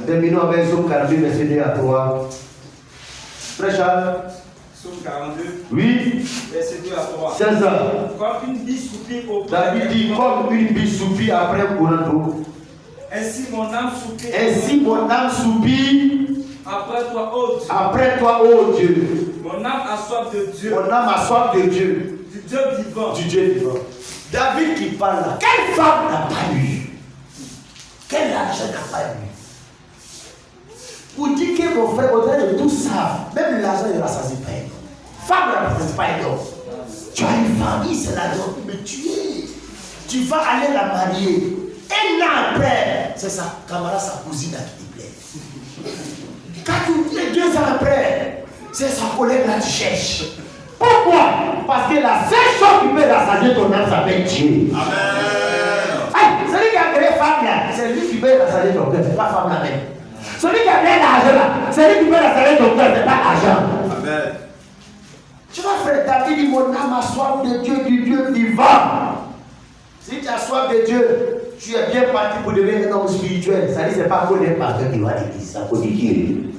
Terminons avec Somme 42, verset 2 à 3. Frère Charles. Somme 42. Oui. Verset 2 à 3. C'est ça. Comme une bille soupire au David dit, comme une bille soupire après un courant d'eau. Ainsi mon âme soupire. Ainsi mon âme soupire. Après toi, ô Dieu. Après toi, ô Dieu. Mon âme a soif de Dieu. Mon âme a soif de Dieu. Du Dieu vivant. Du Dieu vivant. David qui parle là. Quelle femme n'a pas eu? Quel argent n'a pas eu? Pour dire que mon frère, au-delà de tout ça, même l'argent ne rassasie pas un homme. Femme ne rassasie pas un homme. Tu as une famille, c'est la donne. Mais tu vas aller la marier. Un an après, c'est sa camarade, sa cousine qui te plaît. 2 ans après, c'est sa collègue là tu cherches. Pourquoi? Parce que la seule chose qui peut rassasier ton âme s'appelle Dieu. Amen. Celui qui a créé femme là, c'est lui qui peut rassasier ton cœur, c'est pas femme là même. Celui qui a créé l'argent là, c'est lui qui peut rassasier ton cœur, c'est pas l'argent. Amen. Tu vas faire David dit mon âme a soif de Dieu, du Dieu vivant. Si tu as soif de Dieu, tu es bien parti pour devenir un homme spirituel. Ça dit, c'est pas pour les pasteurs qui vont à l'église. Ça faut dire Dieu.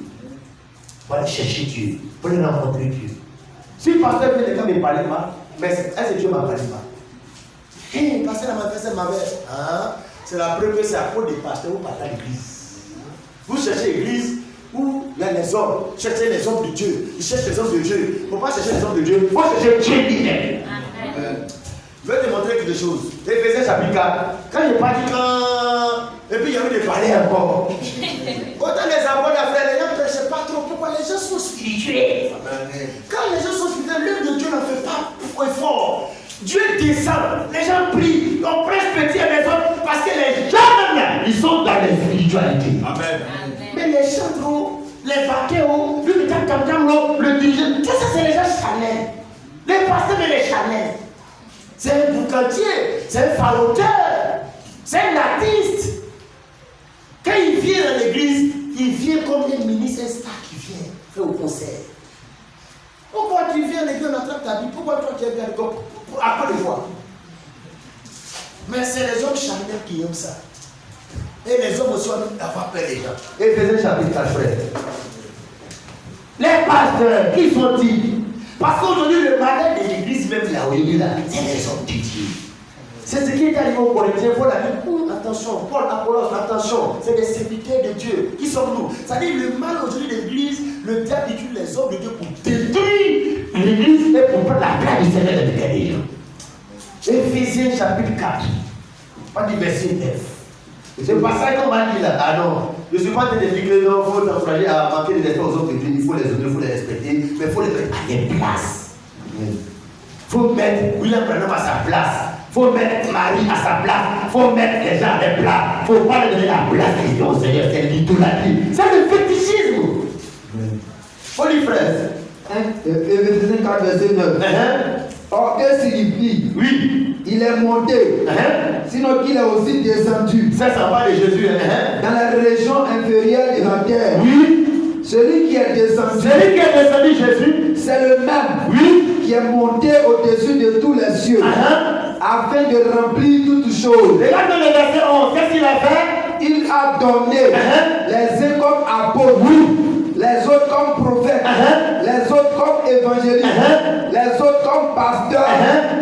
Pour aller chercher Dieu. Pour aller rencontrer Dieu. Si le pasteur vient de me parler pas, mais est-ce que Dieu m'a parlé pas? Hé, pasteur m'a fait ça, ma mère. Hein? C'est la preuve que c'est à cause des pasteurs ou pas à l'église. Vous cherchez l'église où il y a les hommes. Cherchez les hommes de Dieu. Ils cherchent les hommes de Dieu. Il ne faut pas chercher les hommes de Dieu. Il faut chercher Dieu lui-même. Je vais te montrer quelque chose. Éphésiens chapitre 4. Quand j'ai pas dit quand. Et puis il y avait des palais encore. Autant les apôtres d'affaires, les gens ne prêchaient pas trop. Pourquoi les gens sont spirituels? Quand les gens sont spirituels, l'œuvre de Dieu ne fait pas fort. Dieu descend, les gens prient, on prêche petit à les autres parce que les gens même, ils sont dans les spiritualités. Amen. Mais les chanteurs, les vaqueros, le dirigeant, tout ça c'est les gens charnels. Les pasteurs mais les charnels. C'est un boucantier, c'est un faroteur, c'est un artiste. Quand il vient dans l'église, il vient comme un ministre, un star qui vient faire au concert. Pourquoi tu viens à l'église, on attrape ta vie? Pourquoi toi tu es bien à quoi de fois? Mais c'est les hommes charnels qui aiment ça. Et les hommes aussi ont d'avoir peur des gens. Éphésiens chapitre 4, frère. Les pasteurs, qui sont-ils? Parce qu'aujourd'hui, le malheur de l'église, même là où il est là, c'est les hommes de Dieu. C'est ce qui est arrivé aux Corinthiens. Paul a dit, attention, Paul, Apollos, attention, c'est des serviteurs de Dieu. Qui sommes-nous? C'est-à-dire, le mal aujourd'hui de l'église, le diable utilise les hommes de Dieu pour détruire l'église et pour prendre la place du Seigneur de des gens. Éphésiens chapitre 4, pas du verset 9. C'est pas ça qu'on m'a dit là. Ah non, je ne suis pas en train de dire que non, il faut t'encourager à manquer de respect aux autres de Dieu. Il faut les honorer, il faut les respecter, mais il faut les mettre à des places. Il faut mettre William Branham à sa place. Il faut mettre Marie à sa place. Il faut mettre les gens à des places. Il ne faut pas leur donner la place qu'ils disent au Seigneur. C'est l'idolâtrie. C'est le fétichisme. Faut lui frère. Éphésiens 4, verset 9. Or, que signifie? Oui. Il est monté. Sinon qu'il est aussi descendu. Ça va de Jésus. Dans la région inférieure de la terre. Oui. Celui qui est descendu. Celui qui est descendu, Jésus. C'est le même. Oui. Qui est monté au-dessus de tous les cieux. Afin de remplir toutes choses. Regarde le verset 11. Qu'est-ce qu'il a fait? Il a donné les uns comme apôtres. Les autres comme prophètes, les autres comme évangélistes, les autres comme pasteurs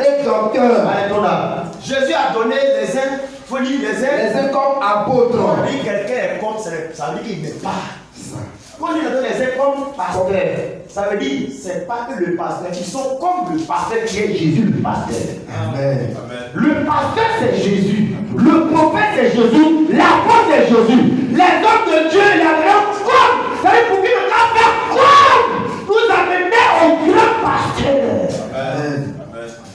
et docteurs. Arrêtons là. Jésus a donné les uns, faut dire les uns comme apôtres. Quand on dit quelqu'un est comme, ça veut dire qu'il n'est pas. Quand on dit les uns comme pasteurs, ça veut dire c'est pas que le pasteur, ils sont comme le pasteur qui est Jésus le pasteur. Amen. Le pasteur c'est Jésus, le prophète c'est Jésus, l'apôtre c'est Jésus, les hommes de Dieu, les hommes comme. Ça veut dire pour qu'il ne va faire comme nous amener au grand pasteur. Amen.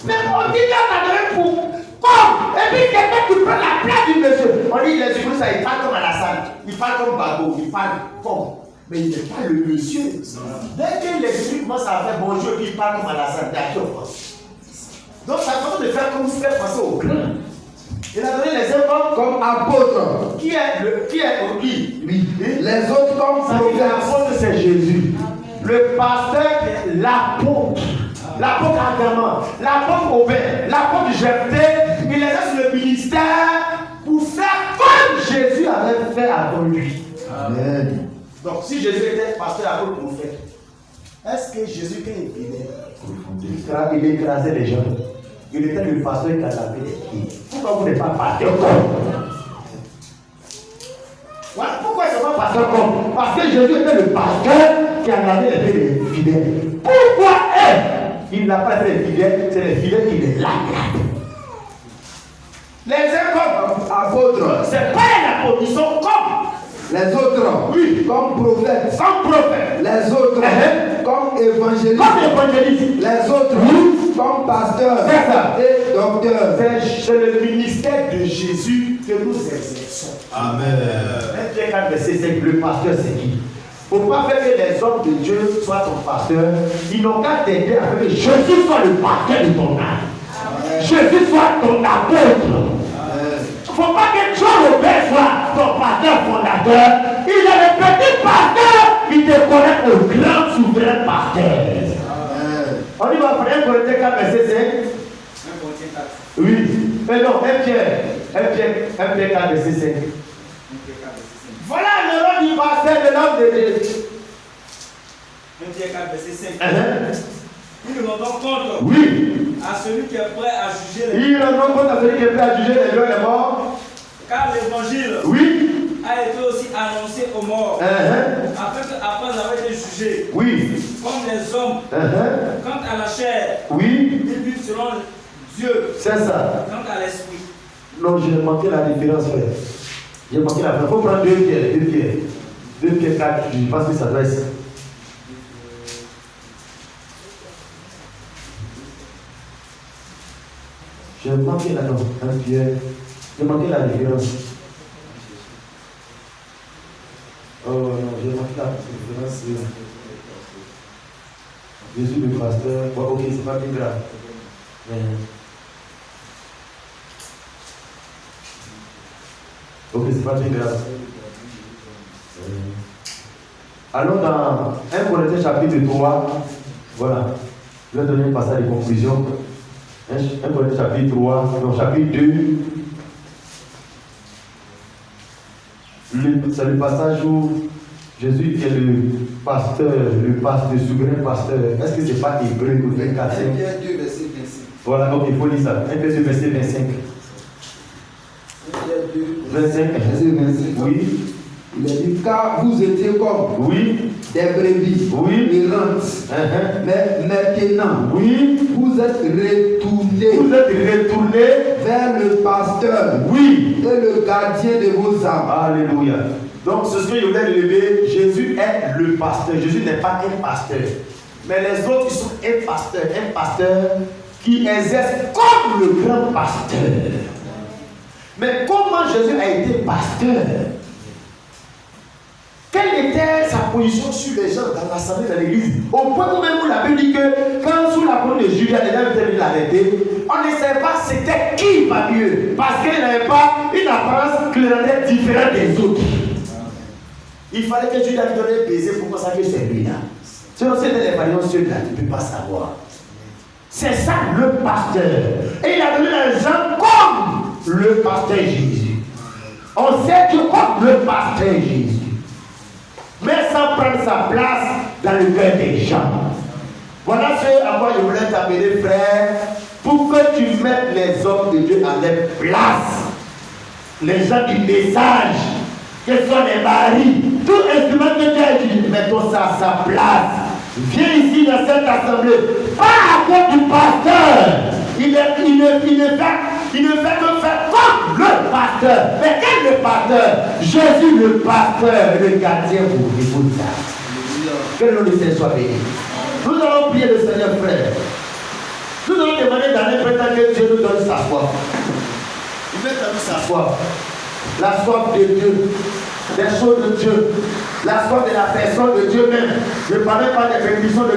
Mais on dit qu'il y a donné pour comme. Et puis quelqu'un qui prend la place du monsieur. On dit les écoutes ça, il parle comme à la salle. Il parle comme Bago, il parle comme. Mais il n'est pas le monsieur. Dès que les écoutes commencent à faire bonjour, il parle comme à la salle. D'accord. Donc ça façon de faire comme faire passer au grand. Il a donné les uns comme apôtres. Qui est qui? Oui. Les autres comme prophètes. L'apôtre c'est Jésus. Le pasteur est l'apôtre. L'apôtre Adam, l'apôtre Obed, l'apôtre Jephthé. Il est là sur le ministère pour faire comme Jésus avait fait avant lui. Amen. Donc si Jésus était pasteur, apôtre, prophète, est-ce que Jésus quand il venait, il écrasait les gens? Il était le pasteur qui a lavé les pieds. Pourquoi vous n'êtes pas pasteur comme? Pourquoi ils ne sont pas pasteur comme? Parce que Jésus était le pasteur qui a lavé les pieds des fidèles. Pourquoi il n'a pas fait les fidèles? C'est les fidèles qui les lavent. Les uns comme apôtres, c'est pas un apôtre, ils sont comme. Les autres, oui, comme prophètes. Comme prophètes. Les autres, comme évangélistes. Comme évangélistes. Les autres, comme pasteurs et docteurs. C'est le ministère de Jésus que nous exerçons. Amen. Le pasteur, c'est qui? Il ne faut pas faire que les hommes de Dieu soient ton pasteur. Ils n'ont qu'à t'aider à faire que Jésus soit le pasteur de ton âme. Jésus soit ton apôtre. Il ne faut pas que John Robert soit ton pasteur fondateur. Il est le petit pasteur. Il te connaît au grand souverain pasteur. On y va faire 1 Corinthiens 4, verset 5. 1 Corinthiens 4. Oui. Mais non, 1 Pierre. 1 Pierre 4, verset 5. Voilà le rôle du pasteur de l'homme de Dieu. 1 Pierre 4, verset 5. Uh-huh. Il rend compte Oui. à celui qui est prêt à juger les Il rend compte à celui qui est prêt à juger les vivants et les morts. Car l'évangile Oui. a été aussi annoncé aux morts, afin qu'après avoir été jugés, Oui. comme les hommes, quant à la chair, Oui. ils vivent selon Dieu, C'est ça. quant à l'esprit. Non, j'ai manqué la différence, frère. J'ai manqué la différence. Il faut prendre 2 Pierre. 2 Pierre 4, je pense que ça doit être. J'ai manqué la non, 1 Pierre. J'ai manqué la différence. Oh non, j'ai manqué la différence. Jésus le pasteur. Bon, ok, c'est pas bien grave. Mais... ok, c'est pas bien grave. Allons dans 1 Corinthiens chapitre 3. Voilà. Je vais donner un passage de conclusion. 1 Corinthiens chapitre 3, non, chapitre 2. C'est le passage où Jésus est le pasteur, le souverain pasteur. Est-ce que c'est pas Hébreu 24? 1 Pierre 2, verset 25. Voilà, ok, il faut lire ça. 1 Pierre 2, verset 25. 1 Pierre 2, 25. verset 25. Oui. Il a dit, car vous étiez comme Oui. des brebis errantes. Mais maintenant, vous êtes retournés vers le pasteur et le gardien de vos âmes. Alléluia. Donc, ce que je voulais relever, Jésus est le pasteur. Jésus n'est pas un pasteur. Mais les autres, ils sont un pasteur qui exerce comme le grand pasteur. Mais comment Jésus a été pasteur? Quelle était sa position sur les gens dans l'assemblée de l'église? Au point où même où la Bible dit que quand sous la couronne de Judas, les gens étaient venus l'arrêter, on ne savait pas c'était qui va mieux. Parce qu'il n'avait pas une apparence qui le rendait différent des autres. Il fallait que Judas lui donne un baiser pour consacrer c'est lui-là. Sinon, c'était les variants ceux-là, tu ne peux pas savoir. C'est ça le pasteur. Et il a donné les gens comme le pasteur Jésus. On sait que comme le pasteur Jésus. Mais sans prendre sa place dans le cœur des gens. Voilà ce à quoi je voulais t'appeler, frère, pour que tu mettes les hommes de Dieu à leur place. Les gens du message, que ce soit les maris, tout instrument que Dieu a utilisé, mettons ça à sa place. Viens ici dans cette assemblée, pas à cause du pasteur. Il ne fait que faire comme le pasteur. Mais quel est le pasteur? Jésus le pasteur, le gardien pour vous. Que le nom du Seigneur soit béni. Nous allons prier le Seigneur, frère. Nous allons demander dans les temps que Dieu nous donne sa soif. Il veut donner sa soif. La soif de Dieu, des choses de Dieu, la soif de la personne de Dieu même. Je ne parlais pas des bénédictions de